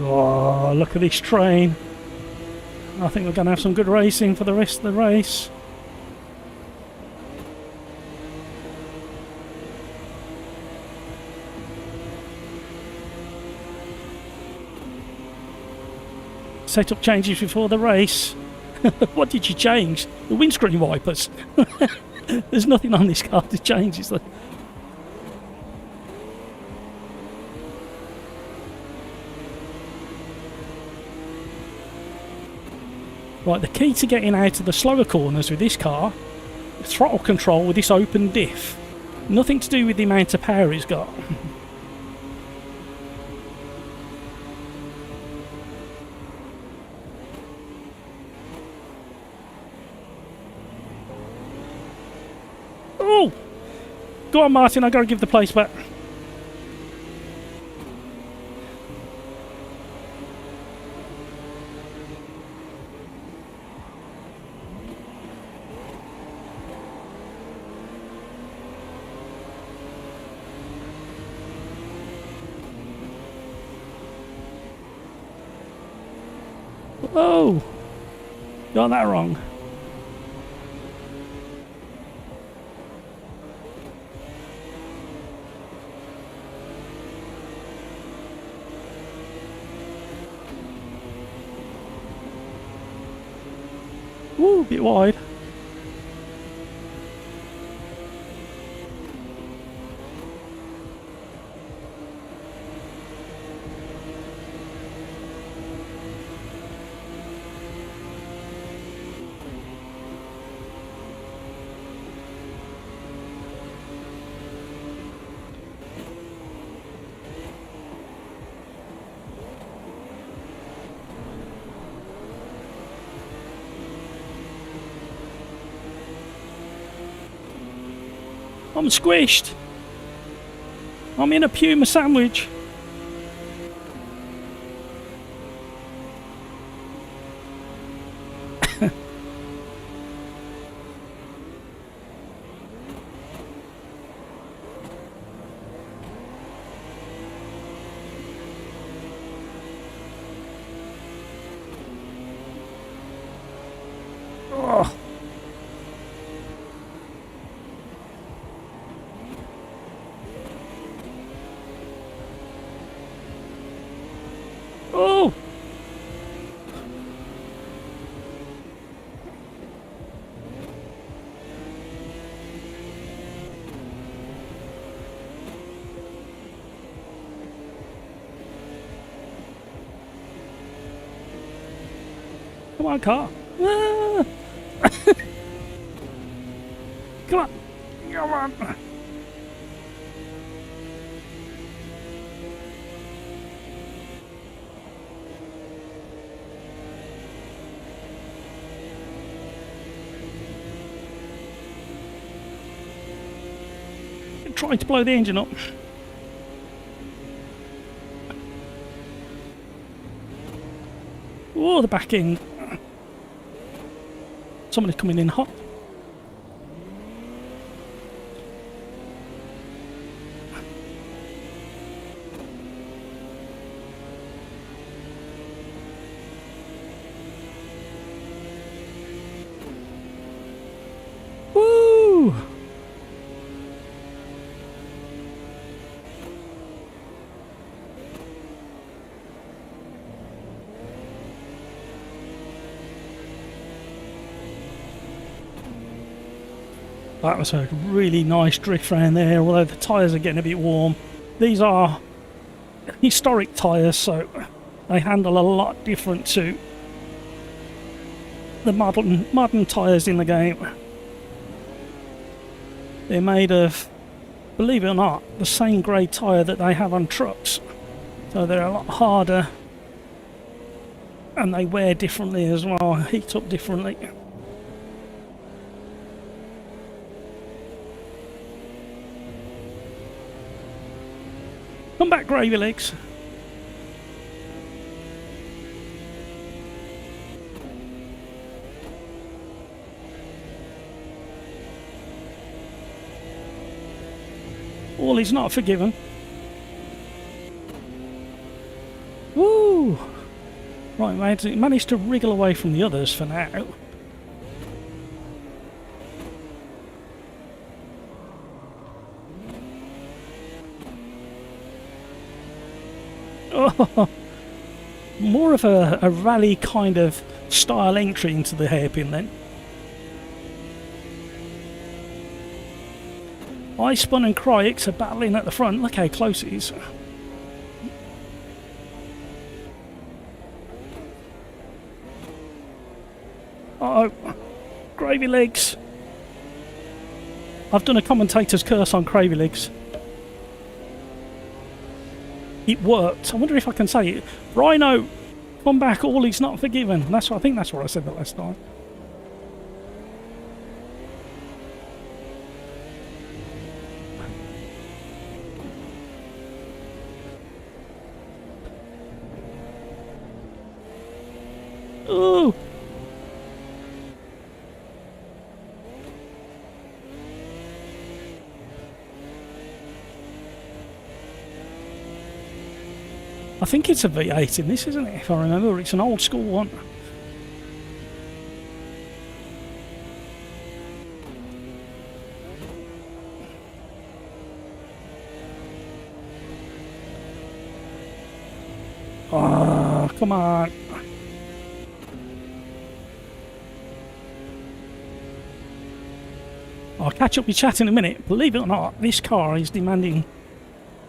Oh, look at this train. I think we're going to have some good racing for the rest of the race. Setup changes before the race. What did you change? The windscreen wipers. There's nothing on this car to change, is there? Right, the key to getting out of the slower corners with this car, throttle control with this open diff. Nothing to do with the amount of power it's got. Oh! Go on, Martin, I've got to give the place back. Oh! Got that wrong. Ooh, a bit wide. I'm squished. I'm in a Puma sandwich. Oh. Oh. Come on, car. Ah. Come on. Come on. Trying to blow the engine up. Oh, the back end. Somebody's coming in hot. Woo! That was a really nice drift round there, although the tyres are getting a bit warm. These are historic tyres, so they handle a lot different to the modern tyres in the game. They're made of, believe it or not, the same grade tyre that they have on trucks. So they're a lot harder and they wear differently as well, heat up differently. Come back, gravy legs. All is not forgiven. Woo! Right, mate, managed to wriggle away from the others for now. Oh, more of a rally kind of style entry into the hairpin then. iSpun and Cryx are battling at the front. Look how close it is. Uh-oh. Gravy legs. I've done a commentator's curse on gravy legs. It worked. I wonder if I can say it. Rhino, come back, all is not forgiven. I think that's what I said the last time. Ooh. I think it's a V8 in this, isn't it? If I remember, it's an old school one. Oh, come on. I'll catch up with chat in a minute. Believe it or not, this car is demanding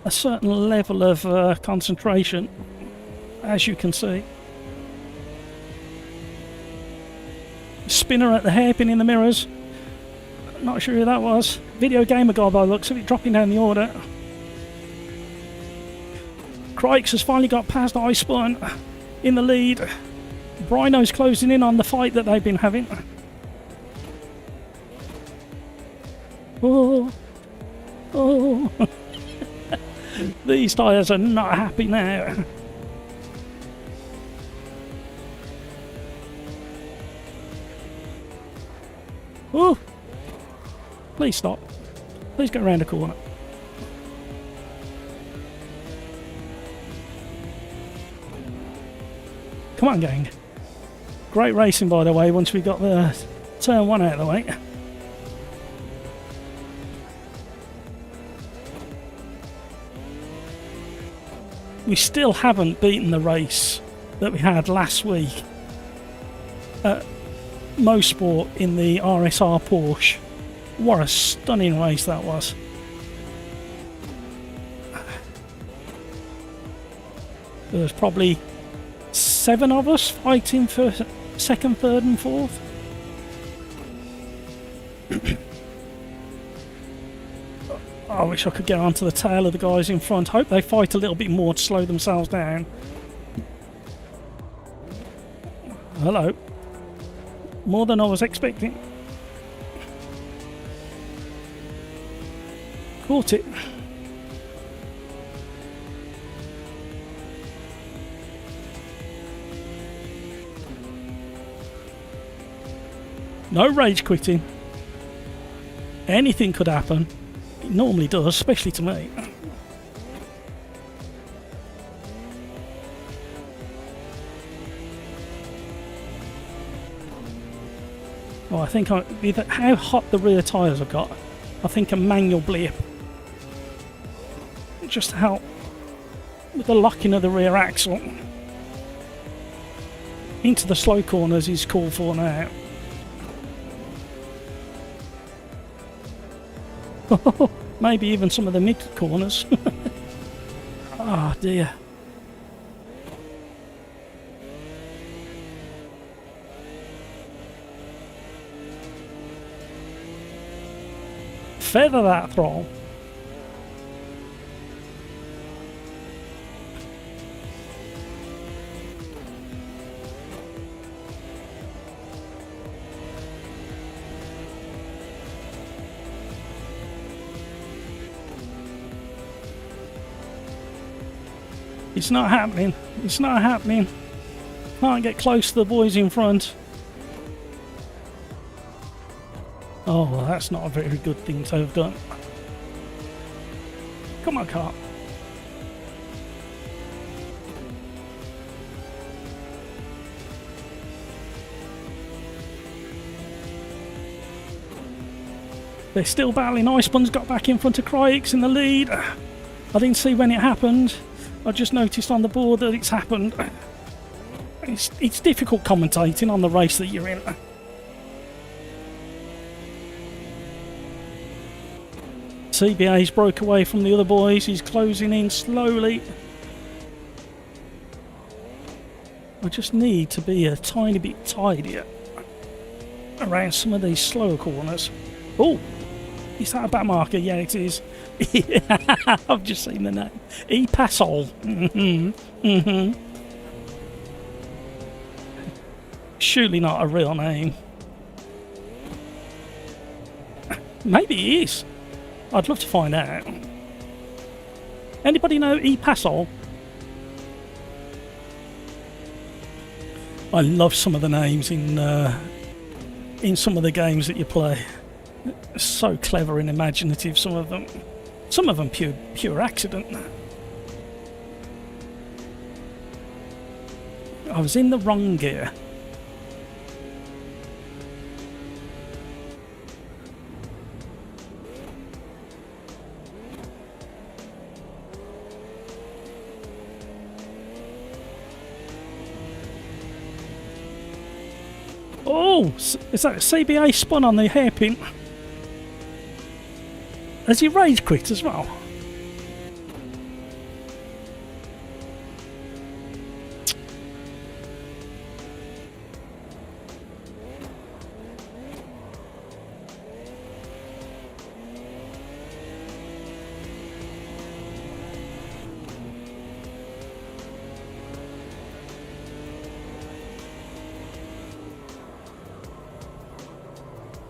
a certain level of concentration, as you can see. Spinner at the hairpin in the mirrors. Not sure who that was. Video gamer guy by the looks of it, dropping down the order. Cryx has finally got past iSpun in the lead. Brino's closing in on the fight that they've been having. Oh, Oh, these tyres are not happy now. Oh, please stop. Please go around the corner. Come on, gang. Great racing, by the way, once we got the turn 1 out of the way. We still haven't beaten the race that we had last week at Mosport in the RSR Porsche. What a stunning race that was. There's probably 7 of us fighting for second, third and fourth. I wish I could get onto the tail of the guys in front. Hope they fight a little bit more to slow themselves down. Hello. More than I was expecting. Caught it. No rage quitting. Anything could happen. It normally does, especially to me. Well, I think with how hot the rear tyres have got, I think a manual blip just to help with the locking of the rear axle into the slow corners is called for now. Maybe even some of the mid corners. Oh dear. Feather that throttle. It's not happening. It's not happening. Can't get close to the boys in front. Oh, well, that's not a very good thing to have done. Come on, car. They're still battling. Icespun's got back in front of Cryx in the lead. I didn't see when it happened. I just noticed on the board that it's happened. It's difficult commentating on the race that you're in. CBA's broke away from the other boys. He's closing in slowly. I just need to be a tiny bit tidier around some of these slower corners. Oh, is that a back marker? Yeah, it is. I've just seen the name. E-Passol. Surely not a real name. Maybe it is. I'd love to find out. Anybody know E-Passol? I love some of the names in some of the games that you play. So clever and imaginative, some of them. Some of them pure accident. I was in the wrong gear. Oh, is that CBA spun on the hairpin? Has he rage quit as well?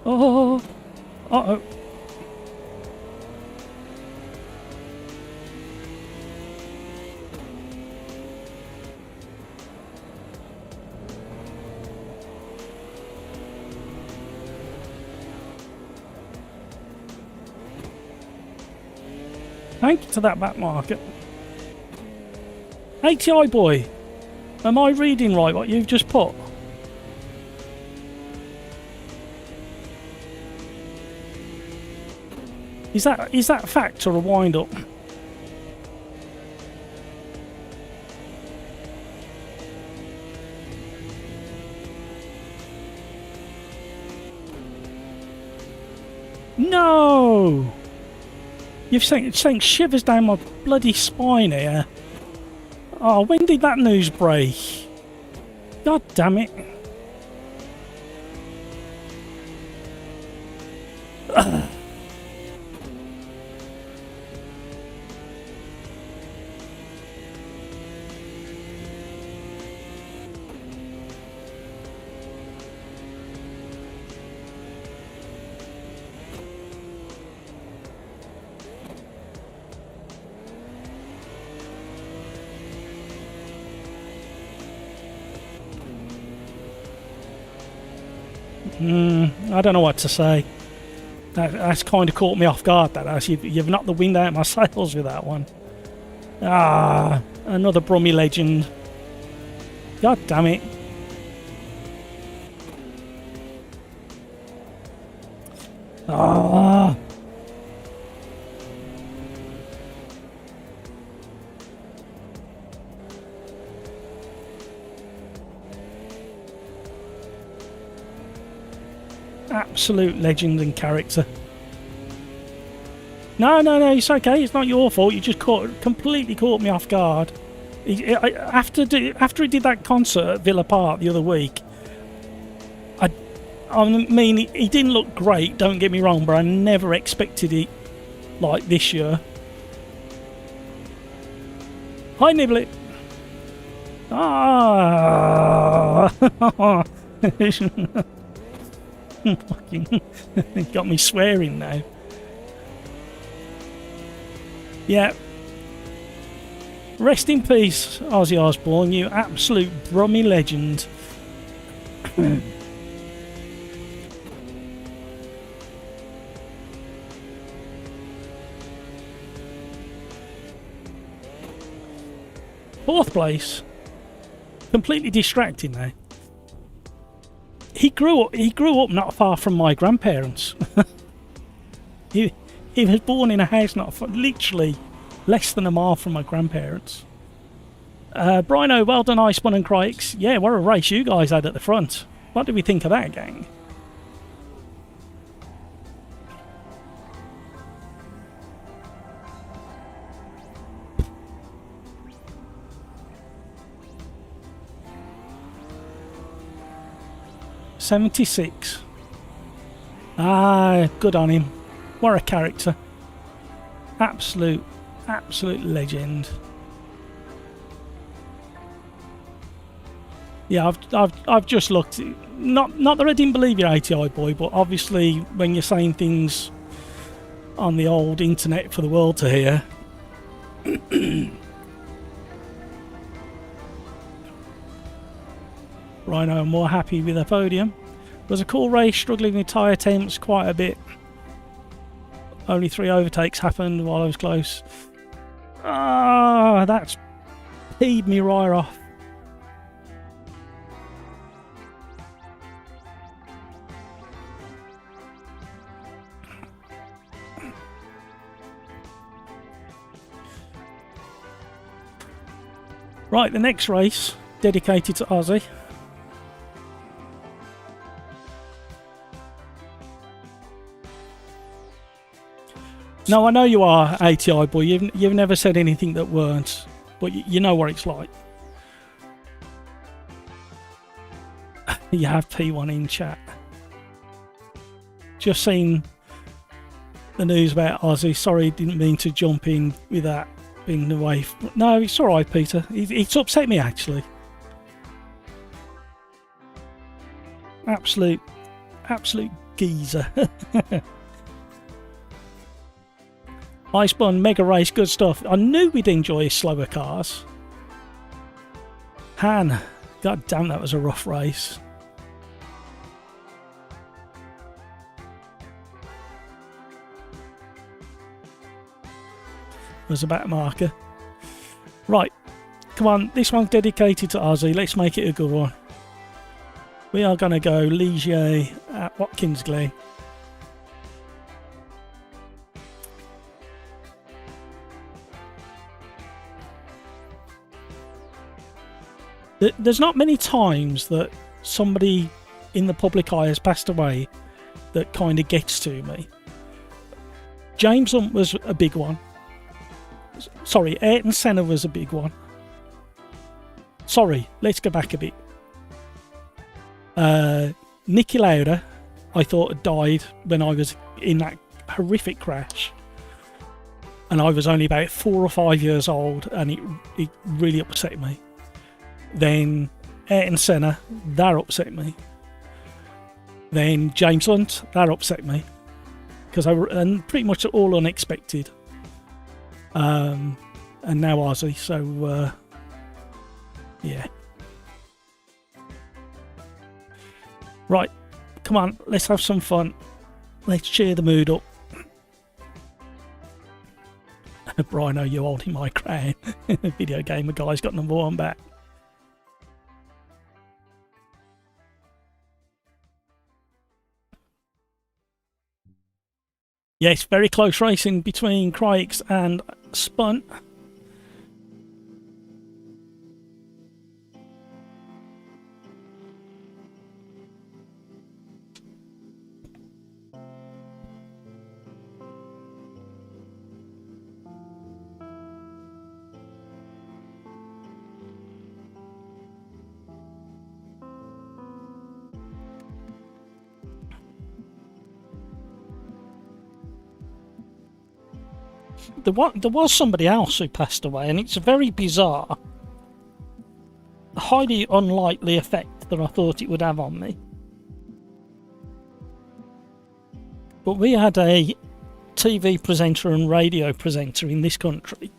Oh, uh-oh. Thank you to that back market. ATI boy, am I reading right what you've just put? Is that fact or a wind up? No! You've sent shivers down my bloody spine here. Oh, when did that news break? God damn it. I don't know what to say. That's kind of caught me off guard. That has. You've knocked the wind out of my sails with that one. Ah, another Brummy legend. God damn it. Ah. Absolute legend and character. No, it's okay. It's not your fault. You just completely caught me off guard. After he did that concert at Villa Park the other week, I mean, he didn't look great, don't get me wrong, but I never expected it like this year. Hi, Niblet. Ah. Fucking got me swearing now. Yeah. Rest in peace, Ozzy Osbourne, you absolute Brummy legend. Fourth place. Completely distracting now. He grew up not far from my grandparents. he was born in a house literally less than a mile from my grandparents. Brino, well done, Iceman and Crikes. Yeah, what a race you guys had at the front. What do we think of that, gang? '76. Ah, good on him. What a character. Absolute legend. Yeah, I've just looked. Not that I didn't believe you, ATI boy, but obviously when you're saying things on the old internet for the world to hear. Rhino, I'm more happy with the podium. It was a cool race, struggling with tyre attempts quite a bit. Only 3 overtakes happened while I was close. Ah, that's peed me right off. Right, the next race, dedicated to Ozzy. No, I know you are, ATI boy. You've never said anything that weren't, but you know what it's like. You have P1 in chat. Just seen the news about Ozzy. Sorry, didn't mean to jump in with that being away. No, it's all right, Peter. It's upset me actually. Absolute geezer. Iceborne, mega race, good stuff. I knew we'd enjoy slower cars. Han, god damn, that was a rough race. as a back marker. Right, come on, this one's dedicated to Ozzy. Let's make it a good one. We are going to go Ligier at Watkins Glen. There's not many times that somebody in the public eye has passed away that kind of gets to me. James Hunt was a big one. Sorry, Ayrton Senna was a big one. Sorry, let's go back a bit. Niki Lauda, I thought had died when I was in that horrific crash. And I was only about 4 or 5 years old, and it really upset me. Then Ayrton Senna, that upset me. Then James Hunt, that upset me. And pretty much all unexpected. And now Ozzy, so yeah. Right, come on, let's have some fun. Let's cheer the mood up. Brian, are you holding my crown? Video gamer guy's got number 1 back. Yes, very close racing between Crikes and Spun. There was somebody else who passed away, and it's a very bizarre, highly unlikely effect that I thought it would have on me. But we had a TV presenter and radio presenter in this country,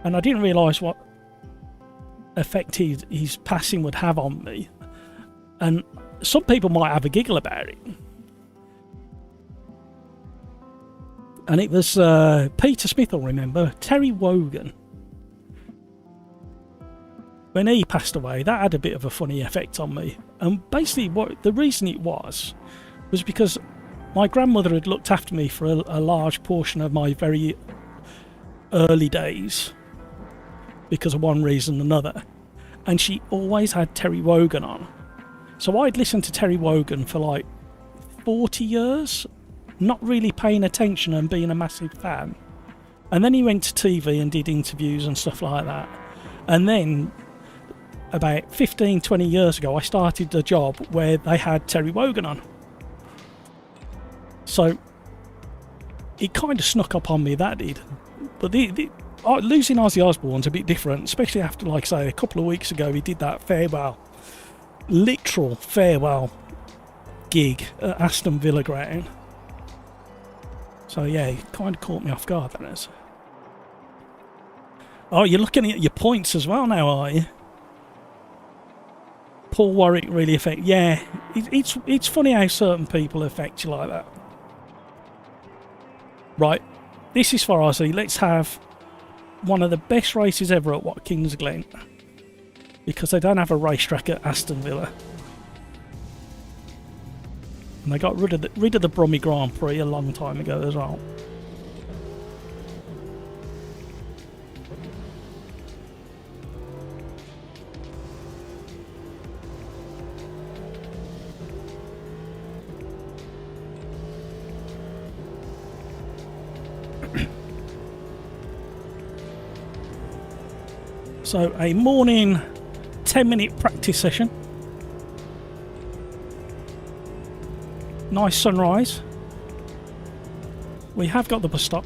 and I didn't realise what effect his passing would have on me. And some people might have a giggle about it. And it was Peter Smith, I'll remember, Terry Wogan. When he passed away, that had a bit of a funny effect on me. And basically, the reason it was because my grandmother had looked after me for a large portion of my very early days, because of one reason or another. And she always had Terry Wogan on. So I'd listened to Terry Wogan for like 40 years, not really paying attention and being a massive fan. And then he went to TV and did interviews and stuff like that. And then about 15, 20 years ago, I started a job where they had Terry Wogan on. So it kind of snuck up on me, that did. But losing Ozzy Osbourne's a bit different, especially after, like I say, a couple of weeks ago he did that literal farewell gig at Aston Villa ground. So yeah, it kind of caught me off guard, that is. Oh, you're looking at your points as well now, are you? Paul Warwick really affect. Yeah, it's funny how certain people affect you like that. Right, this is for Ozzy. Let's have one of the best races ever at Watkins Glen, because they don't have a racetrack at Aston Villa. And they got rid of the Brummie Grand Prix a long time ago as well. So a morning 10-minute practice session. Nice sunrise. We have got the bus stop,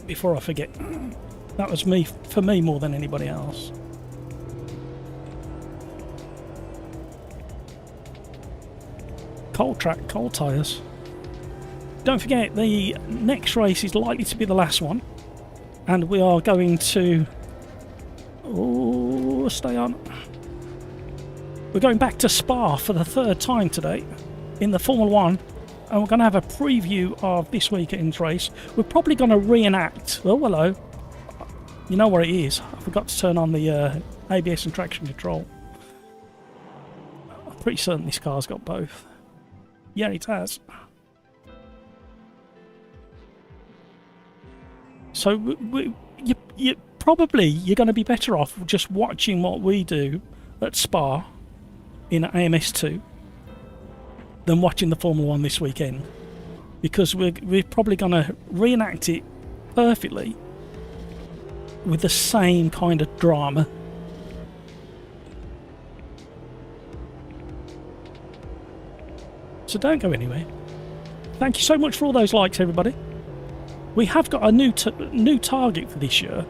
before I forget. That was for me more than anybody else. Cold track, cold tyres. Don't forget, the next race is likely to be the last one, and we are going to... Oh, stay on. We're going back to Spa for the 3rd time today in the Formula 1, and we're going to have a preview of this weekend's race. We're probably going to reenact, oh hello, You know what it is? I forgot to turn on the ABS and traction control. I'm pretty certain this car's got both. Yeah, it has. So you probably you're going to be better off just watching what we do at Spa in AMS2 than watching the Formula 1 this weekend, because we're probably going to reenact it perfectly with the same kind of drama. So don't go anywhere. Thank you so much for all those likes, everybody. We have got a new target for this year.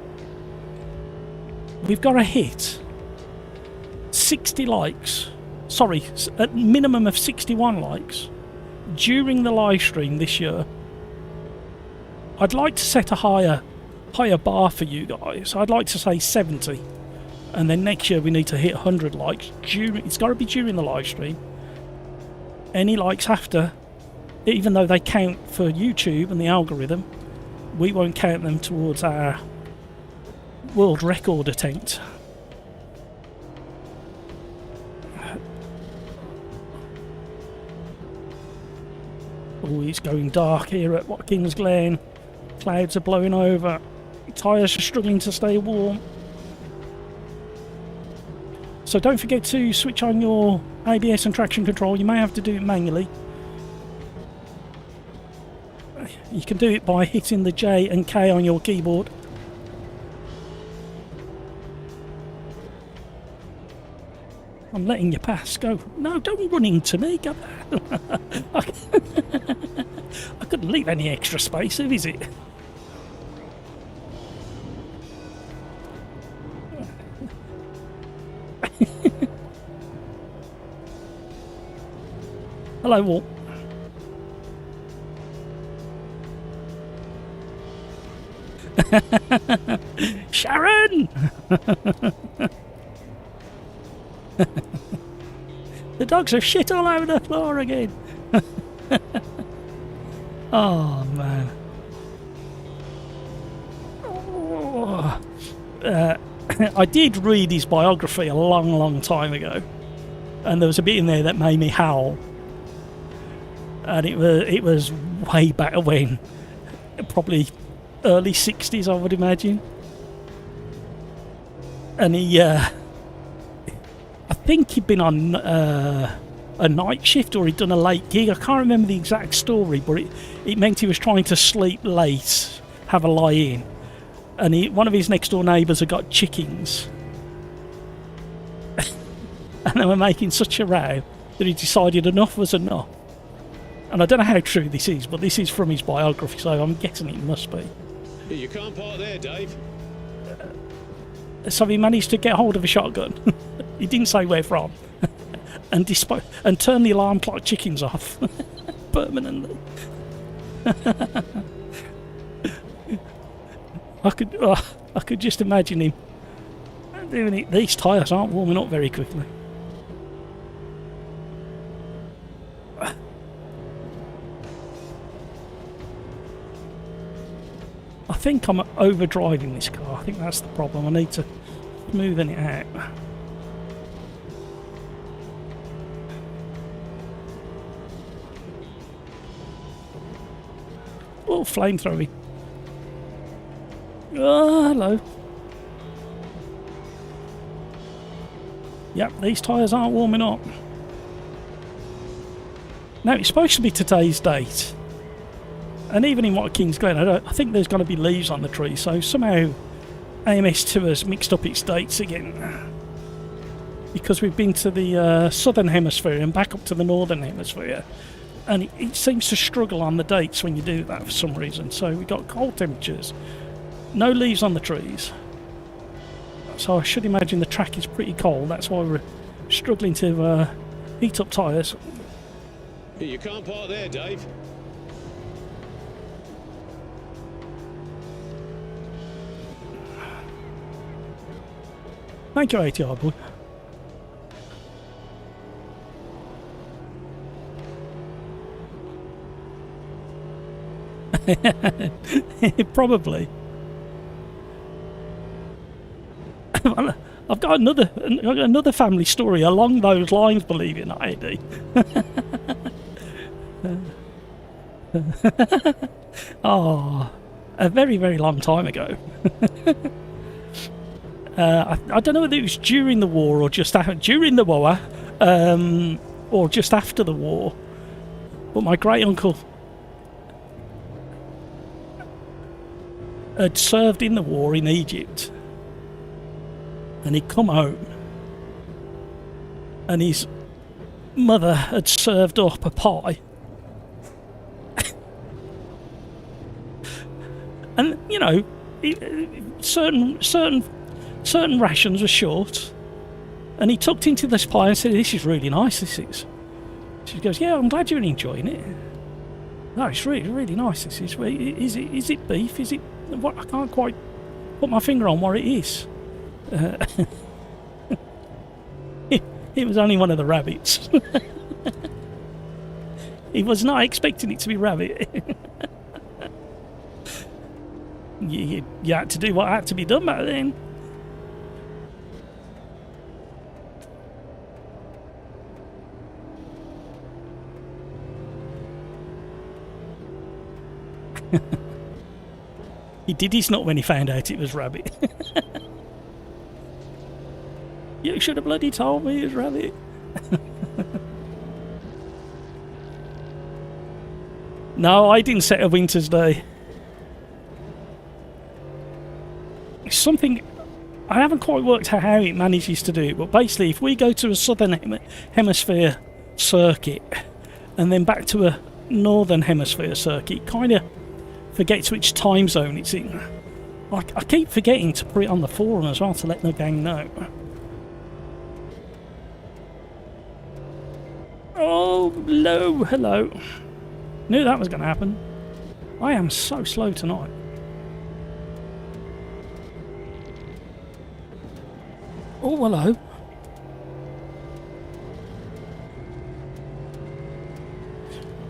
We've got to hit 60 likes. Sorry, a minimum of 61 likes during the live stream this year. I'd like to set a higher bar for you guys. I'd like to say 70, and then next year we need to hit 100 likes. It's got to be during the live stream. Any likes after, even though they count for YouTube and the algorithm, we won't count them towards our world record attempt. Oh, it's going dark here at Watkins Glen. Clouds are blowing over. Tyres are struggling to stay warm. So don't forget to switch on your ABS and traction control. You may have to do it manually. You can do it by hitting the J and K on your keyboard. I'm letting you pass. Go. No, don't run into me. Go. I couldn't leave any extra space, is it? Hello, Walt. Sharon! The dogs have shit all over the floor again. Oh, man. Oh. I did read his biography a long time ago, and there was a bit in there that made me howl. And it was way back when, probably early 60s, I would imagine. And I think he'd been on a night shift, or he'd done a late gig. I can't remember the exact story, but it meant he was trying to sleep late, have a lie in. And one of his next door neighbours had got chickens. And they were making such a row that he decided enough was enough. And I don't know how true this is, but this is from his biography, so I'm guessing it must be. You can't park there, Dave. So he managed to get hold of a shotgun. He didn't say where from. And turn the alarm clock chickens off permanently. I could just imagine him doing it. These tyres aren't warming up very quickly. I think I'm overdriving this car. I think that's the problem. I need to smoothen it out. Oh, flamethrowing. Oh, hello. Yep, these tyres aren't warming up. Now, it's supposed to be today's date. And even in Watkins Glen, I think there's going to be leaves on the tree, so somehow AMS2 has mixed up its dates again. Because we've been to the southern hemisphere and back up to the northern hemisphere. And it seems to struggle on the dates when you do that for some reason. So we've got cold temperatures, no leaves on the trees. So I should imagine the track is pretty cold. That's why we're struggling to heat up tyres. You can't park there, Dave. Thank you, ATR boy. Probably. I've got another family story along those lines, believe it or not, Eddie. Oh, a very, very long time ago. I don't know whether it was during the war or just during the war, or just after the war. But my great uncle had served in the war in Egypt, and he'd come home, and his mother had served up a pie. And you know, certain rations were short, and he tucked into this pie and said, "This is really nice. This is." She goes, "Yeah, I'm glad you're enjoying it. No, it's really, really nice. This is. Is it beef? Is it what? I can't quite put my finger on what it is." It was only one of the rabbits. He was not expecting it to be rabbit. You had to do what had to be done back then. He did his nut when he found out it was rabbit. You should have bloody told me it was rabbit. No, I didn't set a winter's day. It's something I haven't quite worked out how it manages to do it, but basically if we go to a southern hemisphere circuit and then back to a northern hemisphere circuit, it kind of forgets which time zone it's in. I keep forgetting to put it on the forum as well to let the gang know. Oh, hello. Knew that was going to happen. I am so slow tonight. Oh, hello.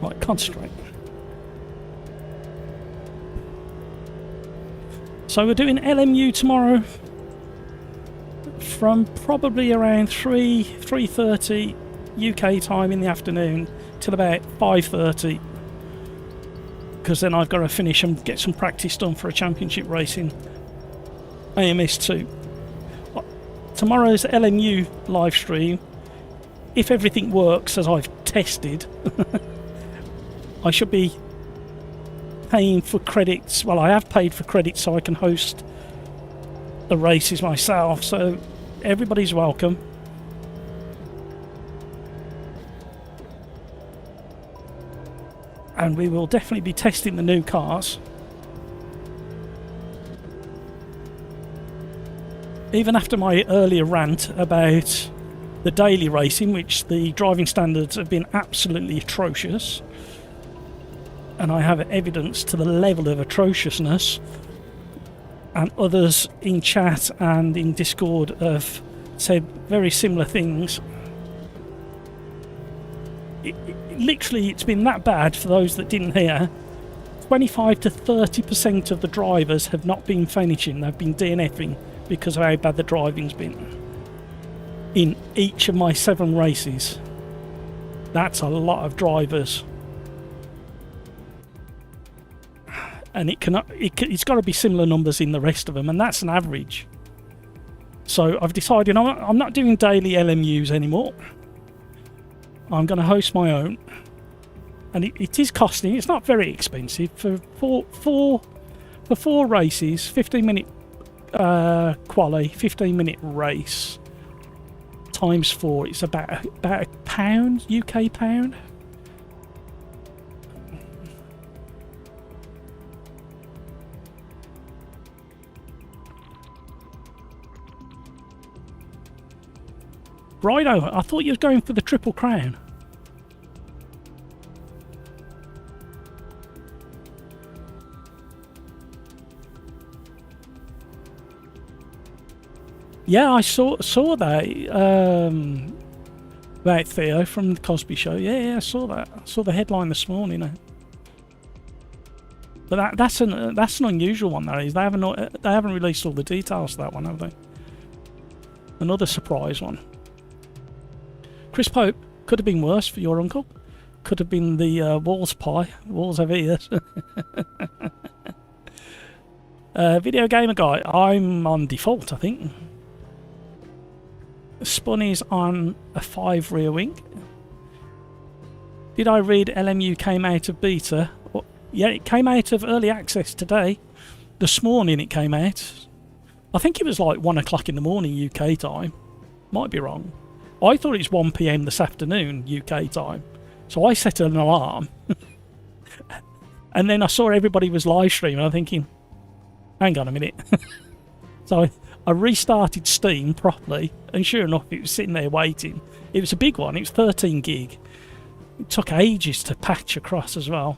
Right, concentrate. So we're doing LMU tomorrow from probably around 3:30 UK time in the afternoon till about 5:30, because then I've got to finish and get some practice done for a championship race in AMS2. Tomorrow's LMU live stream, if everything works as I've tested, I should be paying for credits. Well, I have paid for credits so I can host the races myself, so everybody's welcome. And we will definitely be testing the new cars. Even after my earlier rant about the daily racing, which the driving standards have been absolutely atrocious, and I have evidence to the level of atrociousness, and others in chat and in Discord have said very similar things. Literally, it's been that bad for those that didn't hear. 25 to 30% of the drivers have not been finishing, they've been DNFing because of how bad the driving's been in each of my 7 races. That's a lot of drivers, and it's got to be similar numbers in the rest of them, and that's an average. So I've decided I'm not doing daily LMUs anymore. I'm going to host my own, and it is costing. It's not very expensive for four races, 15-minute quali, 15-minute race times 4. It's about £1, UK pound. Righto, I thought you was going for the Triple Crown. Yeah, I saw that about Theo from the Cosby Show. Yeah, I saw that. I saw the headline this morning. But that's an unusual one. That is. They haven't released all the details of that one, have they? Another surprise one. Chris Pope, could have been worse for your uncle. Could have been the walls pie. Walls have ears. Video gamer guy, I'm on default, I think. Spunny's on a 5 rear wing. Did I read LMU came out of beta? Yeah, it came out of early access today. This morning it came out. I think it was like 1 o'clock in the morning UK time. Might be wrong. I thought it was 1 PM this afternoon UK time. So I set an alarm. And then I saw everybody was live streaming. I'm thinking, hang on a minute. So I restarted Steam properly, and sure enough, it was sitting there waiting. It was a big one. It was 13 gig. It took ages to patch across as well.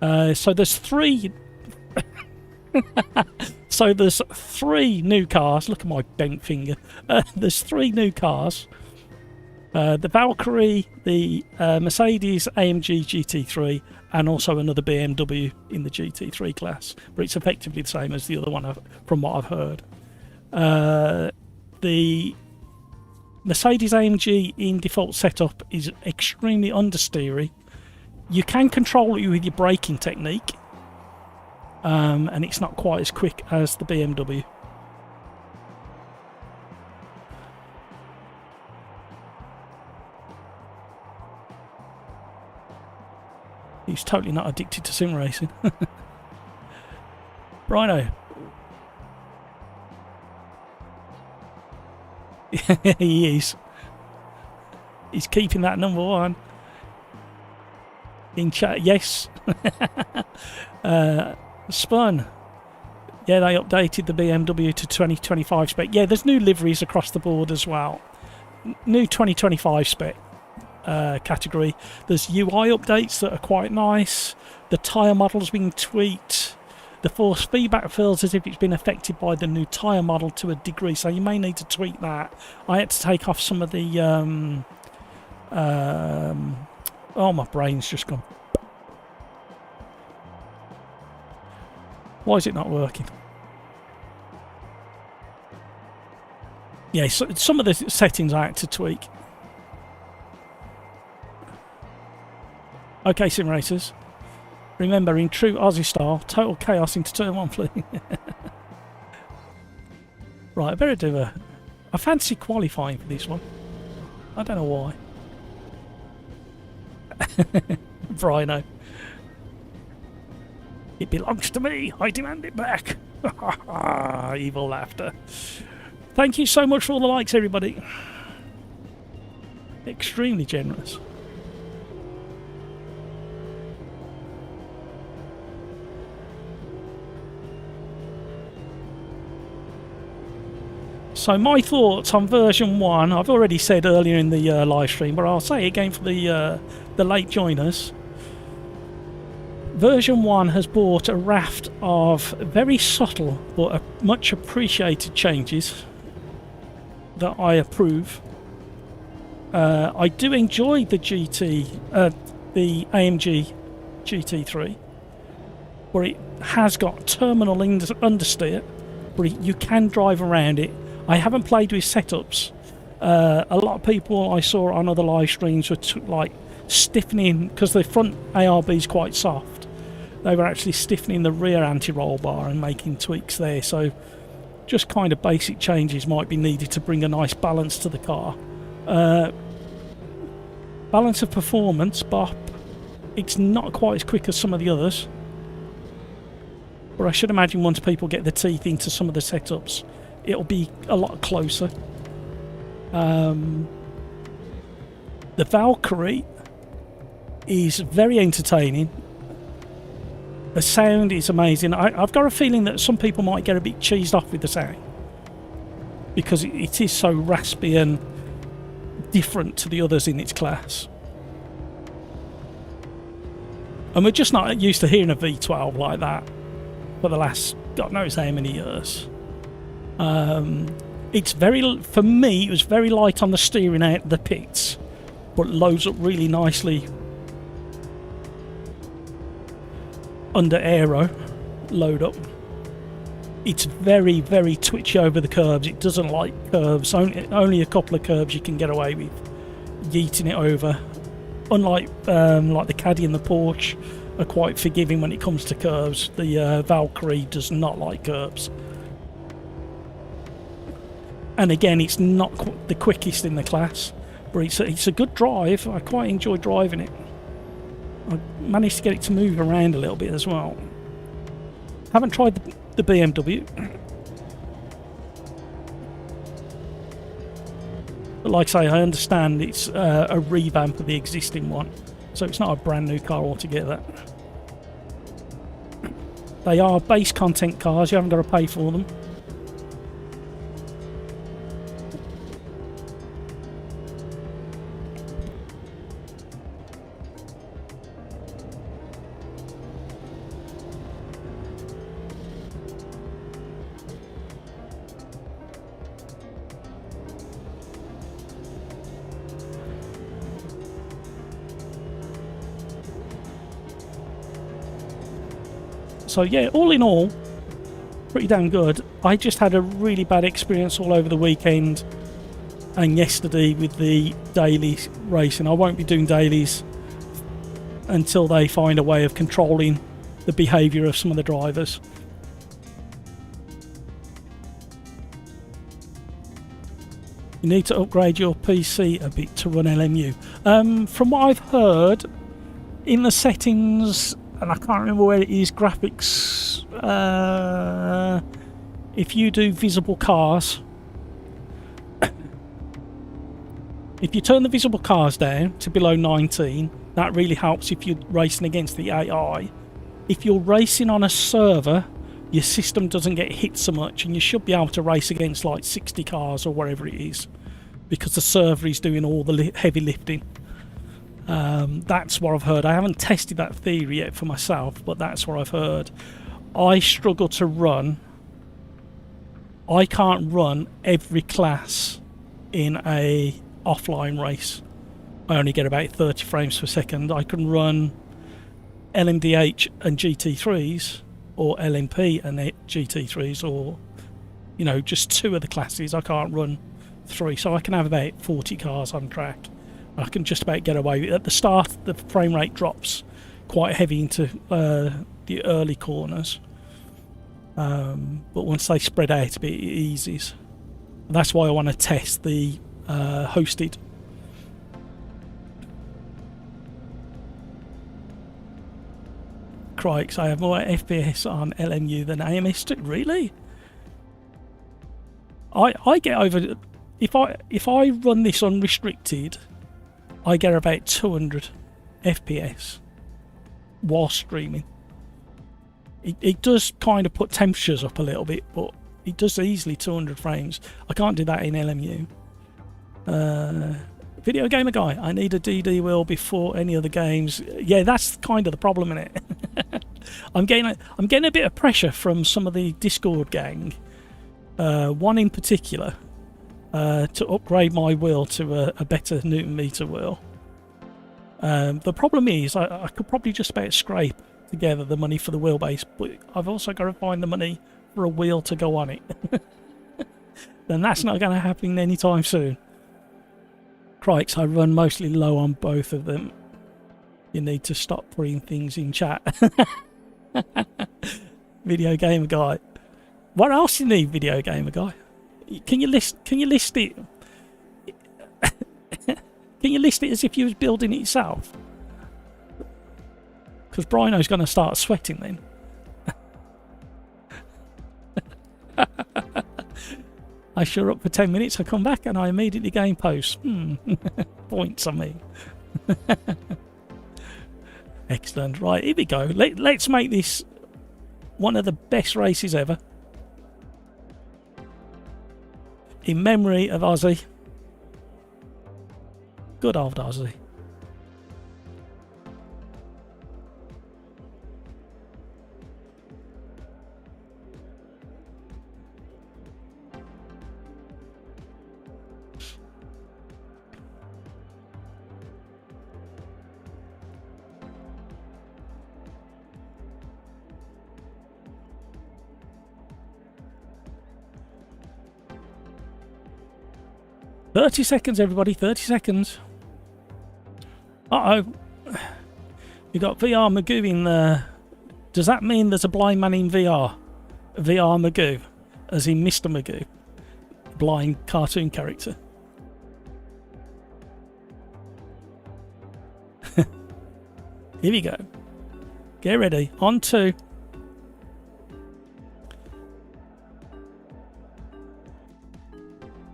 So there's 3. So there's 3 new cars. Look at my bent finger. There's 3 new cars. The Valkyrie, the Mercedes AMG GT3, and also another BMW in the GT3 class. But it's effectively the same as the other one, from what I've heard. The Mercedes AMG in default setup is extremely understeery. You can control it with your braking technique, and it's not quite as quick as the BMW. He's totally not addicted to sim racing. Rhino. He is. He's keeping that number 1. In chat, yes. Spun. Yeah, they updated the BMW to 2025 spec. Yeah, there's new liveries across the board as well. New 2025 spec. Category. There's UI updates that are quite nice. The tyre model's been tweaked. The force feedback feels as if it's been affected by the new tyre model to a degree, so you may need to tweak that. I had to take off some of the oh, my brain's just gone. Why is it not working? Yeah, so some of the settings I had to tweak. Okay, Sim Racers. Remember, in true Aussie style, total chaos into turn 1, please. Right, I better do I fancy qualifying for this one. I don't know why. Brino. It belongs to me. I demand it back. Evil laughter. Thank you so much for all the likes, everybody. Extremely generous. So my thoughts on version 1, I've already said earlier in the live stream, but I'll say it again for the late joiners. Version 1 has brought a raft of very subtle but much appreciated changes that I approve. I do enjoy the the AMG GT3, where it has got terminal understeer, where you can drive around it. I haven't played with setups. A lot of people I saw on other live streams were like stiffening, because the front ARB is quite soft. They were actually stiffening the rear anti-roll bar and making tweaks there. So just kind of basic changes might be needed to bring a nice balance to the car. Balance of performance, bop. It's not quite as quick as some of the others. But I should imagine once people get their teeth into some of the setups, it'll be a lot closer. The Valkyrie is very entertaining. The sound is amazing. I've got a feeling that some people might get a bit cheesed off with the sound, because it is so raspy and different to the others in its class. And we're just not used to hearing a V12 like that for the last God knows how many years. It's very, for me, it was very light on the steering out of the pits, but loads up really nicely under aero load up. it's very, very twitchy over the curbs. It doesn't like curves. Only a couple of curbs you can get away with yeeting it over. Unlike like the Caddy and the Porsche are quite forgiving when it comes to curves. The Valkyrie does not like curbs. And again, it's not the quickest in the class, but it's a good drive. I quite enjoy driving it. I managed to get it to move around a little bit as well. Haven't tried the BMW. But like I say, I understand it's a revamp of the existing one, so it's not a brand new car altogether. They are base content cars, you haven't got to pay for them. So yeah, all in all, pretty damn good. I just had a really bad experience all over the weekend and yesterday with the daily racing. I won't be doing dailies until they find a way of controlling the behaviour of some of the drivers. You need to upgrade your PC a bit to run LMU. From what I've heard, in the settings, and I can't remember where it is, graphics, if you do visible cars, if you turn the visible cars down to below 19, that really helps if you're racing against the AI. If you're racing on a server, your system doesn't get hit so much, and you should be able to race against like 60 cars or whatever it is, because the server is doing all the heavy lifting. That's what I've heard. I haven't tested that theory yet for myself, but that's what I've heard. I struggle to run. I can't run every class in a offline race. I only get about 30 frames per second. I can run LMDH and GT3s, or LMP and GT3s, or, you know, just two of the classes. I can't run three, so I can have about 40 cars on track. I can just about get away with it. At the start, the frame rate drops quite heavy into the early corners, but once they spread out a bit, it eases. And that's why I want to test the hosted. Crikes, I have more FPS on LMU than AMS2. Really? I get over, if I run this unrestricted, I get about 200 FPS while streaming. It does kind of put temperatures up a little bit, but it does easily 200 frames. I can't do that in LMU. Video Gamer Guy, I need a DD wheel before any other games. Yeah, that's kind of the problem in it. I'm getting a bit of pressure from some of the Discord gang. One in particular. To upgrade my wheel to a better Newton meter wheel. The problem is I could probably just about scrape together the money for the wheelbase, but I've also got to find the money for a wheel to go on it. Then that's not going to happen anytime soon. Crikes, I run mostly low on both of them. You need to stop putting things in chat. Video Gamer Guy. What else do you need, Video Gamer Guy? Can you list it? Can you list it as if you was building it yourself? Because Brino's going to start sweating then. I sure up for 10 minutes. I come back and I immediately gain posts. Points on me. Excellent. Right, here we go. Let's make this one of the best races ever. In memory of Ozzy. Good old Ozzy. 30 seconds, everybody. 30 seconds. Uh-oh. You got VR Magoo in there. Does that mean there's a blind man in VR? VR Magoo, as in Mr. Magoo, blind cartoon character. Here we go. Get ready. On 2.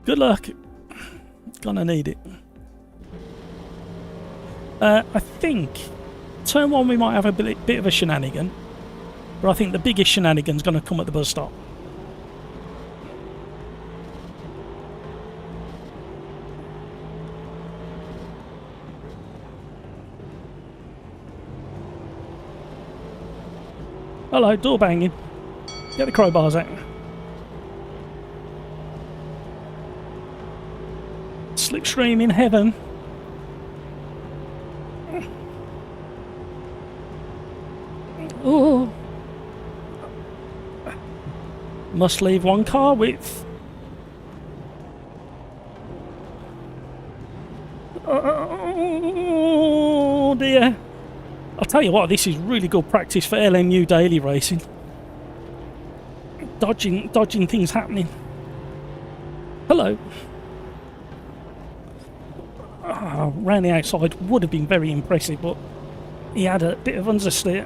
Good luck. Gonna need it. I think turn 1 we might have a bit of a shenanigan, but I think the biggest shenanigan's going to come at the bus stop. Hello, door banging. Get the crowbars out. Slipstream in heaven. Oh. Must leave 1 car width. Oh dear. I'll tell you what, this is really good practice for LMU daily racing. Dodging things happening. Hello. Round the outside would have been very impressive, but he had a bit of understeer.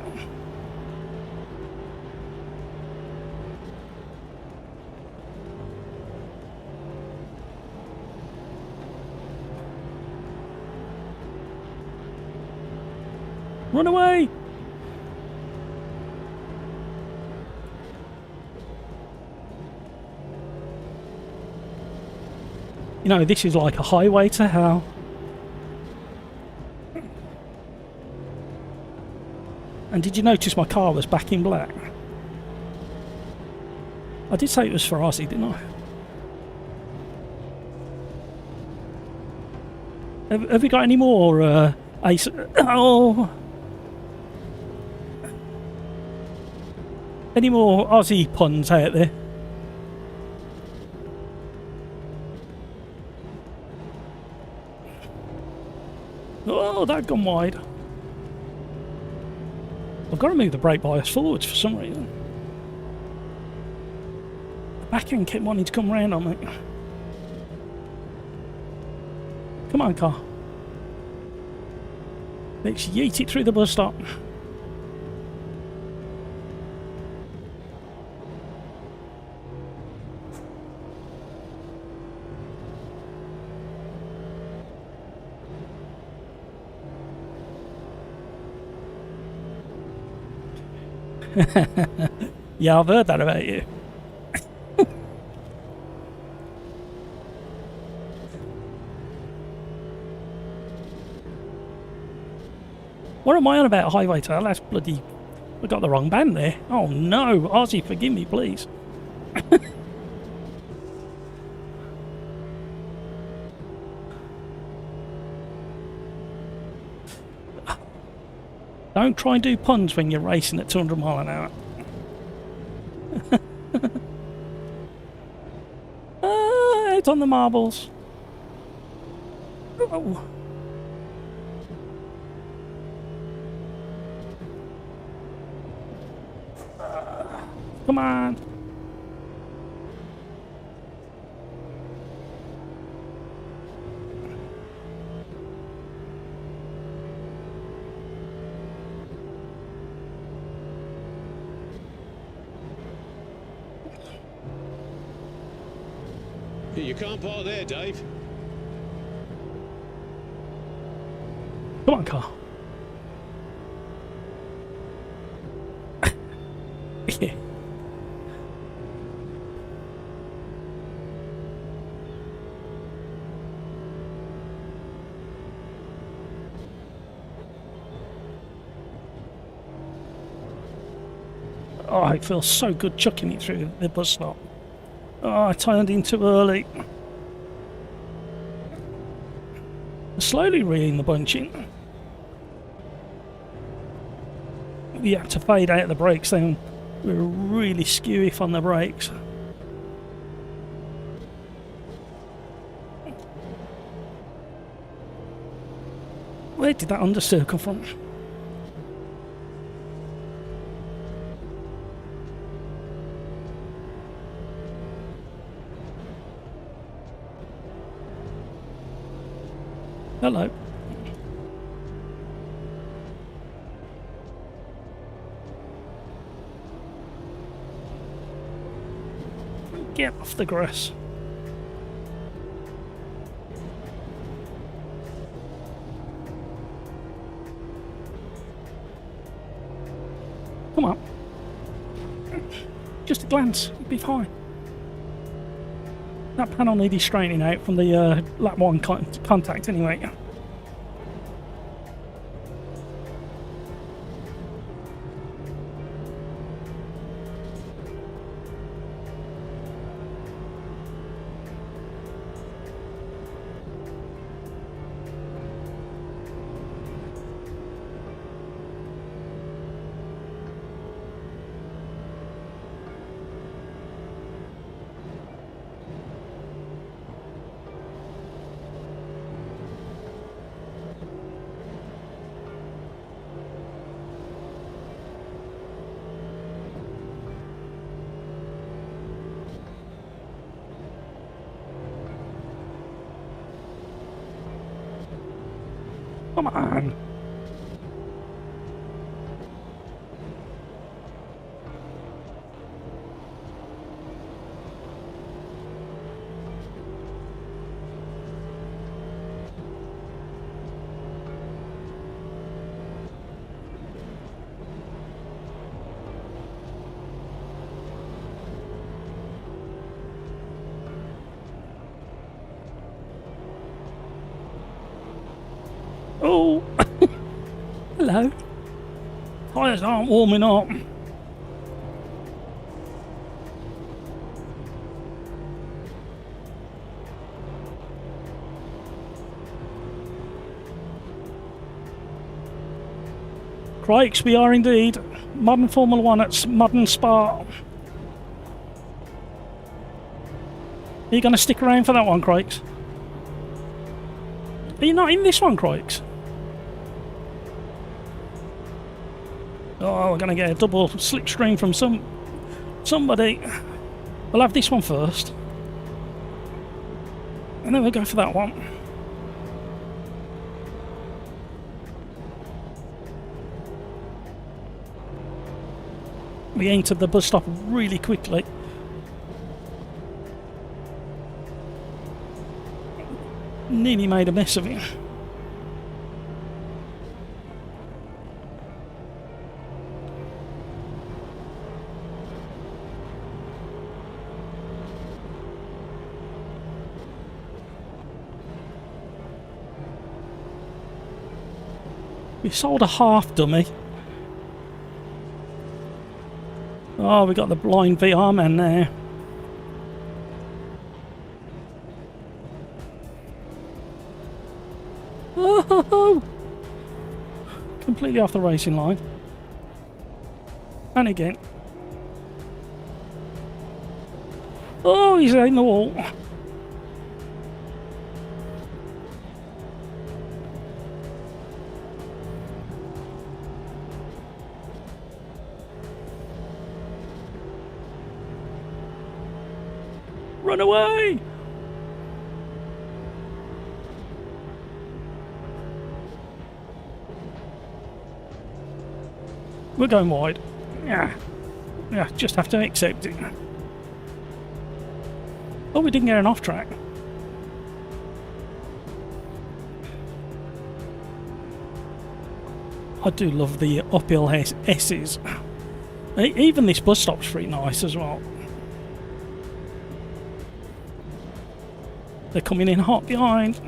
Run away! You know, this is like a highway to hell. And did you notice my car was back in black? I did say it was for Aussie, didn't I? Have we got any more ace? Oh! Any more Aussie puns out there? Oh, that gone wide. I've got to move the brake bias forwards for some reason. The back end kept wanting to come round on me. Come on, car. Let's yeet it through the bus stop. Yeah, I've heard that about you. What am I on about highway tail? That's bloody... I got the wrong band there. Oh no, Aussie, forgive me, please. Don't try and do puns when you're racing at 200 mile an hour. Out on the marbles. Oh. Come on. You can't park there, Dave. Come on, car. Yeah. Oh, it feels so good chucking it through the bus stop. Oh, I turned in too early. Slowly reeling the bunch in. We had to fade out the brakes then. We were really skewy on the brakes. Where did that understeer come from? Hello. Get off the grass. Come on. Just a glance, you'll be fine. That panel needed straightening out from the lap 1 contact anyway. Come on. Oh, hello. Tyres aren't warming up. Crikes, we are indeed. Modern Formula 1 at Modern Spa. Are you going to stick around for that one, Crikes? Are you not in this one, Crikes? Oh, we're going to get a double slipstream from somebody. We'll have this one first. And then we'll go for that one. We entered the bus stop really quickly. Nearly made a mess of it. We sold a half dummy. Oh, we got the blind VR man there. Oh, completely off the racing line. And again. Oh, he's in the wall. Run away! We're going wide. Yeah, just have to accept it. Oh, we didn't get an off track. I do love the uphill S's. Even this bus stop's pretty nice as well. They're coming in hot behind.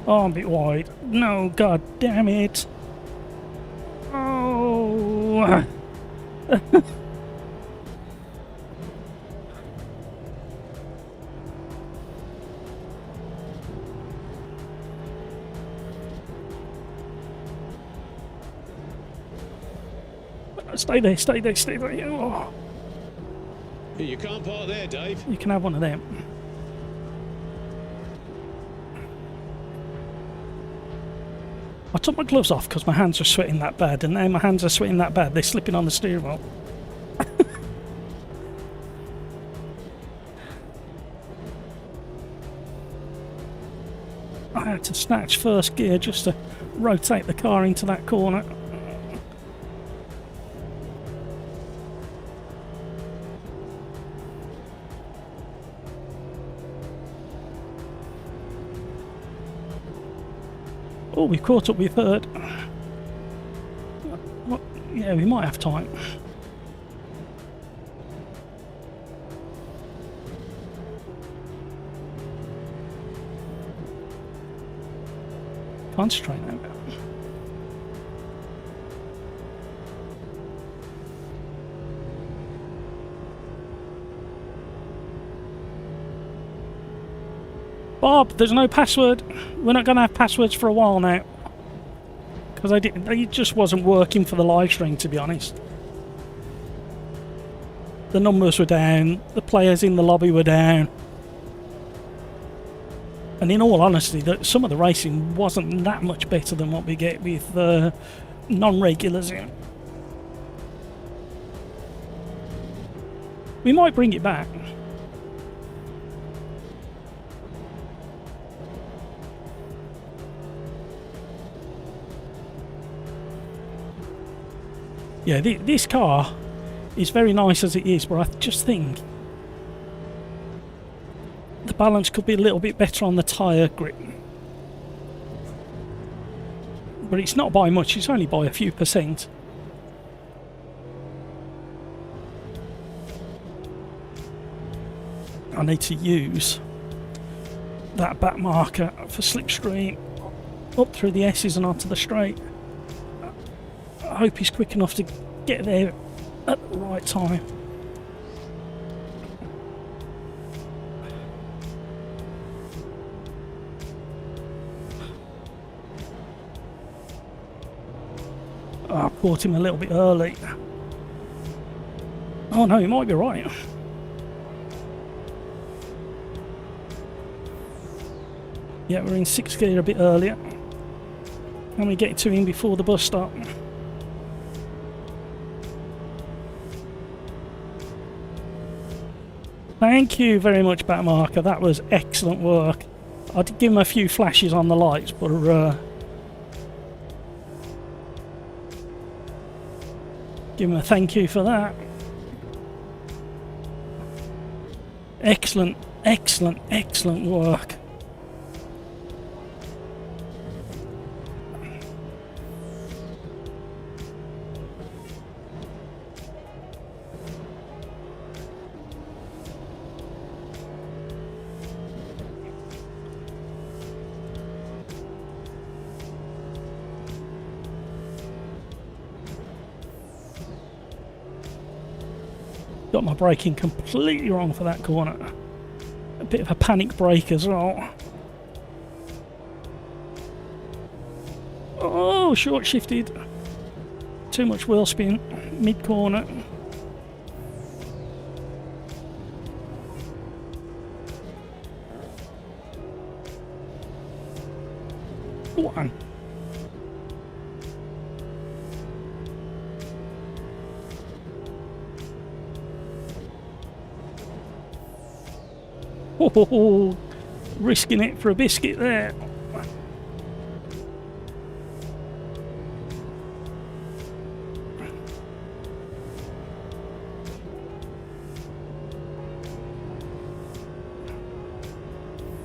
Oh, I'm a bit wide. No, god damn it. Oh. Stay there, stay there, stay there. Oh. You can't park there, Dave. You can have one of them. I took my gloves off because my hands were sweating that bad, and now my hands are sweating that bad they're slipping on the steering wheel. I had to snatch first gear just to rotate the car into that corner. Oh, we've caught up with third. Well, yeah, we might have time. Concentrate now. Bob, there's no password. We're not going to have passwords for a while now. Because it just wasn't working for the live stream, to be honest. The numbers were down. The players in the lobby were down. And in all honesty, some of the racing wasn't that much better than what we get with non-regulars in. We might bring it back. Yeah, this car is very nice as it is, but I just think the balance could be a little bit better on the tyre grip. But it's not by much, it's only by a few percent. I need to use that back marker for slipstream up through the S's and onto the straight. I hope he's quick enough to get there at the right time. I caught him a little bit early. Oh no, he might be right. Yeah, we're in 6th gear a bit earlier. And we get to him before the bus stop. Thank you very much, Backmarker. That was excellent work. I did give him a few flashes on the lights, but give him a thank you for that. Excellent, excellent, excellent work. Got my braking completely wrong for that corner. A bit of a panic brake as well. Oh, short shifted. Too much wheel spin. Mid corner. One. Oh, risking it for a biscuit there.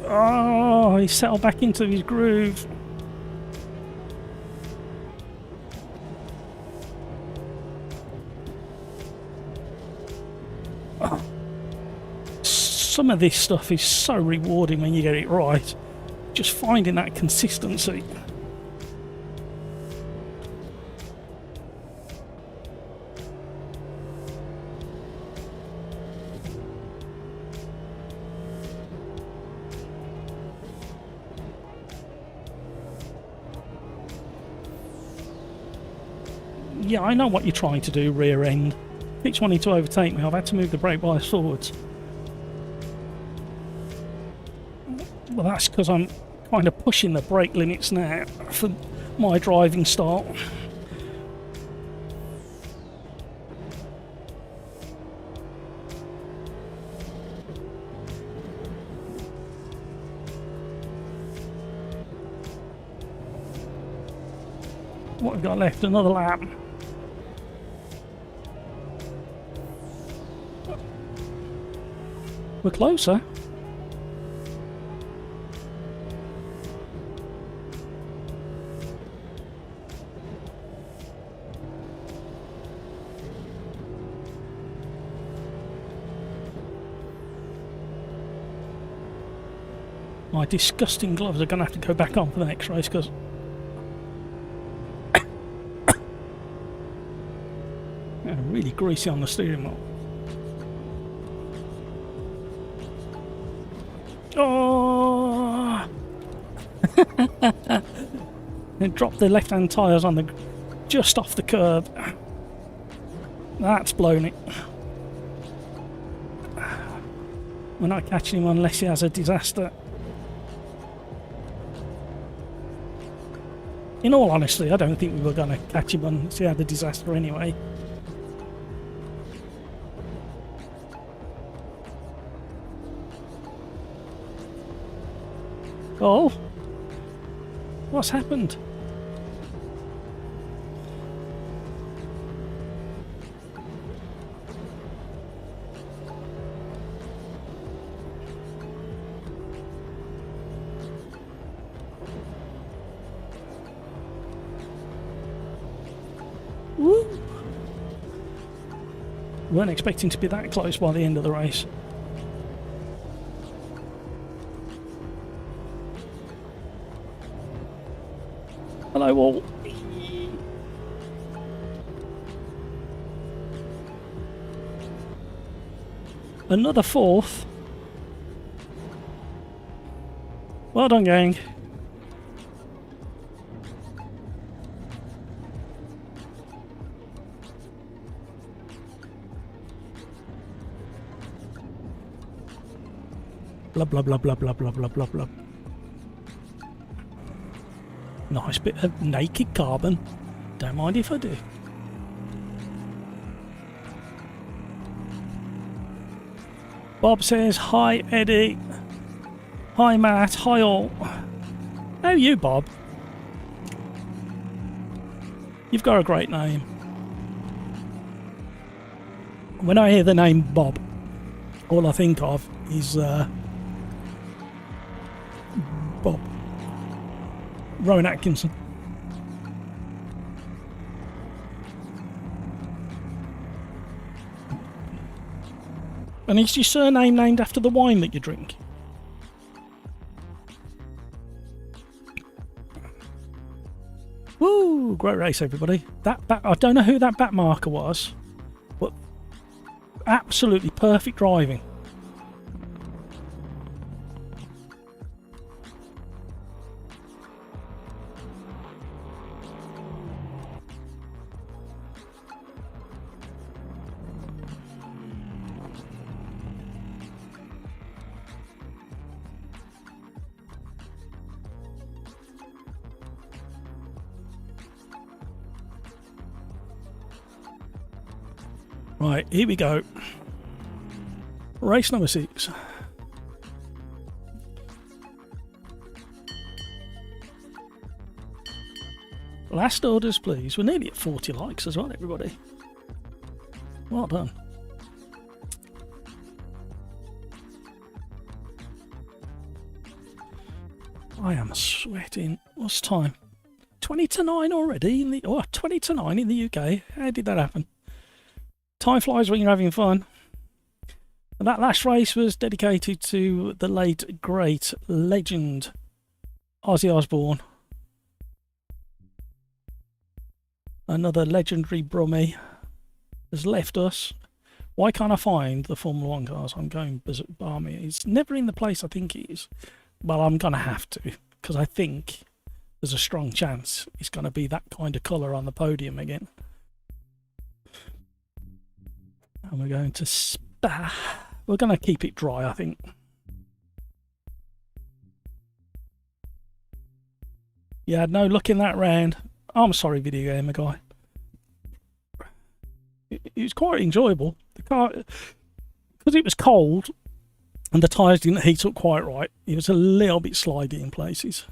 Oh, he settled back into his groove. Some of this stuff is so rewarding when you get it right. Just finding that consistency. Yeah, I know what you're trying to do, rear end. Keeps wanting to overtake me. I've had to move the brake bias forwards. Well, that's because I'm kind of pushing the brake limits now for my driving style. What have we got left? Another lap. We're closer. My disgusting gloves are going to have to go back on for the next race because they're really greasy on the steering wheel. Oh! They dropped the left-hand tyres on the just off the curb. That's blown it. We're not catching him unless he has a disaster. In all honesty, I don't think we were going to catch him unless he had a disaster anyway. Oh, what's happened? Woo! Weren't expecting to be that close by the end of the race. Hello all. Another fourth. Well done, gang. Blah blah blah blah blah blah blah blah blah. Nice bit of naked carbon. Don't mind if I do. Bob says, hi Eddie. Hi Matt. Hi all. How are you, Bob? You've got a great name. When I hear the name Bob, all I think of is Bob. Rowan Atkinson. And is your surname named after the wine that you drink? Woo! Great race, everybody. I don't know who that back marker was, but absolutely perfect driving. Right, here we go. Race number 6. Last orders, please. We're nearly at 40 likes as well, everybody. Well done. I am sweating. What's time? 20 to 9 already in the 20 to 9 in the UK. How did that happen? Time flies when you're having fun. And that last race was dedicated to the late, great legend Ozzy Osbourne. Another legendary Brummie has left us. Why can't I find the Formula 1 cars? I'm going balmy. It's never in the place I think it is. Well, I'm going to have to, because I think there's a strong chance it's going to be that kind of colour on the podium again. And we're going to Spa. We're going to keep it dry, I think. You had no luck in that round. I'm sorry, video gamer guy. It was quite enjoyable. The car, because it was cold and the tyres didn't heat up quite right, it was a little bit slidey in places.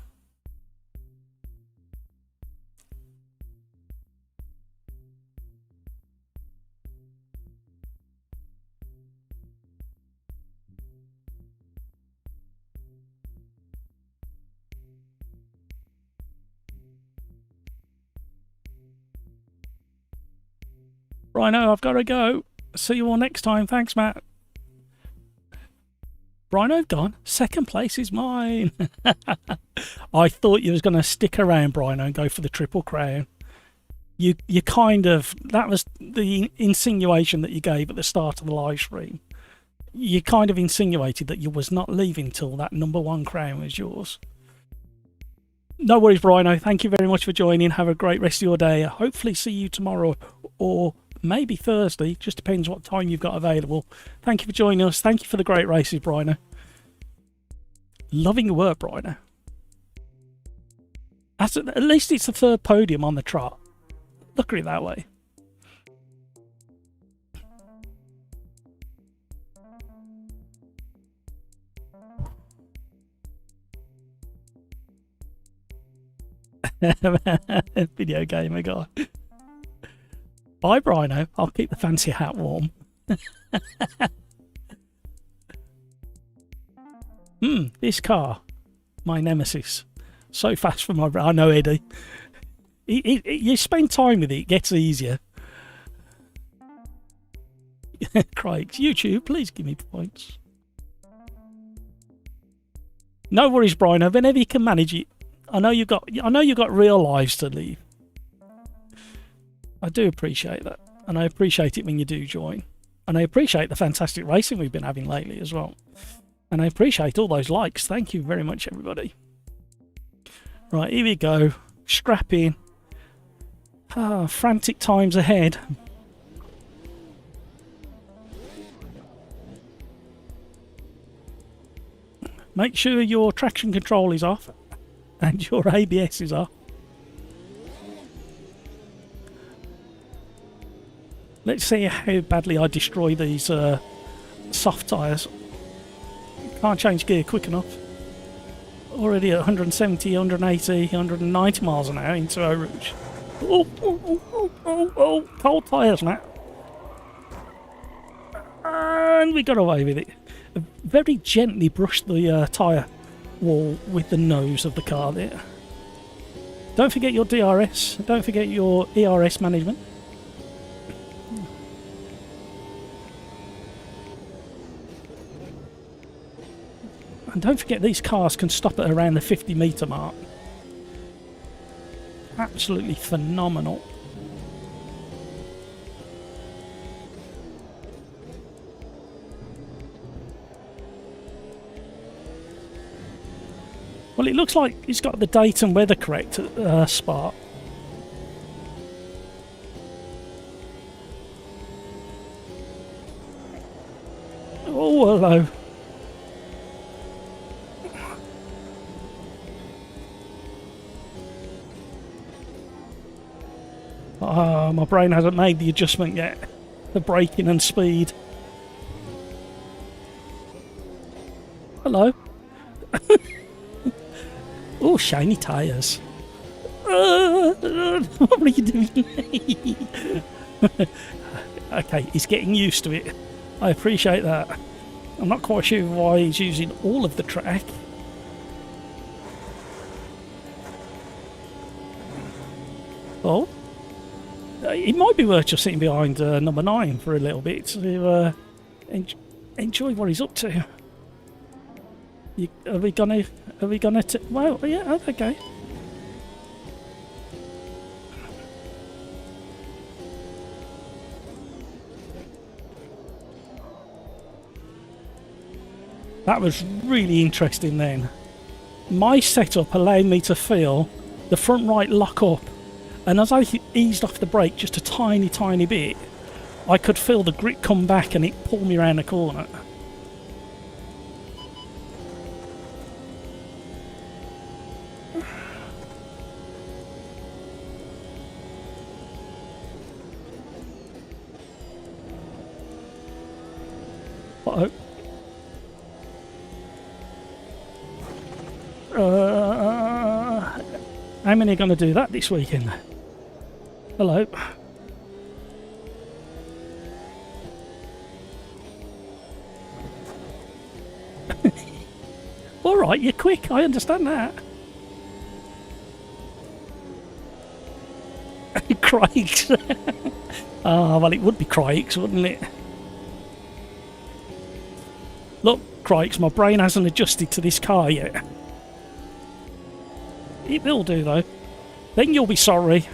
Rhino, I've got to go. See you all next time. Thanks, Matt. Rhino gone. Second place is mine. I thought you was going to stick around, Rhino, and go for the Triple Crown. You kind of, that was the insinuation that you gave at the start of the live stream. You kind of insinuated that you was not leaving till that #1 crown was yours. No worries, Rhino. Thank you very much for joining. Have a great rest of your day. Hopefully see you tomorrow or maybe Thursday. Just depends what time you've got available. Thank you for joining us. Thank you for the great races, Bryno. Loving your work, Bryno. At least it's the third podium on the trot. Look at it that way. Video gamer guy. Bye, Bryno. I'll keep the fancy hat warm. This car, my nemesis. So fast for my... I know, Eddie. You spend time with it, it gets easier. Craig, YouTube, please give me points. No worries, Bryno. Whenever you can manage it. I know you got real lives to lead. I do appreciate that, and I appreciate it when you do join, and I appreciate the fantastic racing we've been having lately as well, and I appreciate all those likes. Thank you very much, everybody. Right, here we go. Strap in. Frantic times ahead. Make sure your traction control is off and your ABS is off. Let's see how badly I destroy these soft tyres. Can't change gear quick enough. Already at 170, 180, 190 miles an hour into Eau Rouge. Oh, cold tyres, Matt. And we got away with it. Very gently brushed the tyre wall with the nose of the car there. Don't forget your DRS. Don't forget your ERS management. And don't forget these cars can stop at around the 50-metre mark. Absolutely phenomenal. Well, it looks like it's got the date and weather correct at Spa. Oh, hello. My brain hasn't made the adjustment yet. The braking and speed. Hello. Oh, shiny tyres. What are you doing? Okay, he's getting used to it. I appreciate that. I'm not quite sure why he's using all of the track. Oh. It might be worth just sitting behind number 9 for a little bit to enjoy what he's up to. Are we gonna? Well, yeah, okay. That was really interesting then. My setup allowed me to feel the front right lock up, and as I eased off the brake just a tiny bit, I could feel the grip come back and it pulled me around the corner. Uh-oh. How many are going to do that this weekend? Hello. All right, you're quick. I understand that. Crikes. Ah, well, it would be crikes, wouldn't it? Look, crikes, my brain hasn't adjusted to this car yet. It will do, though. Then you'll be sorry.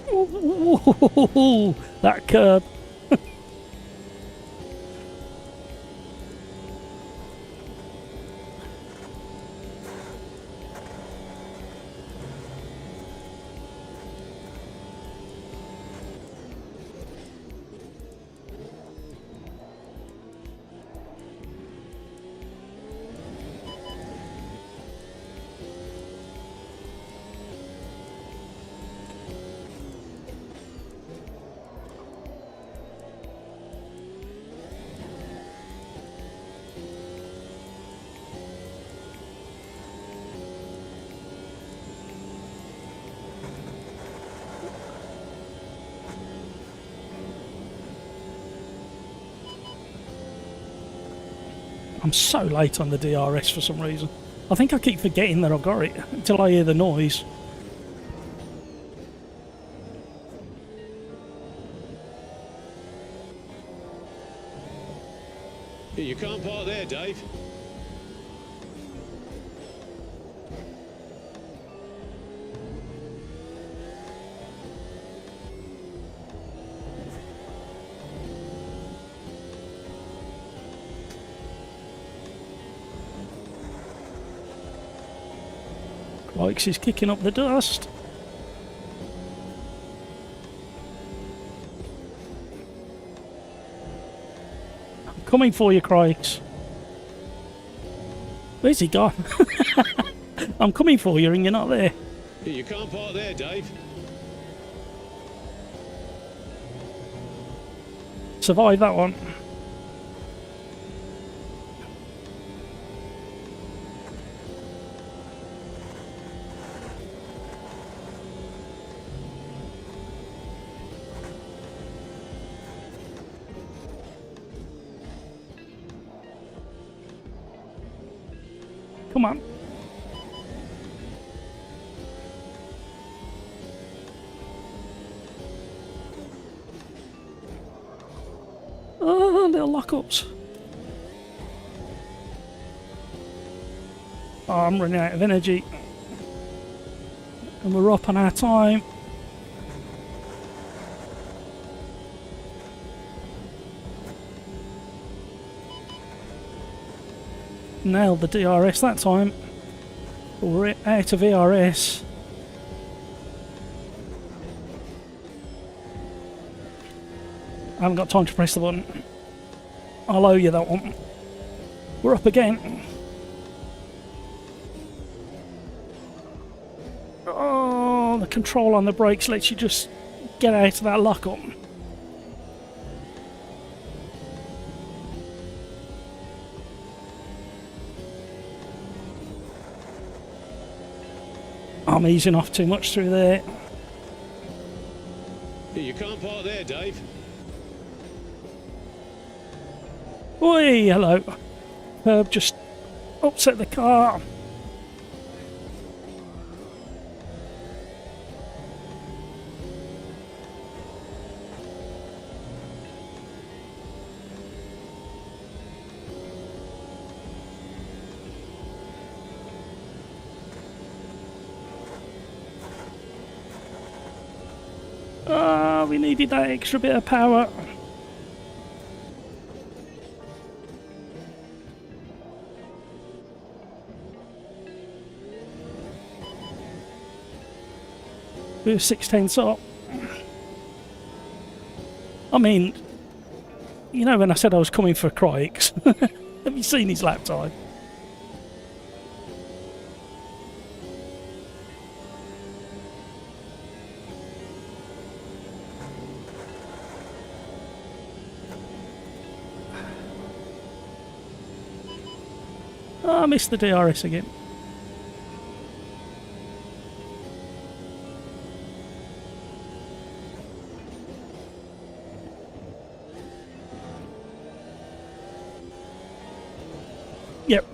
Ooh, that curb. I'm so late on the DRS for some reason. I think I keep forgetting that I've got it until I hear the noise. You can't park there, Dave. Likes is kicking up the dust. I'm coming for you, Crikes. Where's he gone? I'm coming for you and you're not there. You can't park there, Dave. Survive that one. Come on. Oh, little lockups. Oh, I'm running out of energy. And we're up on our time. Nailed the DRS that time. We're out of ERS. I haven't got time to press the button. I'll owe you that one. We're up again. Oh, the control on the brakes lets you just get out of that lockup. I'm easing off too much through there. You can't park there, Dave. Oi, hello. Herb just upset the car. Ah, we needed that extra bit of power. We're 6/10 up. I mean, you know when I said I was coming for Crikes? Have you seen his lap time? Oh, I missed the DRS again. Yep.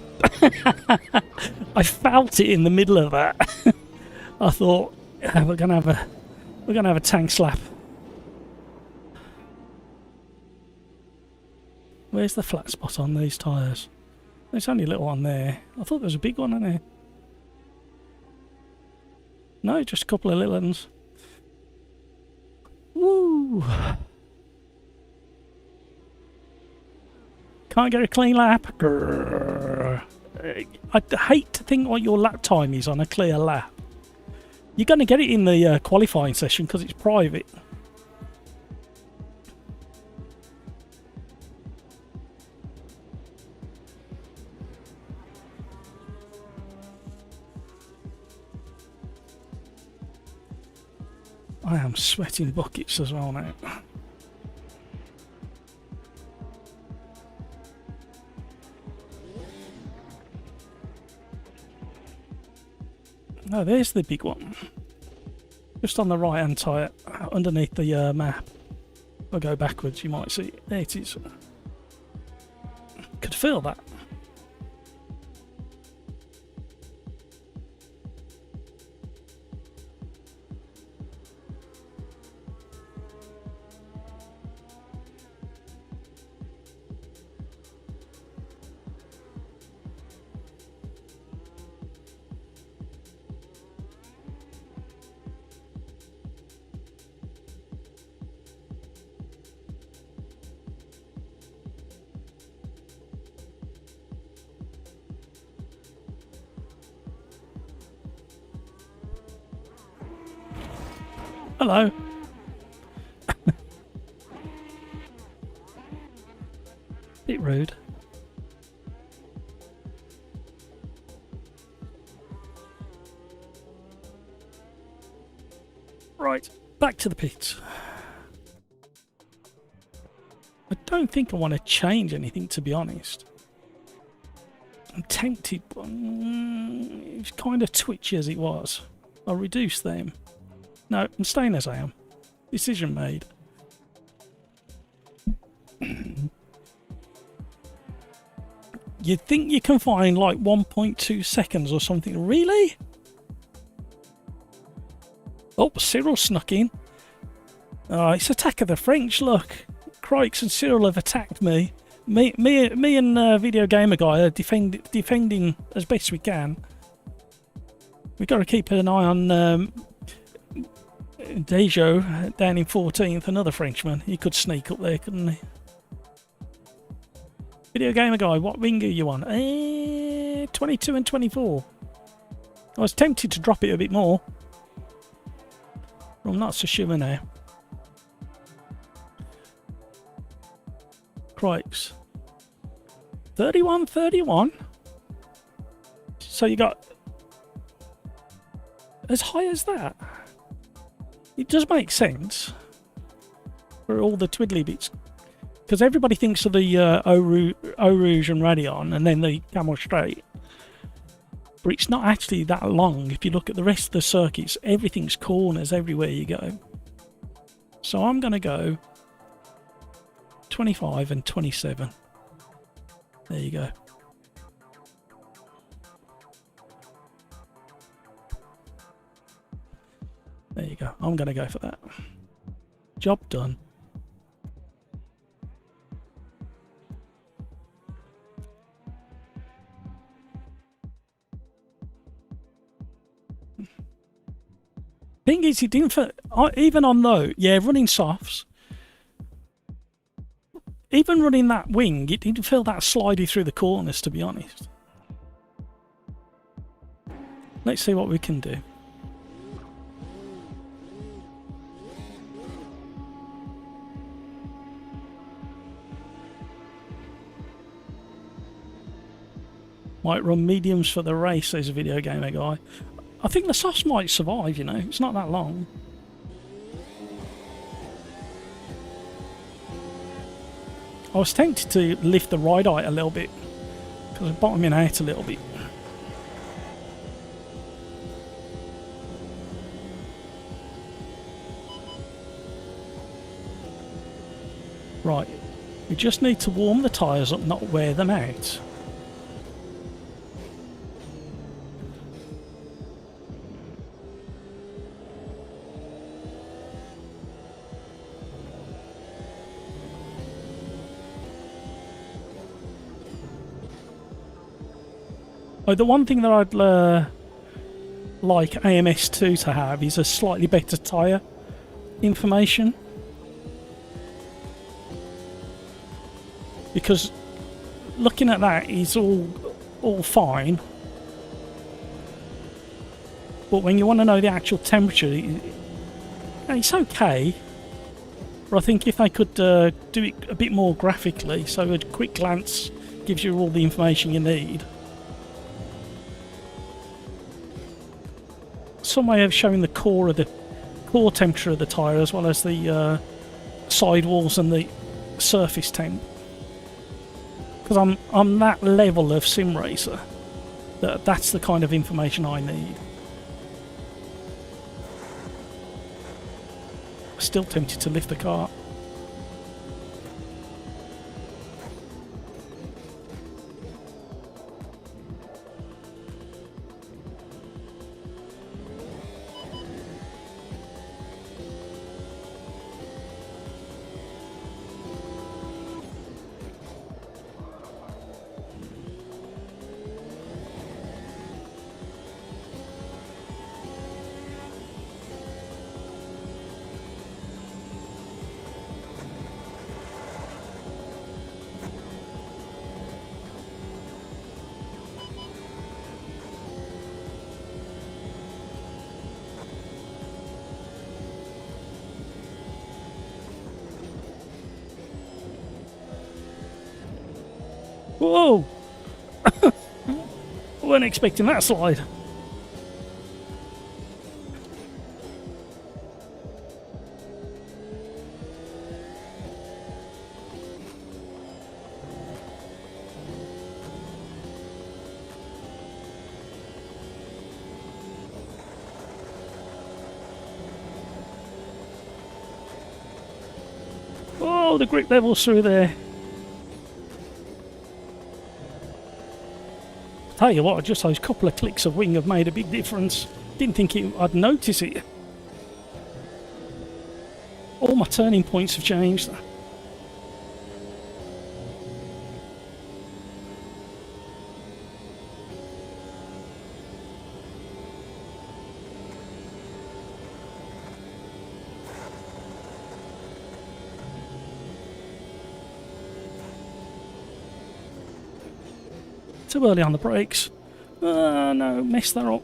I felt it in the middle of that. I thought, we're gonna have a tank slap. Where's the flat spot on these tyres? There's only a little one there. I thought there was a big one in there. No, just a couple of little ones. Woo! Can't get a clean lap. Grrr. I hate to think what your lap time is on a clear lap. You're going to get it in the qualifying session because it's private. I am sweating buckets as well now. Oh, there's the big one. Just on the right hand side, underneath the map. If I go backwards, you might see it. There it is. Could feel that. Hello. Bit rude. Right, back to the pits. I don't think I want to change anything, to be honest. I'm tempted, but it's kind of twitchy as it was. I'll reduce them. No, I'm staying as I am. Decision made. You'd think you can find like 1.2 seconds or something. Really? Oh, Cyril snuck in. Oh, it's Attack of the French, look. Crikes and Cyril have attacked me. Me and Video Gamer Guy are defending as best we can. We've got to keep an eye on Dejo down in 14th, another Frenchman. He could sneak up there, couldn't he? Video Gamer Guy, what wing are you on? 22 and 24. I was tempted to drop it a bit more. I'm not so sure now. Crikes. 31. So you got as high as that? It does make sense for all the twiddly bits, because everybody thinks of the Eau Rouge and Radion and then the Camel Straight, but it's not actually that long. If you look at the rest of the circuits, everything's corners everywhere you go. So I'm going to go 25 and 27. There you go. There you go. I'm going to go for that. Job done. Thing is, he didn't feel, even on though, yeah, running softs, even running that wing, it didn't feel that slidey through the corners, to be honest. Let's see what we can do. Might run mediums for the race, says a Video Gamer Guy. I think the softs might survive, you know, it's not that long. I was tempted to lift the ride height a little bit Because I'm bottoming out a little bit. Right, we just need to warm the tyres up, not wear them out. Oh, the one thing that I'd like AMS2 to have is a slightly better tyre information. Because looking at that is all fine. But when you want to know the actual temperature, it's okay. But I think if they could do it a bit more graphically, so a quick glance gives you all the information you need. Some way of showing the core temperature of the tyre, as well as the sidewalls and the surface temp. Because I'm that level of sim racer that's the kind of information I need. Still tempted to lift the car. Whoa! Weren't expecting that slide. Oh, the grip level's through there. Tell you what, just those couple of clicks of wing have made a big difference. Didn't think I'd notice it. All my turning points have changed. Too early on the brakes. No, messed that up.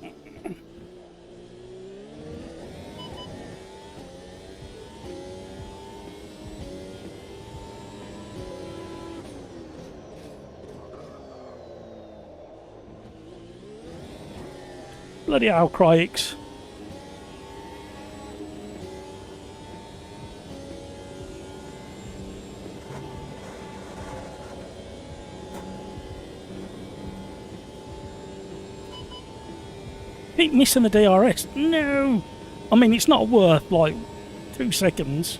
Bloody hell, crikes. Keep missing the DRS. No! I mean, it's not worth, like, 2 seconds.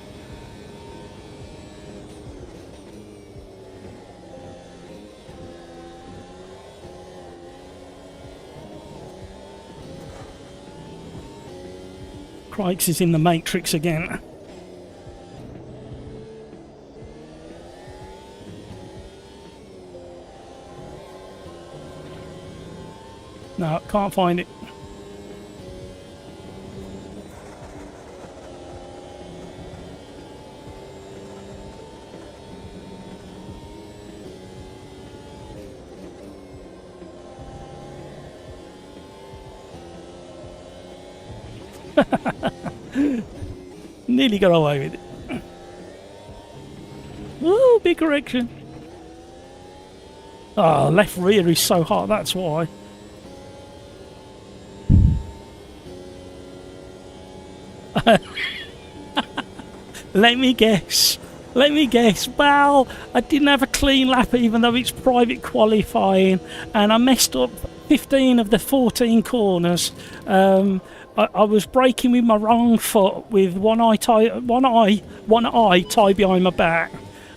Crikes is in the Matrix again. No, can't find it. Nearly got away with it. Ooh, big correction. Oh, left rear is so hot, that's why. Let me guess. Let me guess. Well, I didn't have a clean lap even though it's private qualifying, and I messed up 15 of the 14 corners. I was braking with my wrong foot with one eye tied behind my back,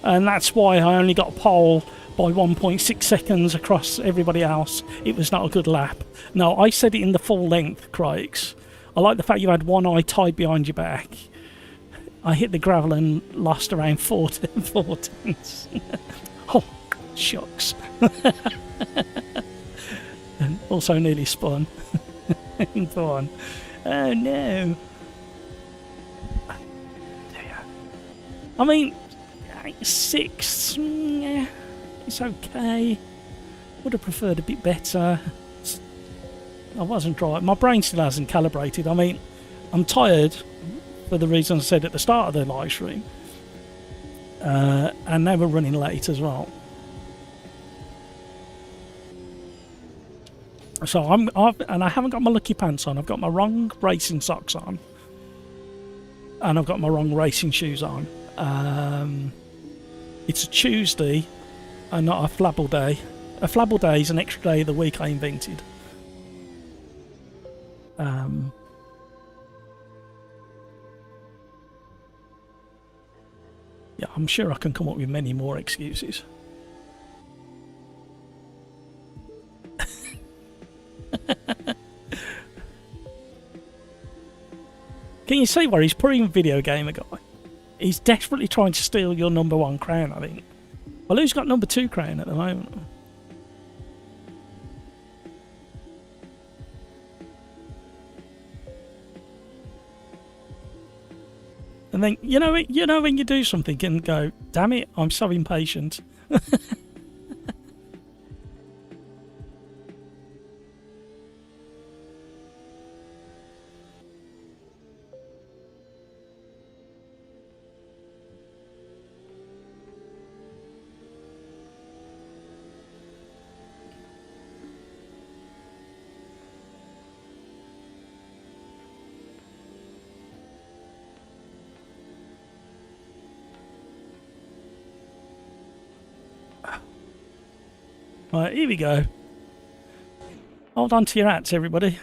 and that's why I only got pole by 1.6 seconds across everybody else. It was not a good lap. No, I said it in the full length, Craigs. I like the fact you had one eye tied behind your back. I hit the gravel and lost around 4 tenths. Oh, shucks. And also nearly spun. Go on. Oh no. I mean, 6th, yeah, it's okay. Would have preferred a bit better. I wasn't driving. My brain still hasn't calibrated. I mean, I'm tired for the reasons I said at the start of the live stream. And now we're running late as well. So I haven't got my lucky pants on. I've got my wrong racing socks on, and I've got my wrong racing shoes on. It's a Tuesday, and not a flabble day. A flabble day is an extra day of the week I invented. Yeah, I'm sure I can come up with many more excuses. Can you see where he's putting video gamer guy? He's desperately trying to steal your #1 crown, I think. Well, who's got #2 crown at the moment? And then you know when you do something and go, damn it, I'm so impatient. Right, here we go. Hold on to your hats, everybody.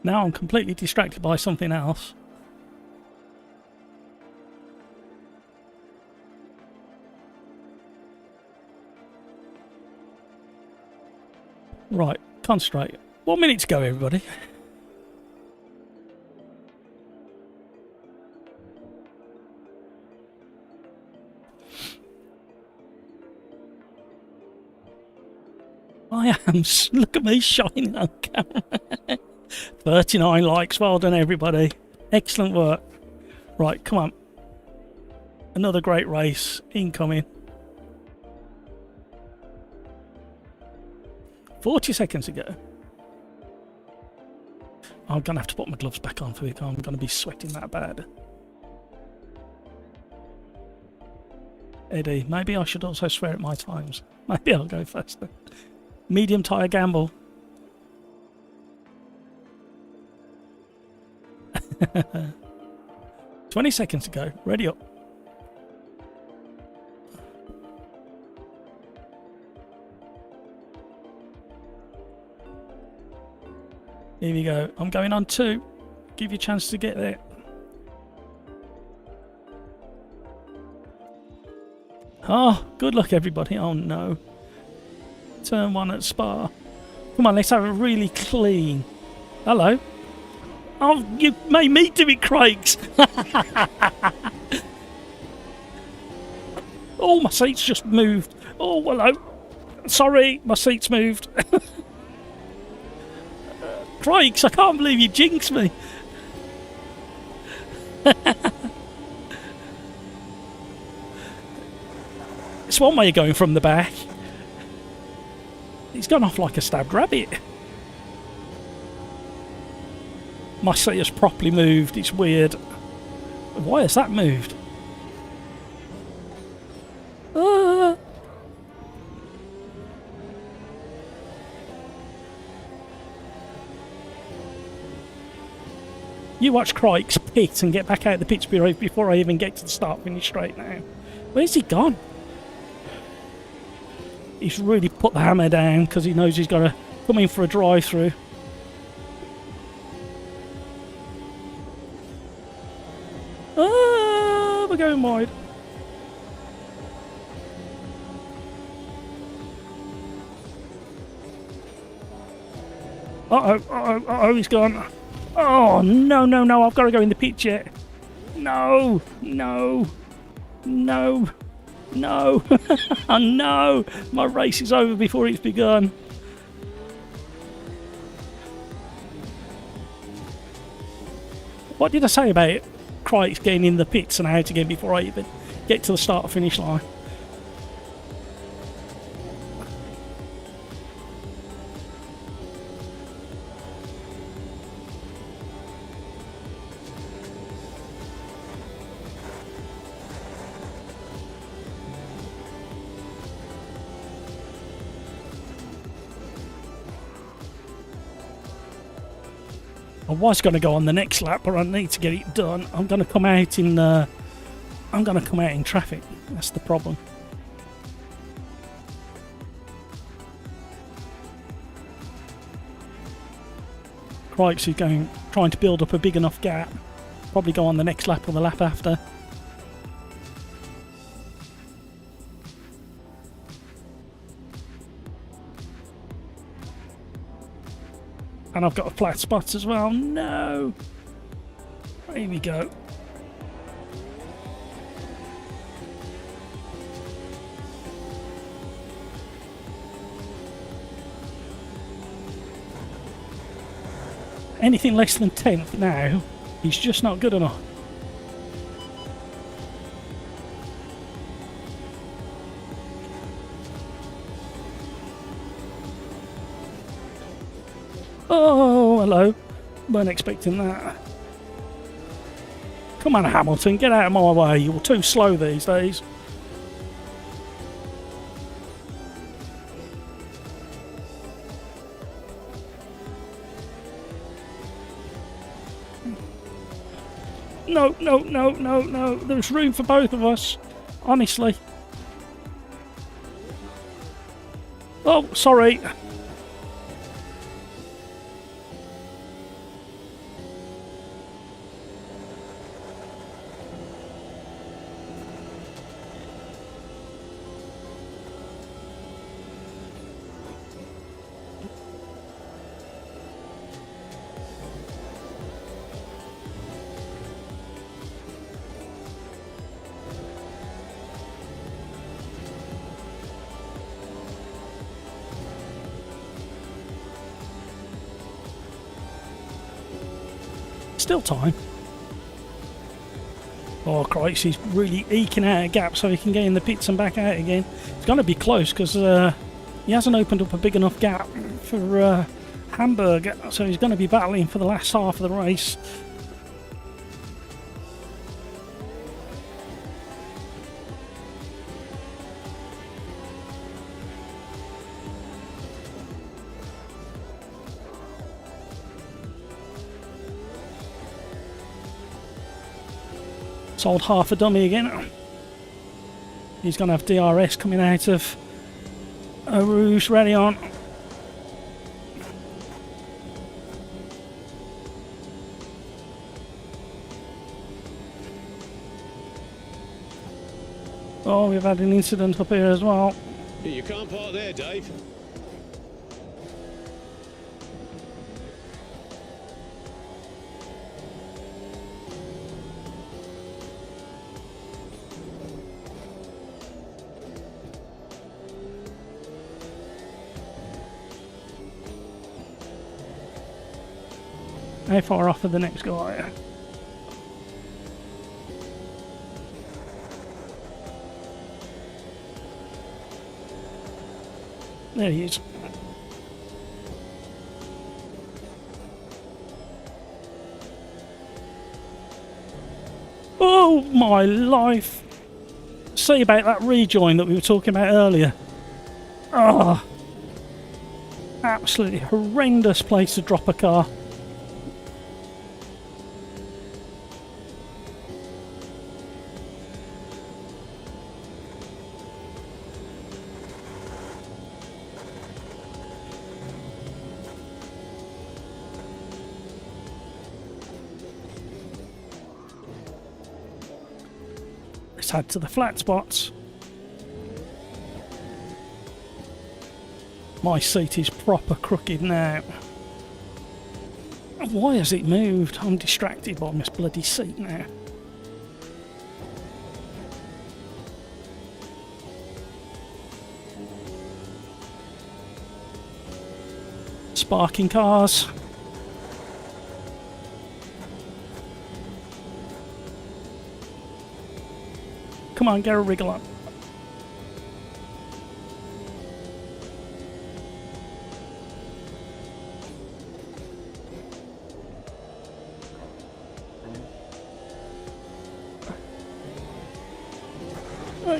Now I'm completely distracted by something else. Right, concentrate. 1 minute to go, everybody. I am. Look at me shining on camera. 39 likes. Well done, everybody. Excellent work. Right, come on. Another great race incoming. 40 seconds ago. I'm going to have to put my gloves back on for it. I'm going to be sweating that bad. Eddie, maybe I should also swear at my times. Maybe I'll go faster. Medium tyre gamble. 20 seconds to go. Ready up. Here we go. I'm going on 2. Give you a chance to get there. Oh, good luck, everybody. Oh no. Turn 1 at Spa. Come on, let's have a really clean. Hello. Oh, you made me do it, Craigs. Oh, my seat's just moved. Oh, hello. Sorry, my seat's moved. Craigs, I can't believe you jinxed me. It's one way of going from the back. He's gone off like a stabbed rabbit. My seat has properly moved. It's weird. Why has that moved? Ah. You watch Crike's pit and get back out of the pitch bureau before I even get to the start finish straight now. Where's he gone? He's really put the hammer down because he knows he's got to come in for a drive-through. Ah, we're going wide. Uh-oh, he's gone. Oh, no, I've got to go in the pitch yet. No. Oh, no, my race is over before it's begun. What did I say about Crike's getting in the pits and out again before I even get to the start finish line? I was going to go on the next lap, but I need to get it done. I'm going to come out in traffic. That's the problem. Crikes is trying to build up a big enough gap. Probably go on the next lap or the lap after. And I've got a flat spot as well. No! Here we go. Anything less than 10th now, he's just not good enough. Oh, hello. Weren't expecting that. Come on, Hamilton, get out of my way. You're too slow these days. No. There's room for both of us. Honestly. Oh, sorry. Still time. Oh Christ, he's really eking out a gap so he can get in the pits and back out again. It's going to be close because he hasn't opened up a big enough gap for Hamburg, so he's going to be battling for the last half of the race. Sold half a dummy again. He's going to have DRS coming out of Rouge ready on. Oh, we've had an incident up here as well. You can't park there, Dave. How far off of the next guy? There he is. Oh my life! See about that rejoin that we were talking about earlier. Ah, absolutely horrendous place to drop a car. Let's head to the flat spots. My seat is proper crooked now. Why has it moved? I'm distracted by this bloody seat now. Sparking cars. Come on, get a wriggle up.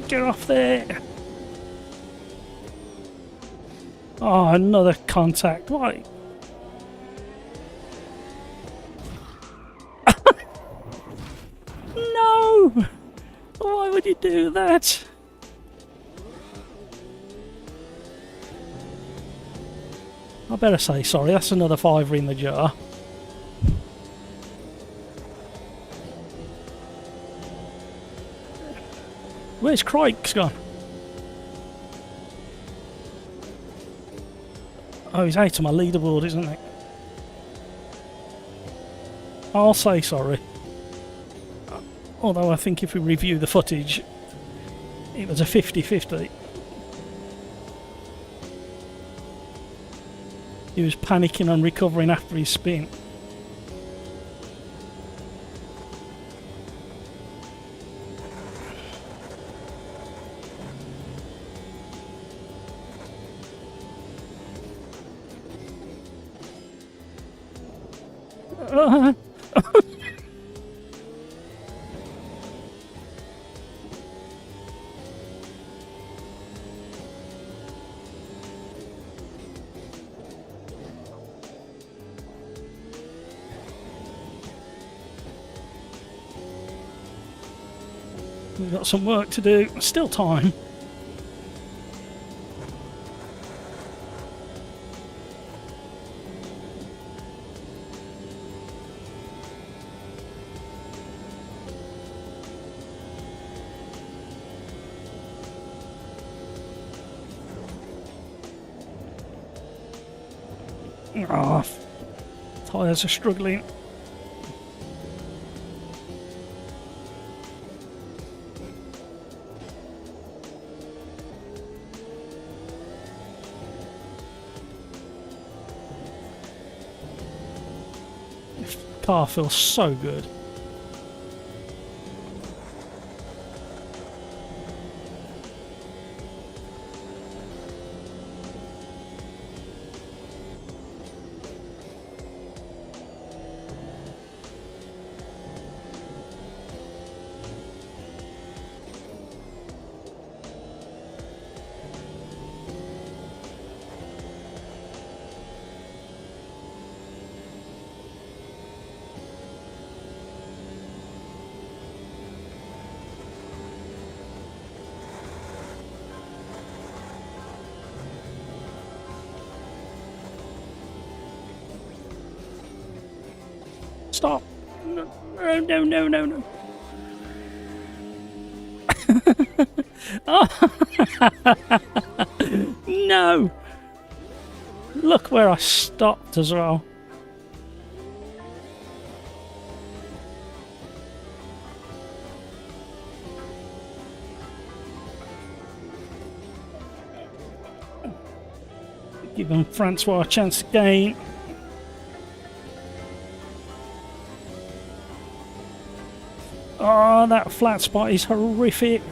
Get off there. Oh, another contact. Why? No! Why would you do that? I better say sorry, that's another fiver in the jar. Where's Crike's gone? Oh, he's out of my leaderboard, isn't he? I'll say sorry. Although I think if we review the footage, it was a 50-50. He was panicking and recovering after his spin. We've got some work to do. Still time. Ah, tyres are struggling. Car feels so good. Stop! No, no, no, no, no. Oh. No! Look where I stopped as well. Giving Francois a chance to gain. Oh, that flat spot is horrific.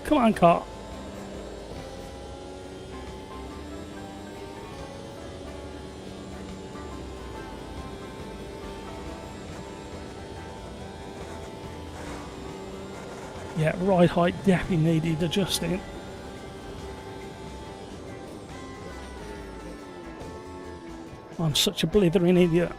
Come on, car. Yeah, ride height definitely needed adjusting. I'm such a blithering idiot.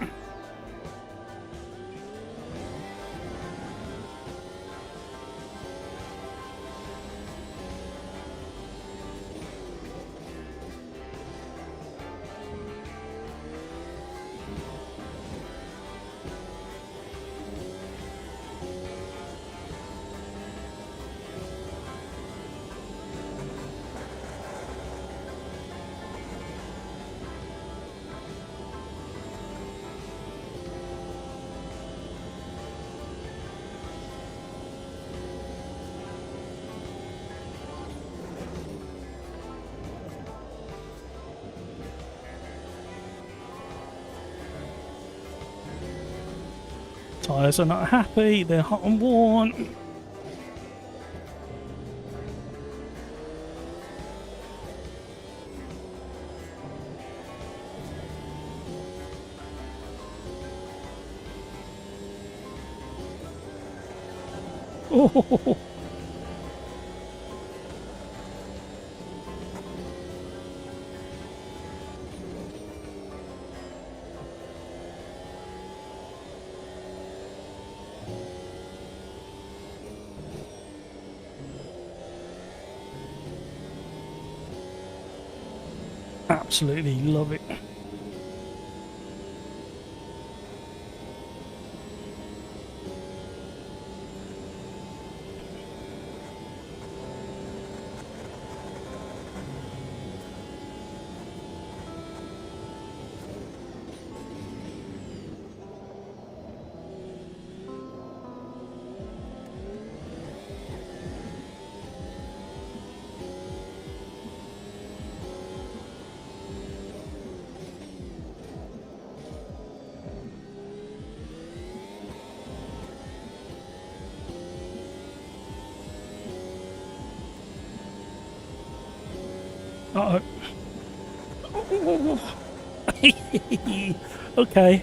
Tyres are not happy, they're hot and worn. Oh, absolutely love it. Uh-oh. Okay.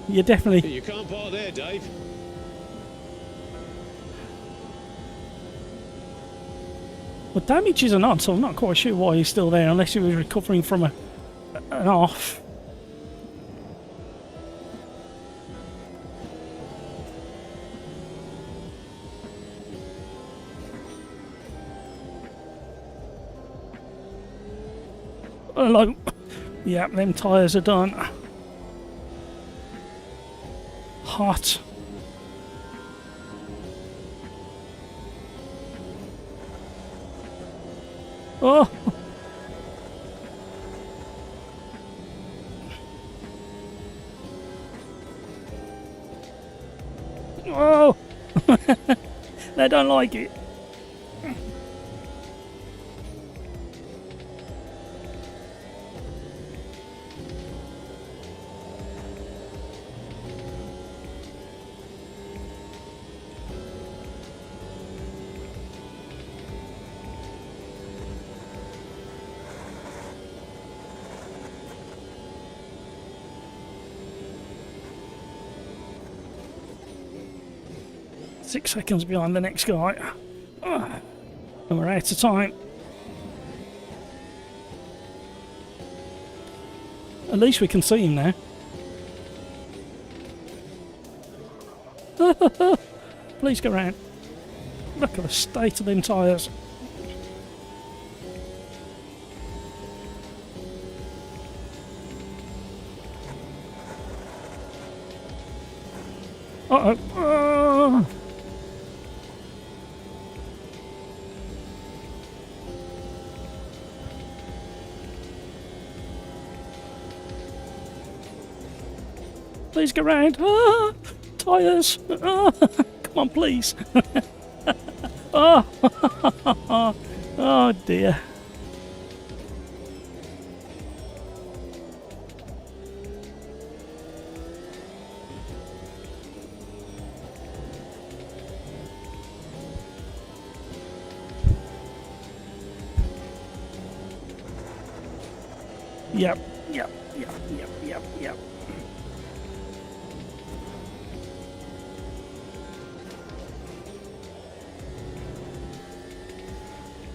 You definitely... You can't park there, Dave. Well, damage isn't on, so I'm not quite sure why he's still there, unless he was recovering from an off. Hello. Yep, them tyres are done. Hot. Oh! Oh! They don't like it. Six seconds behind the next guy. And we're out of time. At least we can see him now. Please go round. Look at the state of them tyres. Uh-oh. Please go round. Ah, tyres. Ah, come on, please. Oh, oh dear. Yep, yep, yep, yep, yep, yep.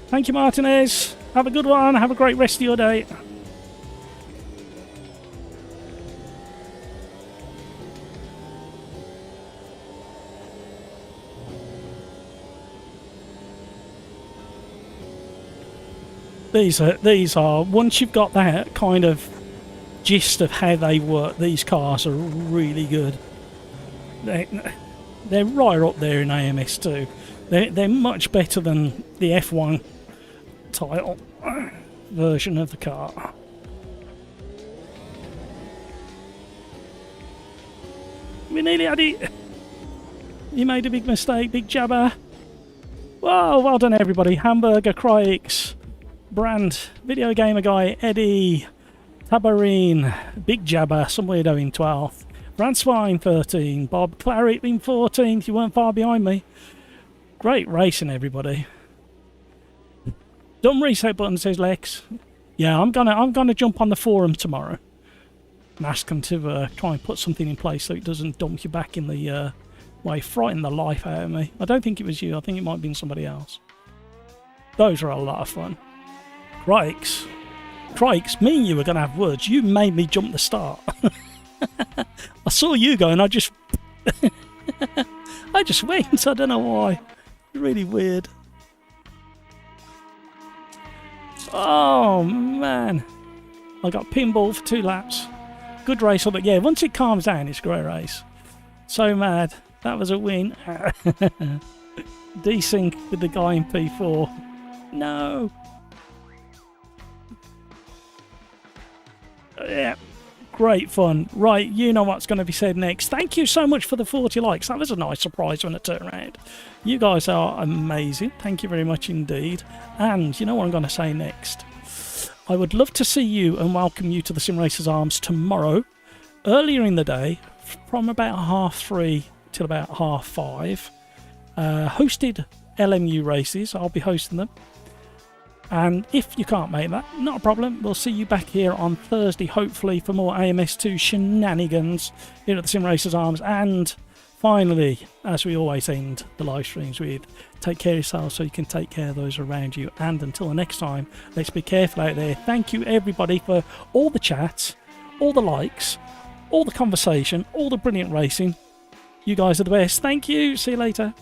Thank you, Martinez. Have a good one. Have a great rest of your day. These are once you've got that kind of gist of how they work, these cars are really good. They're right up there in AMS2. They're much better than the F1 title version of the car. We nearly had it. You made a big mistake, big jabber. Whoa, well done everybody. Hamburger, Crikes, Brand, Video Gamer Guy, Eddie, Tabarine, Big Jabber, some weirdo in 12th, Brand Swine 13, Bob Claret in 14th, you weren't far behind me. Great racing everybody. Dumb reset button, says Lex. Yeah, I'm gonna jump on the forum tomorrow and ask them to try and put something in place so it doesn't dump you back in the way. Frighten the life out of me. I don't think it was you, I think it might have been somebody else. Those are a lot of fun. Crikes, me and you were going to have words. You made me jump the start. I saw you go and I just went. I don't know why. Really weird. Oh man, I got pinball for 2 laps. Good race, but yeah, once it calms down, it's a great race. So mad. That was a win. Desync with the guy in P4. No. Yeah, great fun. Right, you know what's going to be said next. Thank you so much for the 40 likes. That was a nice surprise when it turned around. You guys are amazing. Thank you very much indeed. And you know what I'm going to say next? I would love to see you and welcome you to the Sim Racers Arms tomorrow, earlier in the day, from about 3:30 till about 5:30. Hosted LMU races. I'll be hosting them. And if you can't make that, not a problem. We'll see you back here on Thursday, hopefully, for more AMS2 shenanigans here at the Sim Racers Arms. And finally, as we always end the live streams with, take care of yourselves so you can take care of those around you. And until the next time, let's be careful out there. Thank you, everybody, for all the chats, all the likes, all the conversation, all the brilliant racing. You guys are the best. Thank you. See you later.